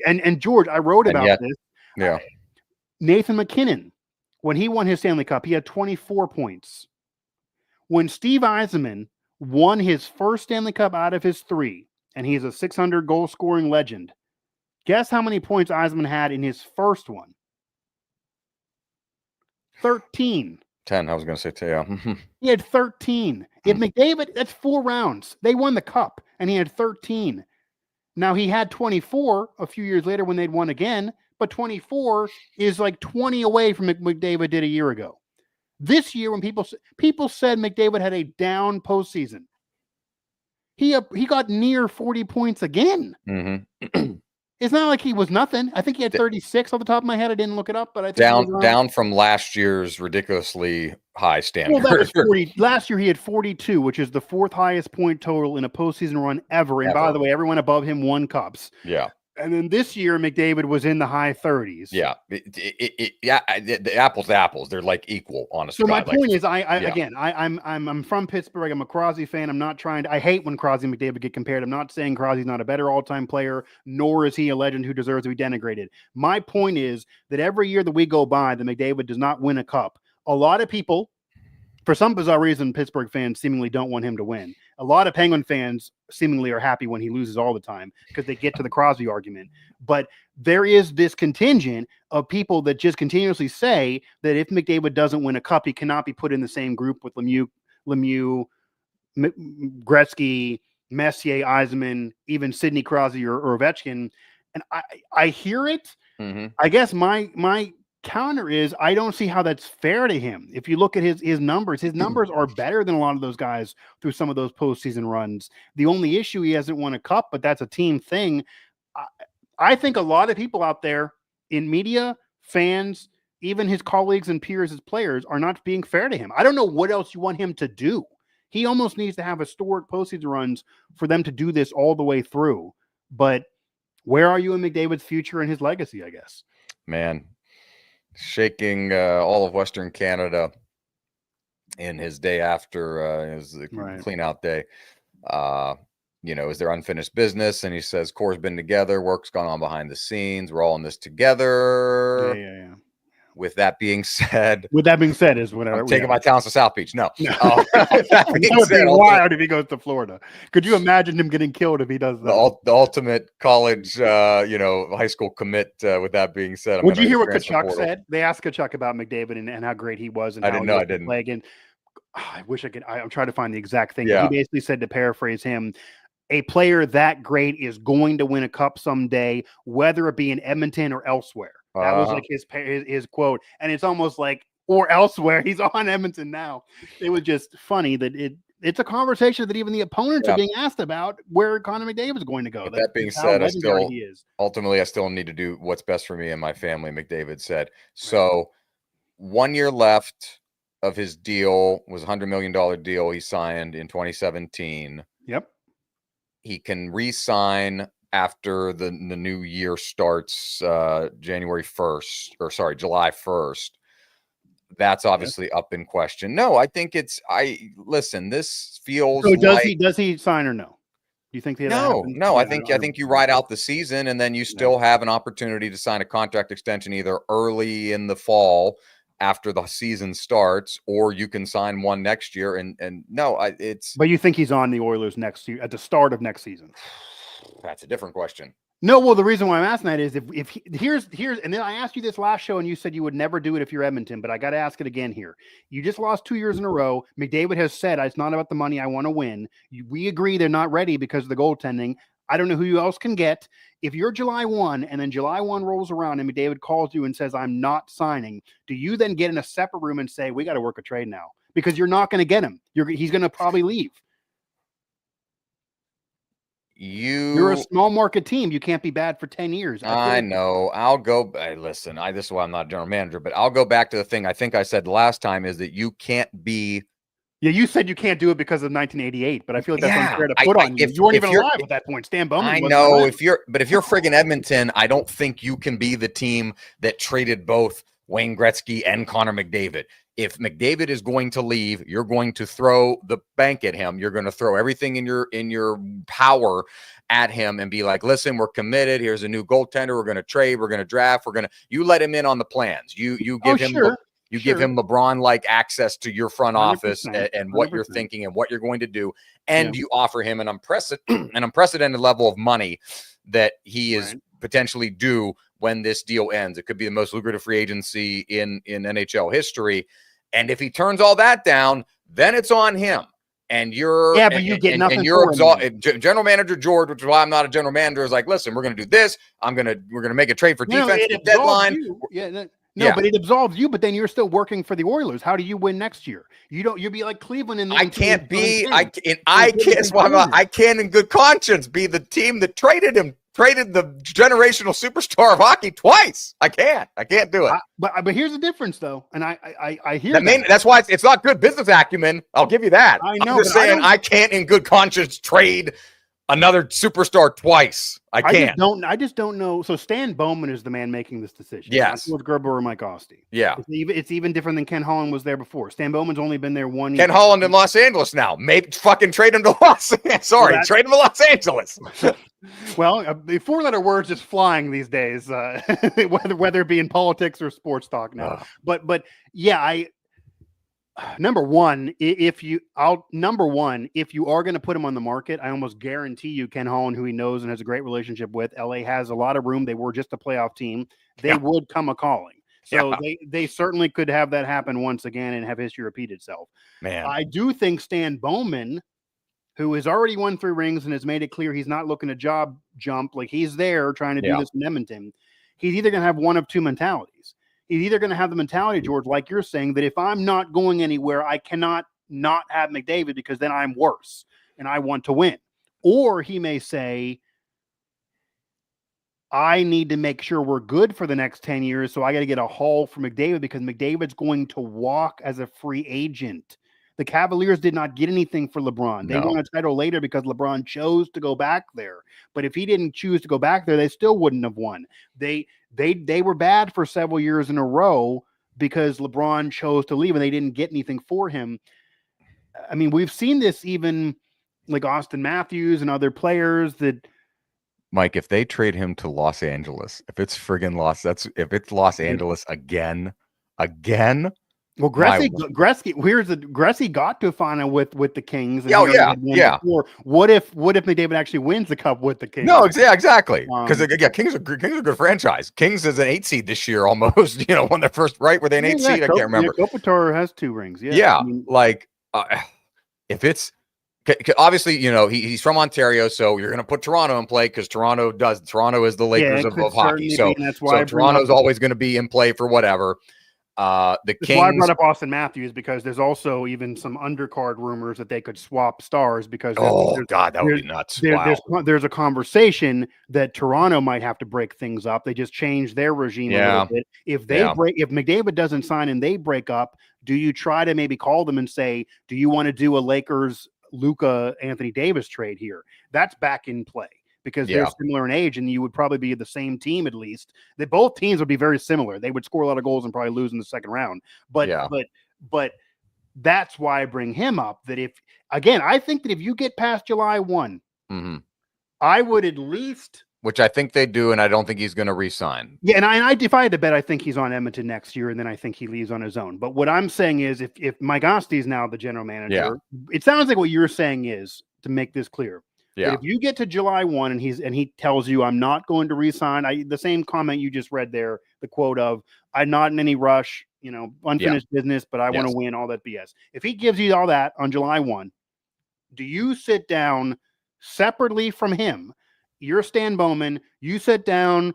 Speaker 2: And George, I wrote about this.
Speaker 1: Yeah.
Speaker 2: Nathan McKinnon, when he won his Stanley Cup, he had 24 points. When Steve Yzerman won his first Stanley Cup out of his 3, and he's a 600 goal scoring legend, guess how many points Yzerman had in his first one? 13.
Speaker 1: 10. I was going to say 10. Yeah.
Speaker 2: He had 13. If McDavid, that's 4 rounds. They won the cup, and he had 13. Now, he had 24 a few years later when they'd won again, but 24 is like 20 away from McDavid did a year ago. This year, when people said McDavid had a down postseason, he got near 40 points again. It's not like he was nothing. I think he had 36 off the top of my head. I didn't look it up, but I think
Speaker 1: down from last year's ridiculously high standard.
Speaker 2: Well, that was 40. Last year he had 42, which is the 4th highest point total in a postseason run ever. And by the way, everyone above him won cups.
Speaker 1: Yeah.
Speaker 2: And then this year, McDavid was in the high 30s.
Speaker 1: Yeah, the apples to apples, they're like equal, honestly.
Speaker 2: So my point is, I'm from Pittsburgh. I'm a Crosby fan. I'm not trying to. I hate when Crosby and McDavid get compared. I'm not saying Crosby's not a better all-time player, nor is he a legend who deserves to be denigrated. My point is that every year that we go by, that McDavid does not win a cup. A lot of people, for some bizarre reason, Pittsburgh fans seemingly don't want him to win. A lot of Penguin fans seemingly are happy when he loses all the time because they get to the Crosby argument. But there is this contingent of people that just continuously say that if McDavid doesn't win a cup, he cannot be put in the same group with Lemieux, Gretzky, Messier, Yzerman, even Sidney Crosby or Ovechkin. And I hear it. I guess my counter is I don't see how that's fair to him. If you look at his numbers are better than a lot of those guys through some of those postseason runs. The only issue, he hasn't won a cup, but that's a team thing. I think a lot of people out there in media, fans, even his colleagues and peers as players are not being fair to him. I don't know what else you want him to do. He almost needs to have historic postseason runs for them to do this all the way through. But where are you in McDavid's future and his legacy, I guess?
Speaker 1: Man, shaking all of Western Canada in his day after his clean out day. Is there unfinished business? And he says, Core's been together, work's gone on behind the scenes. We're all in this together.
Speaker 2: Yeah.
Speaker 1: With that being said,
Speaker 2: is whatever.
Speaker 1: I'm taking my talents to South Beach. No.
Speaker 2: That would be wild if he goes to Florida. Could you imagine him getting killed if he does that?
Speaker 1: The ultimate college, high school commit. With that being said,
Speaker 2: would you hear what Tkachuk said? They asked Tkachuk about McDavid and how great he was. And
Speaker 1: I didn't know. I didn't.
Speaker 2: And I wish I could. I'm trying to find the exact thing.
Speaker 1: Yeah.
Speaker 2: He basically said, to paraphrase him, a player that great is going to win a cup someday, whether it be in Edmonton or elsewhere. That was like his quote. And it's almost like, or elsewhere. He's on Edmonton now. It was just funny that it's a conversation that even the opponents are being asked about where Connor McDavid is going to go.
Speaker 1: That being said, I still need to do what's best for me and my family, McDavid said. So 1 year left of his deal was a $100 million deal he signed in 2017.
Speaker 2: Yep.
Speaker 1: He can re-sign after the new year starts July 1st. That's obviously up in question. No, I think this feels
Speaker 2: does he sign or no? Do you think
Speaker 1: No, I think you ride out the season and then you still have an opportunity to sign a contract extension either early in the fall after the season starts, or you can sign one next year. But
Speaker 2: you think he's on the Oilers next year at the start of next season?
Speaker 1: That's a different question.
Speaker 2: No, well, the reason why I'm asking that is here's and then I asked you this last show and you said you would never do it if you're Edmonton, but I got to ask it again here. You just lost 2 years in a row. McDavid has said it's not about the money. I want to win. We agree they're not ready because of the goaltending. I don't know who else can get. If you're July 1 and then July 1 rolls around and McDavid calls you and says, I'm not signing, do you then get in a separate room and say, we got to work a trade now? Because you're not going to get him. He's going to probably leave. You're a small market team. You can't be bad for 10 years.
Speaker 1: I know. I'll go. Listen, this is why I'm not a general manager, but I'll go back to the thing I think I said last time is that you can't be.
Speaker 2: Yeah, you said you can't do it because of 1988, but I feel like that's unfair to put on you. You weren't even alive at that point. Stan Bowman.
Speaker 1: I know. If you're friggin' Edmonton, I don't think you can be the team that traded both Wayne Gretzky and Connor McDavid. If McDavid is going to leave, you're going to throw the bank at him. You're going to throw everything in your power at him and be like, listen, we're committed. Here's a new goaltender. We're going to trade. We're going to draft. You let him in on the plans. You give him give him LeBron-like access to your front office and what you're thinking and what you're going to do. And you offer him an unprecedented level of money that he is potentially due when this deal ends. It could be the most lucrative free agency in NHL history. And if he turns all that down, then it's on him. And you're
Speaker 2: but you get nothing.
Speaker 1: And you're exhausted. General Manager George, which is why I'm not a general manager, is like, listen, we're going to do this. We're going to make a trade for defense deadline.
Speaker 2: But it absolves you. But then you're still working for the Oilers. How do you win next year? You'll be like Cleveland. I can't in good conscience be the team that traded the generational superstar of hockey twice. I can't do it. But here's the difference, though, and I hear that.
Speaker 1: That's why it's not good business acumen. I'll give you that.
Speaker 2: I know.
Speaker 1: I'm just saying I can't, in good conscience, trade another superstar twice. I can't.
Speaker 2: I just don't know. So Stan Bowman is the man making this decision.
Speaker 1: Yes,
Speaker 2: with Gerbo or Mike Asti.
Speaker 1: Yeah,
Speaker 2: it's even different than Ken Holland was there before. Stan Bowman's only been there 1 year.
Speaker 1: Ken Holland in Los Angeles now. Maybe fucking trade him to trade him to Los Angeles.
Speaker 2: Well, the four-letter words is flying these days, whether it be in politics or sports talk now. But yeah, number one, if you are going to put him on the market, I almost guarantee you Ken Holland, who he knows and has a great relationship with, LA has a lot of room. They were just a playoff team. They would come a calling. So they certainly could have that happen once again and have history repeat itself.
Speaker 1: Man,
Speaker 2: I do think Stan Bowman, who has already won 3 rings and has made it clear he's not looking to job jump, like he's there trying to do this in Edmonton, he's either going to have one of two mentalities. He's either going to have the mentality, George, like you're saying, that if I'm not going anywhere, I cannot not have McDavid because then I'm worse and I want to win. Or he may say, I need to make sure we're good for the next 10 years, so I got to get a haul for McDavid because McDavid's going to walk as a free agent. The Cavaliers did not get anything for LeBron. They won a title later because LeBron chose to go back there. But if he didn't choose to go back there, they still wouldn't have won. They were bad for several years in a row because LeBron chose to leave and they didn't get anything for him. I mean, we've seen this even like Austin Matthews and other players that.
Speaker 1: Mike, if they trade him to Los Angeles, if it's Los Angeles again.
Speaker 2: Well, Gretzky got to a final with the Kings.
Speaker 1: And
Speaker 2: What if McDavid actually wins the cup with the Kings?
Speaker 1: No, exactly. Because Kings are a good franchise. Kings is an 8 seed this year, almost. Won their first were they an 8 seed? I can't remember.
Speaker 2: Kopitar has 2 rings.
Speaker 1: If it's obviously he's from Ontario, so you're going to put Toronto in play because Toronto is the Lakers of hockey. So Toronto's always going to be in play for whatever. The Kings.
Speaker 2: Why I brought up Austin Matthews because there's also even some undercard rumors that they could swap stars because
Speaker 1: that would be nuts.
Speaker 2: There's a conversation that Toronto might have to break things up. They just changed their regime a little bit. If McDavid doesn't sign and they break up, do you try to maybe call them and say, do you want to do a Lakers Luka Anthony Davis trade here? That's back in play. Because they're similar in age, and you would probably be the same team at least. That both teams would be very similar. They would score a lot of goals and probably lose in the second round. But that's why I bring him up. That I think that if you get past July 1, I would at least,
Speaker 1: which I think they do, and I don't think he's going to re-sign.
Speaker 2: Yeah, and if I had to bet, I think he's on Edmonton next year, and then I think he leaves on his own. But what I'm saying is, if Mike Asti is now the general manager, it sounds like what you're saying is, to make this clear,
Speaker 1: Yeah.
Speaker 2: But if you get to July 1 and he tells you, I'm not going to resign, the same comment you just read there, the quote of, I'm not in any rush, unfinished business, but I want to win, all that BS. If he gives you all that on July 1, do you sit down separately from him? You're Stan Bowman. You sit down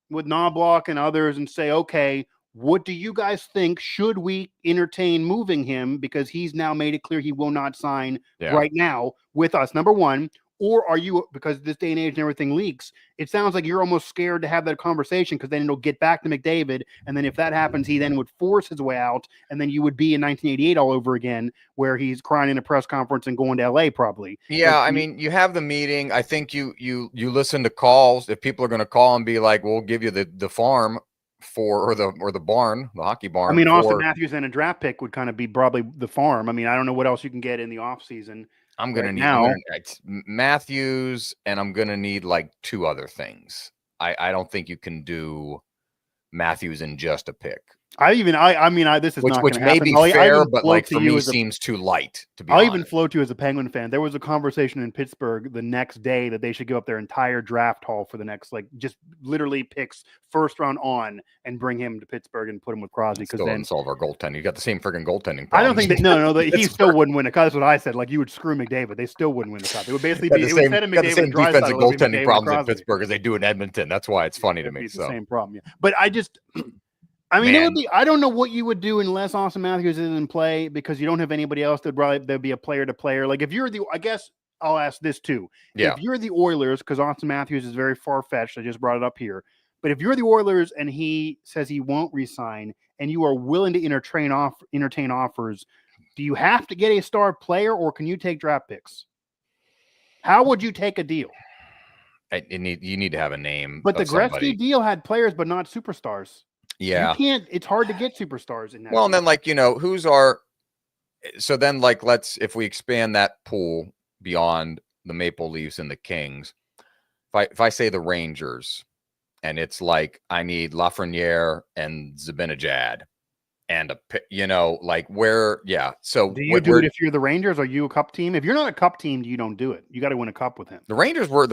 Speaker 2: with Knobloch and others and say, okay, what do you guys think? Should we entertain moving him because he's now made it clear he will not sign right now with us, number one? Or are you, because this day and age and everything leaks, it sounds like you're almost scared to have that conversation because then it'll get back to McDavid. And then if that happens, he then would force his way out. And then you would be in 1988 all over again, where he's crying in a press conference and going to LA probably.
Speaker 1: Yeah. I mean, you have the meeting. I think you listen to calls. If people are going to call and be like, we'll give you the farm or the barn, the hockey barn.
Speaker 2: I mean, Austin Matthews and a draft pick would kind of be probably the farm. I mean, I don't know what else you can get in the offseason.
Speaker 1: I'm going to need Matthews, and I'm going to need like two other things. I don't think you can do Matthews in just a pick.
Speaker 2: This is not
Speaker 1: which may be fair, but like for me seems too light to be honest.
Speaker 2: I'll even float you as a Penguin fan. There was a conversation in Pittsburgh the next day that they should give up their entire draft haul for the next, just literally picks first round on and bring him to Pittsburgh and put him with Crosby.
Speaker 1: Because then solve our goaltending. You got the same freaking goaltending problems.
Speaker 2: I don't think he still wouldn't win it. That's what I said. Like, you would screw McDavid. They still wouldn't win the cup. It would basically be the same
Speaker 1: defensive goaltending problems in Pittsburgh as they do in Edmonton. That's why it's funny to me.
Speaker 2: It's the same problem. Yeah. But it would be, I don't know what you would do unless Austin Matthews is in play, because you don't have anybody else there'd be a player to player. Like, if you're I guess I'll ask this too. Yeah. If you're the Oilers, because Austin Matthews is very far-fetched, I just brought it up here. But if you're the Oilers and he says he won't resign and you are willing to entertain offers, do you have to get a star player or can you take draft picks? How would you take a deal?
Speaker 1: You need to have a name.
Speaker 2: But the Gretzky deal had players, but not superstars.
Speaker 1: Yeah.
Speaker 2: You can't, it's hard to get superstars in that.
Speaker 1: Well, and then if we expand that pool beyond the Maple Leafs and the Kings, if I say the Rangers, and it's like, I need Lafreniere and Zibanejad and So
Speaker 2: do you do it if you're the Rangers? Are you a cup team? If you're not a cup team, you don't do it. You got to win a cup with him.
Speaker 1: The Rangers were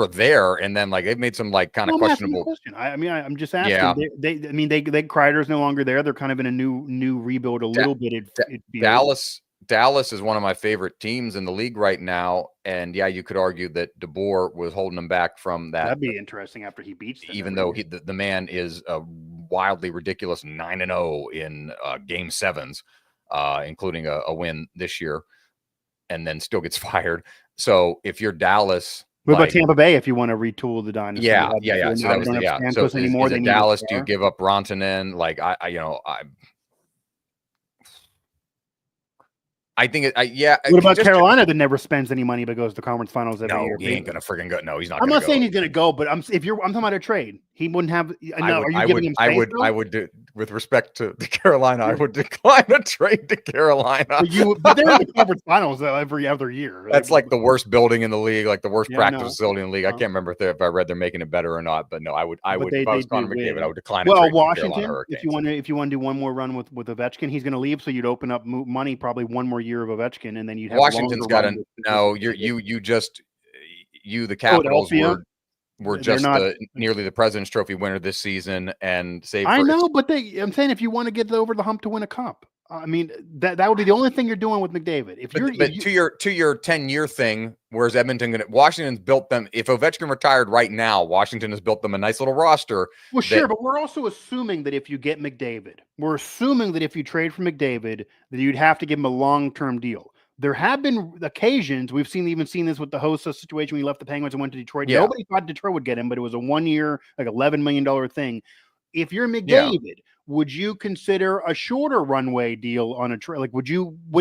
Speaker 1: there, and then they've made some kind of questionable.
Speaker 2: I'm just asking. Yeah. They Kreider's no longer there. They're kind of in a new rebuild a little bit.
Speaker 1: Dallas is one of my favorite teams in the league right now, and you could argue that DeBoer was holding them back from that.
Speaker 2: That'd be interesting after he beats them.
Speaker 1: Even though the man is a wildly ridiculous 9-0 in game sevens, including a win this year, and then still gets fired. So if you're Dallas,
Speaker 2: what about Tampa Bay? If you want to retool the dynasty,
Speaker 1: So is it Dallas? Do you give up Rantanen? I think
Speaker 2: What about Carolina that never spends any money but goes to conference finals every year?
Speaker 1: He ain't gonna friggin' go. No, he's not.
Speaker 2: I'm not saying he's gonna go, but I'm talking about a trade. He wouldn't have. I would
Speaker 1: do, with respect to Carolina. I would decline a trade to Carolina.
Speaker 2: But they're in the conference finals every other year.
Speaker 1: That's like the worst building in the league, like the worst practice facility in the league. I can't remember if I read they're making it better or not. But no, I would. If I was Connor McDavid, I would decline.
Speaker 2: Well, Washington, if you want to do one more run with Ovechkin, he's going to leave, so you'd open up money probably one more year of Ovechkin, and then you'd have
Speaker 1: Washington's got to no. The Capitals were just nearly the President's Trophy winner this season, and
Speaker 2: I'm saying if you want to get over the hump to win a cup, I mean that would be the only thing you're doing with McDavid.
Speaker 1: To your 10-year thing, whereas Washington's built them. If Ovechkin retired right now, Washington has built them a nice little roster.
Speaker 2: Well, sure, but we're also assuming that if you get McDavid, we're assuming that if you trade for McDavid, that you'd have to give him a long-term deal. There have been occasions we've even seen this with the Hossa situation when he left the Penguins and went to Detroit. Yeah. Nobody thought Detroit would get him, but it was a 1 year, $11 million thing. If you're McDavid, would you consider a shorter runway deal on a trade? Like, what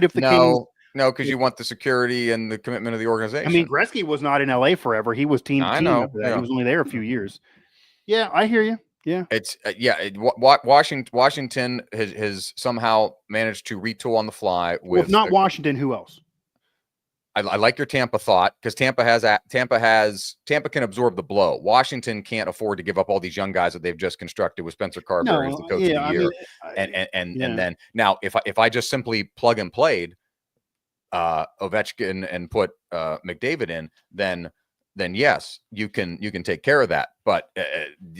Speaker 2: if the Kings?
Speaker 1: No, because you want the security and the commitment of the organization.
Speaker 2: I mean, Gretzky was not in LA forever. He was team after that. Yeah. He was only there a few years. Yeah, I hear you. Yeah,
Speaker 1: it's Washington has somehow managed to retool on the fly. With
Speaker 2: if not Washington, who else?
Speaker 1: I like your Tampa thought, because Tampa can absorb the blow. Washington can't afford to give up all these young guys that they've just constructed with Spencer Carberry as the coach of the year. And then now if I just simply plug and played, Ovechkin and put McDavid in, then yes, you can take care of that. But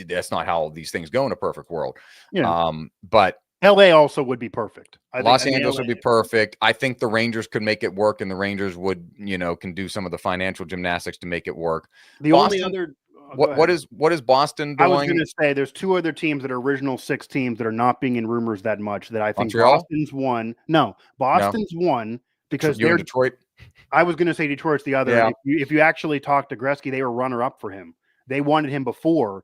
Speaker 1: that's not how these things go in a perfect world.
Speaker 2: Yeah.
Speaker 1: But
Speaker 2: LA also would be perfect.
Speaker 1: Los Angeles would be perfect. I think the Rangers could make it work, and the Rangers would, can do some of the financial gymnastics to make it work.
Speaker 2: The
Speaker 1: Boston,
Speaker 2: only other
Speaker 1: what is Boston doing?
Speaker 2: I was going to say there's two other teams that are original 6 teams that are not being in rumors that much that I think
Speaker 1: Montreal?
Speaker 2: Boston's one. No, Boston's one because
Speaker 1: you're in Detroit.
Speaker 2: I was going to say Detroit's the other.
Speaker 1: Yeah.
Speaker 2: If you actually talk to Gretzky, they were runner-up for him. They wanted him before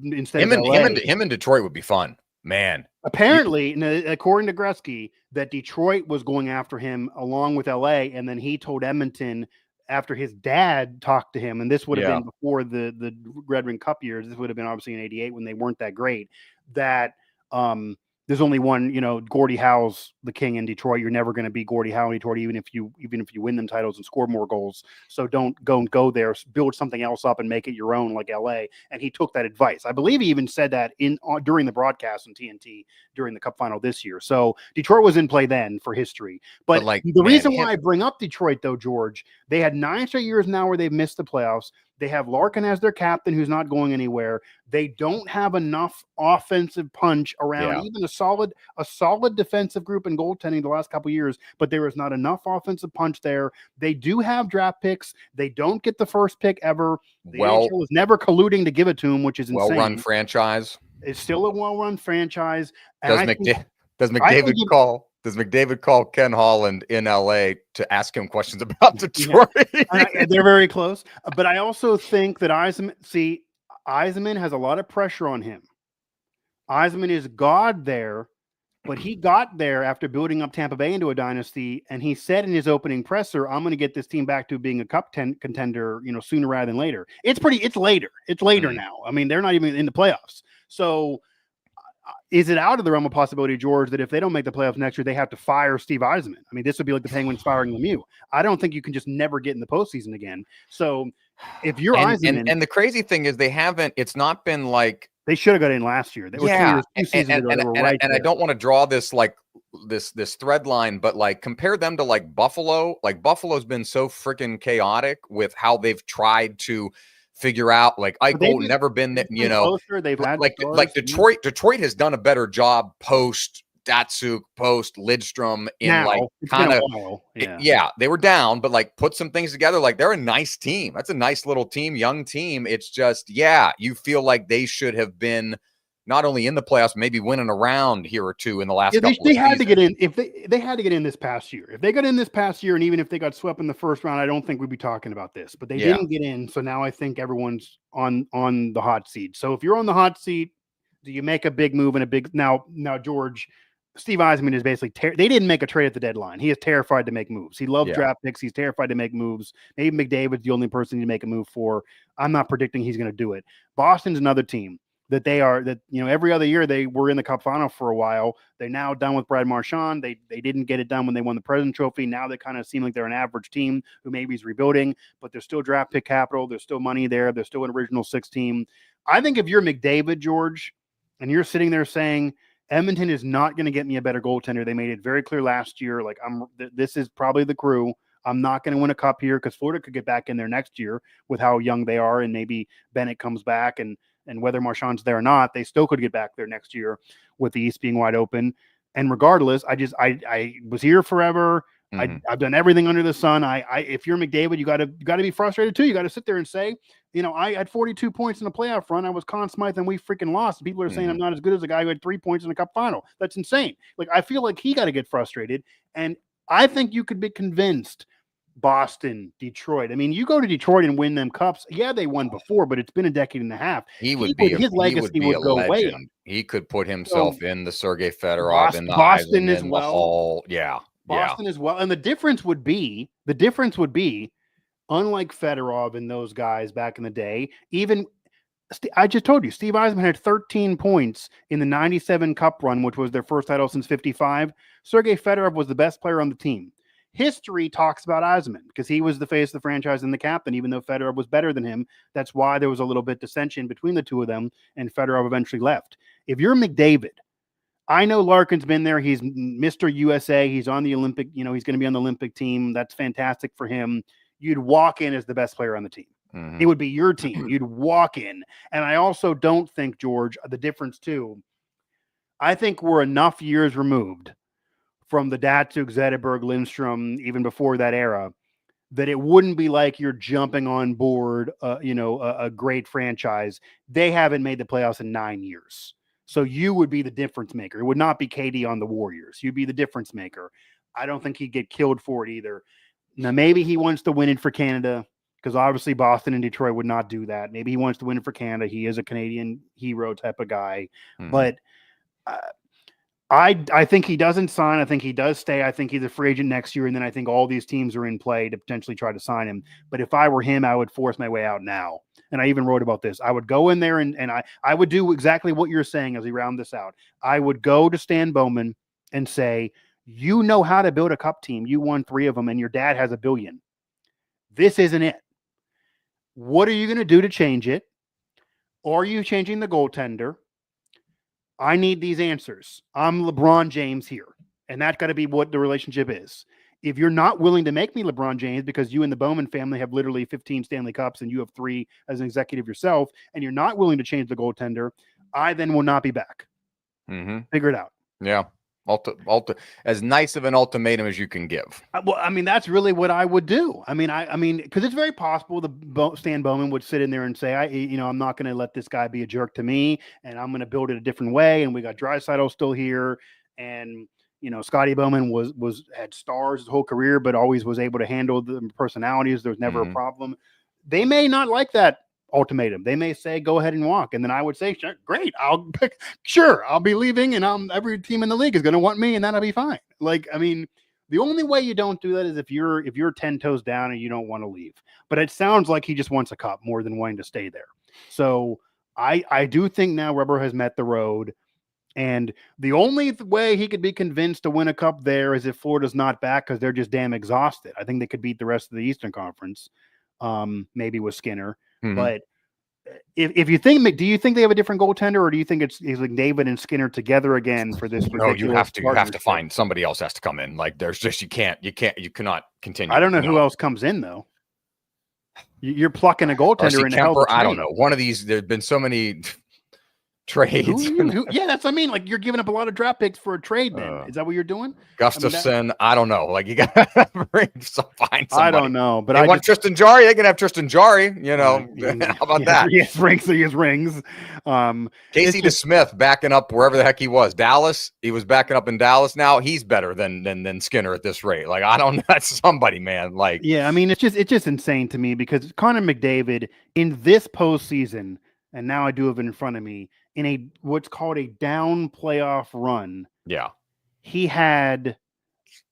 Speaker 2: instead
Speaker 1: him
Speaker 2: of LA.
Speaker 1: Him in Detroit would be fun, man.
Speaker 2: Apparently, according to Gretzky, that Detroit was going after him along with LA, and then he told Edmonton after his dad talked to him, and this would have been before the Red Ring Cup years. This would have been obviously in '88 when they weren't that great. That there's only one, Gordie Howe's the king in Detroit. You're never going to be Gordie Howe in Detroit, even if you win them titles and score more goals. So don't go there. Build something else up and make it your own, like LA. And he took that advice. I believe he even said that during the broadcast on TNT during the Cup final this year. So Detroit was in play then for history. But the reason why I bring up Detroit, though, George, they had 9 straight years now where they've missed the playoffs. They have Larkin as their captain, who's not going anywhere. They don't have enough offensive punch around even a solid defensive group and goaltending the last couple of years, but there is not enough offensive punch there. They do have draft picks. They don't get the first pick ever. The NHL is never colluding to give it to them, which is insane.
Speaker 1: Well-run franchise.
Speaker 2: It's still a well-run franchise.
Speaker 1: Does McDavid call Ken Holland in LA to ask him questions about Detroit?
Speaker 2: They're very close. But I also think that Yzerman has a lot of pressure on him. Yzerman is God there, but he got there after building up Tampa Bay into a dynasty, and he said in his opening presser, "I'm going to get this team back to being a cup contender, sooner rather than later." It's later. It's later now. I mean, they're not even in the playoffs. So is it out of the realm of possibility, George, that if they don't make the playoffs next year, they have to fire Steve Yzerman? I mean, this would be like the Penguins firing Lemieux. I don't think you can just never get in the postseason again. So if you're Yzerman,
Speaker 1: and the crazy thing is it's not been like
Speaker 2: they should have got in last year. They were 2 seasons ago. They were right there.
Speaker 1: I don't want to draw this this thread line, but compare them to Buffalo. Buffalo's been so freaking chaotic with how they've tried to figure out Eichel never been that,
Speaker 2: they've had
Speaker 1: Detroit. Detroit has done a better job post Datsuk, post Lidstrom in they were down, but put some things together. They're a nice team. That's a nice little team, young team. It's just, you feel like they should have been not only in the playoffs, maybe winning a round here or two in the last couple
Speaker 2: they had to get in. If they had to get in this past year. If they got in this past year, and even if they got swept in the first round, I don't think we'd be talking about this. But they didn't get in, so now I think everyone's on the hot seat. So if you're on the hot seat, do you make a big move and a big now George? Steve Yzerman is basically they didn't make a trade at the deadline. He is terrified to make moves. He loves draft picks. He's terrified to make moves. Maybe McDavid's the only person to make a move for. I'm not predicting he's going to do it. Boston's another team that every other year they were in the Cup final for a while. They're now done with Brad Marchand. They didn't get it done when they won the President's Trophy. Now they kind of seem like they're an average team who maybe is rebuilding, but there's still draft pick capital. There's still money there. There's still an original 6 team. I think if you're McDavid, George, and you're sitting there saying Edmonton is not going to get me a better goaltender. They made it very clear last year. This is probably the crew. I'm not going to win a cup here because Florida could get back in there next year with how young they are, and maybe Bennett comes back, and whether Marchand's there or not, they still could get back there next year with the East being wide open. And regardless, I was here forever. I've done everything under the sun. If you're McDavid, you got to be frustrated too. You got to sit there and say, I had 42 points in the playoff run. I was Conn Smythe and we freaking lost. People are saying I'm not as good as a guy who had 3 points in the cup final. That's insane. I feel like he got to get frustrated. And I think you could be convinced Boston, Detroit. I mean, you go to Detroit and win them cups. Yeah, they won before, but it's been a decade and a half. His legacy would go way up.
Speaker 1: He could put himself in the Sergei Fedorov,
Speaker 2: Boston as well.
Speaker 1: Boston
Speaker 2: as well. And the difference would be, unlike Fedorov and those guys back in the day, I just told you, Steve Yzerman had 13 points in the 97 Cup run, which was their first title since 55. Sergei Fedorov was the best player on the team. History talks about Yzerman because he was the face of the franchise and the captain, even though Fedorov was better than him. That's why there was a little bit dissension between the two of them, and Fedorov eventually left. If you're McDavid, I know Larkin's been there. He's Mr. USA. He's on the Olympic, he's going to be on the Olympic team. That's fantastic for him. You'd walk in as the best player on the team.
Speaker 1: Mhm.
Speaker 2: It would be your team. You'd walk in. And I also don't think, George, the difference too, I think we're enough years removed from the Datsuk, Zetterberg, Lindstrom, even before that era, that it wouldn't be like you're jumping on board, a great franchise. They haven't made the playoffs in 9 years. So you would be the difference maker. It would not be KD on the Warriors. You'd be the difference maker. I don't think he'd get killed for it either. Now, maybe he wants to win it for Canada, because obviously Boston and Detroit would not do that. Maybe he wants to win it for Canada. He is a Canadian hero type of guy.
Speaker 1: Mhm.
Speaker 2: But I think he doesn't sign. I think he does stay. I think he's a free agent next year. And then I think all these teams are in play to potentially try to sign him. But if I were him, I would force my way out now. And I even wrote about this. I would go in there and I would do exactly what you're saying as we round this out. I would go to Stan Bowman and say, you know how to build a cup team. You won 3 of them and your dad has $1 billion. This isn't it. What are you going to do to change it? Are you changing the goaltender? I need these answers. I'm LeBron James here. And that's got to be what the relationship is. If you're not willing to make me LeBron James because you and the Bowman family have literally 15 Stanley Cups and you have 3 as an executive yourself, and you're not willing to change the goaltender, I then will not be back.
Speaker 1: Mm-hmm.
Speaker 2: Figure it out.
Speaker 1: Yeah. As nice of an ultimatum as you can give.
Speaker 2: Well, I mean, that's really what I would do. I mean, because it's very possible Stan Bowman would sit in there and say, I'm not going to let this guy be a jerk to me, and I'm going to build it a different way. And we got Draisaitl still here, and Scotty Bowman had stars his whole career, but always was able to handle the personalities. There was never a problem. They may not like that ultimatum. They may say, go ahead and walk. And then I would say, sure, great. I'll be leaving, and every team in the league is going to want me, and that'll be fine. The only way you don't do that is if you're 10 toes down and you don't want to leave. But it sounds like he just wants a cup more than wanting to stay there. So I do think now Rubber has met the road. And the only way he could be convinced to win a cup there is if Florida's not back, because they're just damn exhausted. I think they could beat the rest of the Eastern Conference, maybe with Skinner. Mm-hmm. But if you think, do you think they have a different goaltender, or do you think it's like David and Skinner together again for this?
Speaker 1: No, you have to find somebody else has to come in. Like there's just you cannot continue.
Speaker 2: I don't know who else comes in though. You're plucking a goaltender in
Speaker 1: Kemper, I don't know. One of these. There's been so many trades.
Speaker 2: Yeah, that's what I mean. Like you're giving up a lot of draft picks for a trade. Then is that what you're doing?
Speaker 1: Gustafson, I don't know. Like you got to find somebody.
Speaker 2: I don't know, but
Speaker 1: I want Tristan Jarry. They can have Tristan Jarry. How about that?
Speaker 2: He has rings.
Speaker 1: Casey DeSmith backing up wherever the heck he was. Dallas. He was backing up in Dallas. Now he's better than Skinner at this rate. Like I don't know. That's somebody, man. Like
Speaker 2: yeah, I mean it's just insane to me because Connor McDavid in this postseason, and now I do have it in front of me. In what's called a down playoff run.
Speaker 1: Yeah.
Speaker 2: He had,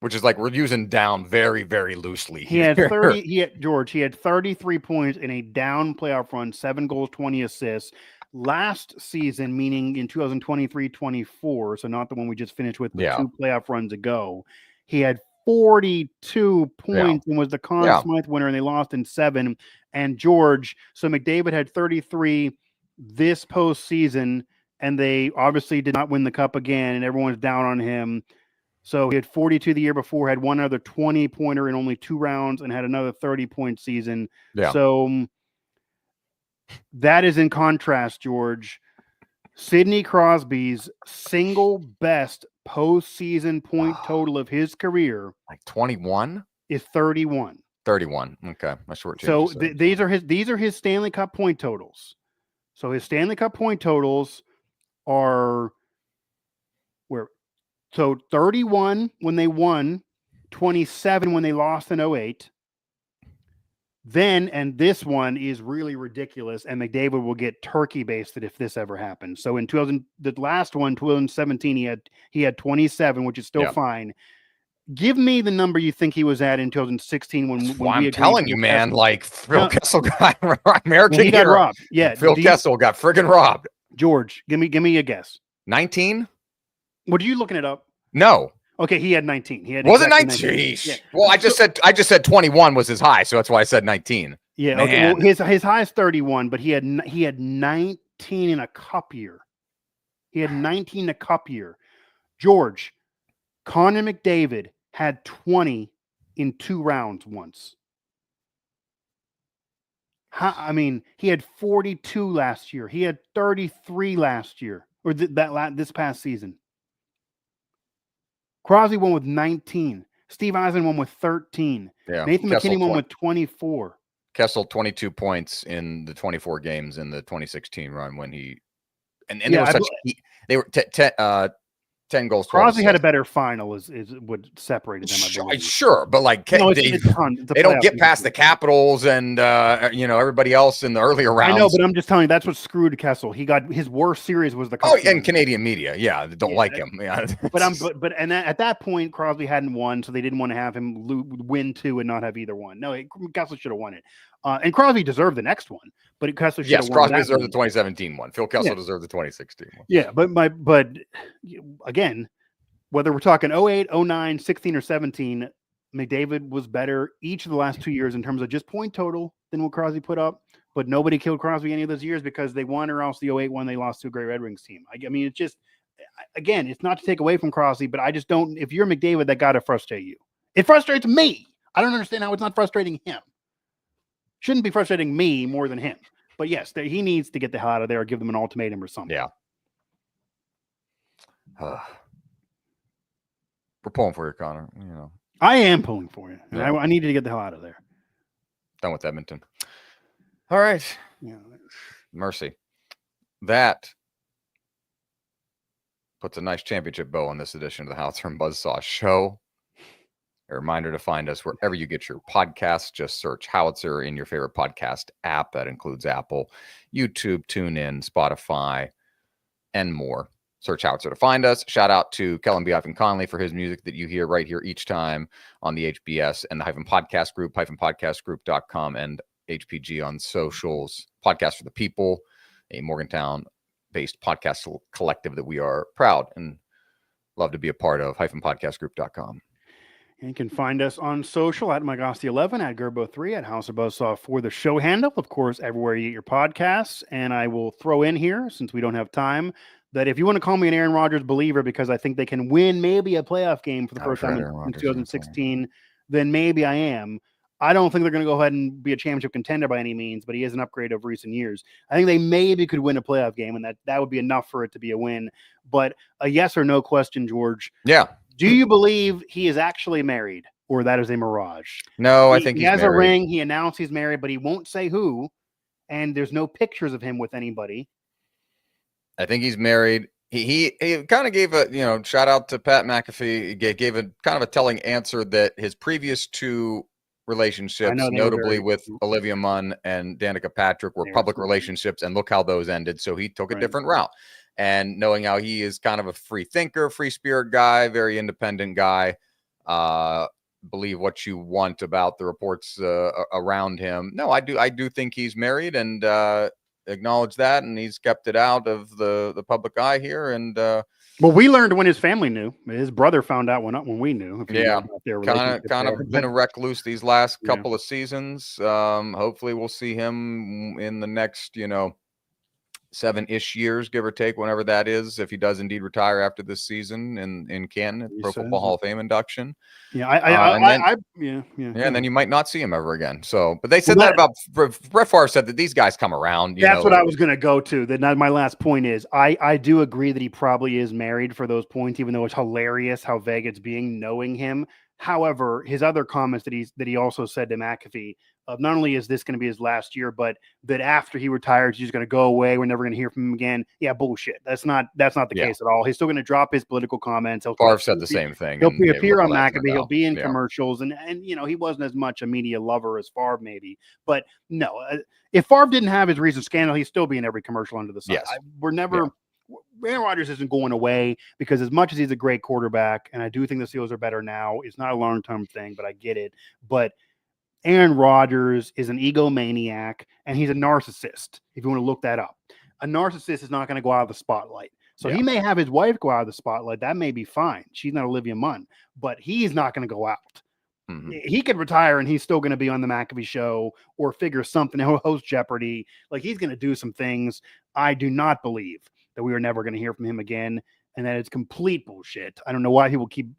Speaker 1: which is like we're using down very, very loosely.
Speaker 2: He had 33 points in a down playoff run, 7 goals, 20 assists. Last season, meaning in 2023-24, so not the one we just finished with, but 2 playoff runs ago, he had 42 points and was the Conn Smythe winner, and they lost in 7. And George, so McDavid had 33 this postseason, and they obviously did not win the cup again, and everyone's down on him. So he had 42 the year before, had one other 20-pointer in only 2 rounds, and had another 30-point season. Yeah. So that is in contrast, George. Sidney Crosby's single best postseason point total of his career,
Speaker 1: like 21,
Speaker 2: is 31.
Speaker 1: 31. Okay, my short.
Speaker 2: So these are his Stanley Cup point totals. So his Stanley Cup point totals are 31 when they won, 27 when they lost in 2008. Then, and this one is really ridiculous, and McDavid will get turkey basted if this ever happens. So in the last one, 2017, he had 27, which is still fine. Give me the number you think he was at in 2016 when
Speaker 1: I'm telling you, man, like Phil Kessel got American
Speaker 2: he got robbed. Yeah,
Speaker 1: Phil Kessel got friggin' robbed.
Speaker 2: George, give me a guess.
Speaker 1: 19?
Speaker 2: What are you looking it up?
Speaker 1: No.
Speaker 2: Okay, he had 19. He had
Speaker 1: was exactly it 19? Yeah. Well, I just said 21 was his high, so that's why I said 19.
Speaker 2: Yeah. Man. Okay. Well, his high is 31, but he had 19 in a cup year. He had 19 in a cup year. George, Connor McDavid had 20 in 2 rounds once. He had 42 last year. He had 33 last year, or this past season. Crosby won with 19. Steve Eisen won with 13.
Speaker 1: Yeah.
Speaker 2: Nathan McKinney won with 24.
Speaker 1: Kessel 22 points in the 24 games in the 2016 run when he and
Speaker 2: Yeah,
Speaker 1: they were they were 10 goals.
Speaker 2: Crosby had a better final, is what separated them. I believe.
Speaker 1: Sure, but like
Speaker 2: No,
Speaker 1: they
Speaker 2: they
Speaker 1: don't get past the Capitals and everybody else in the earlier rounds.
Speaker 2: I know, but I'm just telling you that's what screwed Kessel. He got his worst series was the Cup series.
Speaker 1: And Canadian media, don't like him. Yeah,
Speaker 2: but at that point Crosby hadn't won, so they didn't want to have him win 2 and not have either one. No, Kessel should have won it, and Crosby deserved the next one, but Kessel should have won.
Speaker 1: Crosby deserved the 2017 one. Phil Kessel deserved the 2016 one.
Speaker 2: Yeah, but again, whether we're talking 08, 09, 16, or 17, McDavid was better each of the last 2 years in terms of just point total than what Crosby put up. But nobody killed Crosby any of those years because they won, or else the 08 one they lost to a great Red Wings team. I mean, it's just, again, it's not to take away from Crosby, but I just don't. If you're McDavid, that got to frustrate you. It frustrates me. I don't understand how it's not frustrating him. Shouldn't be frustrating me more than him. But yes, he needs to get the hell out of there or give them an ultimatum or something.
Speaker 1: Yeah. We're pulling for you, Connor.
Speaker 2: I am pulling for you.
Speaker 1: Yeah.
Speaker 2: I needed to get the hell out of there.
Speaker 1: Done with Edmonton. All right.
Speaker 2: Yeah.
Speaker 1: Mercy. That puts a nice championship bow on this edition of the Howitzer and Buzzsaw Show. A reminder to find us wherever you get your podcasts. Just search Howitzer in your favorite podcast app. That includes Apple, YouTube, TuneIn, Spotify, and more. Search Howitzer to find us. Shout out to Kellen B. Conley for his music that you hear right here each time on the HBS and the Podcast Group, podcastgroup.com, and HPG on socials. Podcast for the People, a Morgantown-based podcast collective that we are proud and love to be a part of, podcastgroup.com.
Speaker 2: And you can find us on social at Asti11, at Gerbo3, at House of Buzzsaw for the show handle. Of course, everywhere you get your podcasts. And I will throw in here, since we don't have time, that if you want to call me an Aaron Rodgers believer because I think they can win maybe a playoff game for the first time in 2016, then maybe I am. I don't think they're going to go ahead and be a championship contender by any means, but he is an upgrade of recent years. I think they maybe could win a playoff game, and that would be enough for it to be a win. But a yes or no question, George.
Speaker 1: Yeah.
Speaker 2: Do you believe he is actually married, or that is a mirage?
Speaker 1: No, I think
Speaker 2: he has married. A ring. He announced he's married, but he won't say who, and there's no pictures of him with anybody.
Speaker 1: I think he's married. He kind of gave a, shout out to Pat McAfee. He gave a kind of a telling answer that his previous 2 relationships, notably with Olivia Munn and Danica Patrick, were public relationships, and look how those ended. So he took a different route. And knowing how he is kind of a free thinker, free spirit guy, very independent guy, believe what you want about the reports around him. No, I do think he's married, and acknowledge that, and he's kept it out of the public eye here. And
Speaker 2: well, we learned when his family knew. His brother found out when we knew.
Speaker 1: Kind of been a recluse these last couple of seasons. Hopefully we'll see him in the next 7-ish years, give or take, whenever that is, if he does indeed retire after this season in Canton, Pro Football Hall of Fame induction.
Speaker 2: Yeah,
Speaker 1: and then you might not see him ever again. So, but they said that about Brett Favre said that these guys come around.
Speaker 2: That's what I was going to go to. That my last point is I do agree that he probably is married for those points, even though it's hilarious how vague it's being knowing him. However, his other comments that he also said to McAfee, not only is this going to be his last year, but that after he retires, he's going to go away. We're never going to hear from him again. Yeah, bullshit. That's not the case at all. He's still going to drop his political comments.
Speaker 1: Favre said the same thing.
Speaker 2: He'll appear on McAfee. He'll be in commercials, and he wasn't as much a media lover as Favre maybe. But no, if Favre didn't have his recent scandal, he'd still be in every commercial under the sun.
Speaker 1: Yes.
Speaker 2: Aaron Rodgers isn't going away, because as much as he's a great quarterback, and I do think the Steelers are better now, it's not a long-term thing, but I get it. But Aaron Rodgers is an egomaniac, and he's a narcissist, if you want to look that up. A narcissist is not going to go out of the spotlight. So he may have his wife go out of the spotlight. That may be fine. She's not Olivia Munn, but he's not going to go out. Mm-hmm. He could retire, and he's still going to be on the McAfee show or figure something, host Jeopardy. Like, he's going to do some things. I do not believe that we are never going to hear from him again. and that it's complete bullshit. I don't know why he will keep,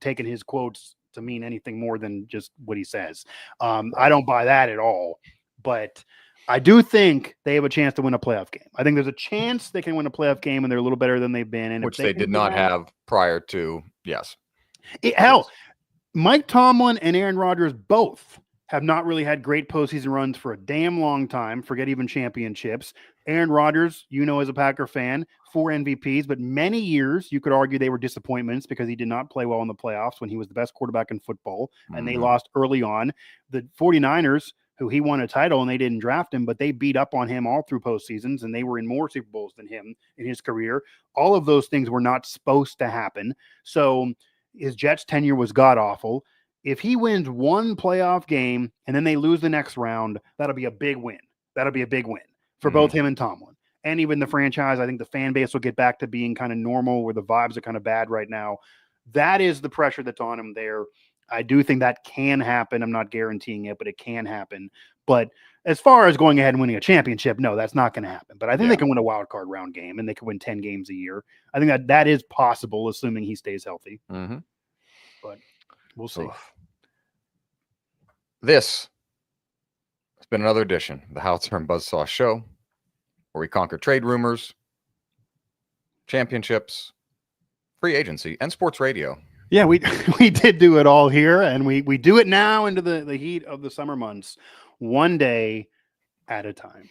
Speaker 2: taking his quotes to mean anything more than just what he says. I don't buy that at all, but I do think they have a chance to win a playoff game. I think there's a chance they can win a playoff game, and they're a little better than they've been. And
Speaker 1: which they did not have prior to, yes.
Speaker 2: Hell, Mike Tomlin and Aaron Rodgers both have not really had great postseason runs for a damn long time. Forget even championships. Aaron Rodgers, as a Packer fan, 4 MVPs, but many years you could argue they were disappointments because he did not play well in the playoffs when he was the best quarterback in football, and they lost early on. The 49ers, who he won a title and they didn't draft him, but they beat up on him all through postseasons, and they were in more Super Bowls than him in his career. All of those things were not supposed to happen. So his Jets tenure was god-awful. If he wins one playoff game and then they lose the next round, that'll be a big win. That'll be a big win for both him and Tomlin. And even the franchise, I think the fan base will get back to being kind of normal, where the vibes are kind of bad right now. That is the pressure that's on him there. I do think that can happen. I'm not guaranteeing it, but it can happen. But as far as going ahead and winning a championship, no, that's not going to happen. But I think they can win a wild card round game, and they can win 10 games a year. I think that is possible, assuming he stays healthy. But we'll see.
Speaker 1: This has been another edition of the Howitzer and Buzzsaw Show, where we conquer trade rumors, championships, free agency, and sports radio.
Speaker 2: Yeah, we did do it all here, and we do it now into the heat of the summer months, one day at a time.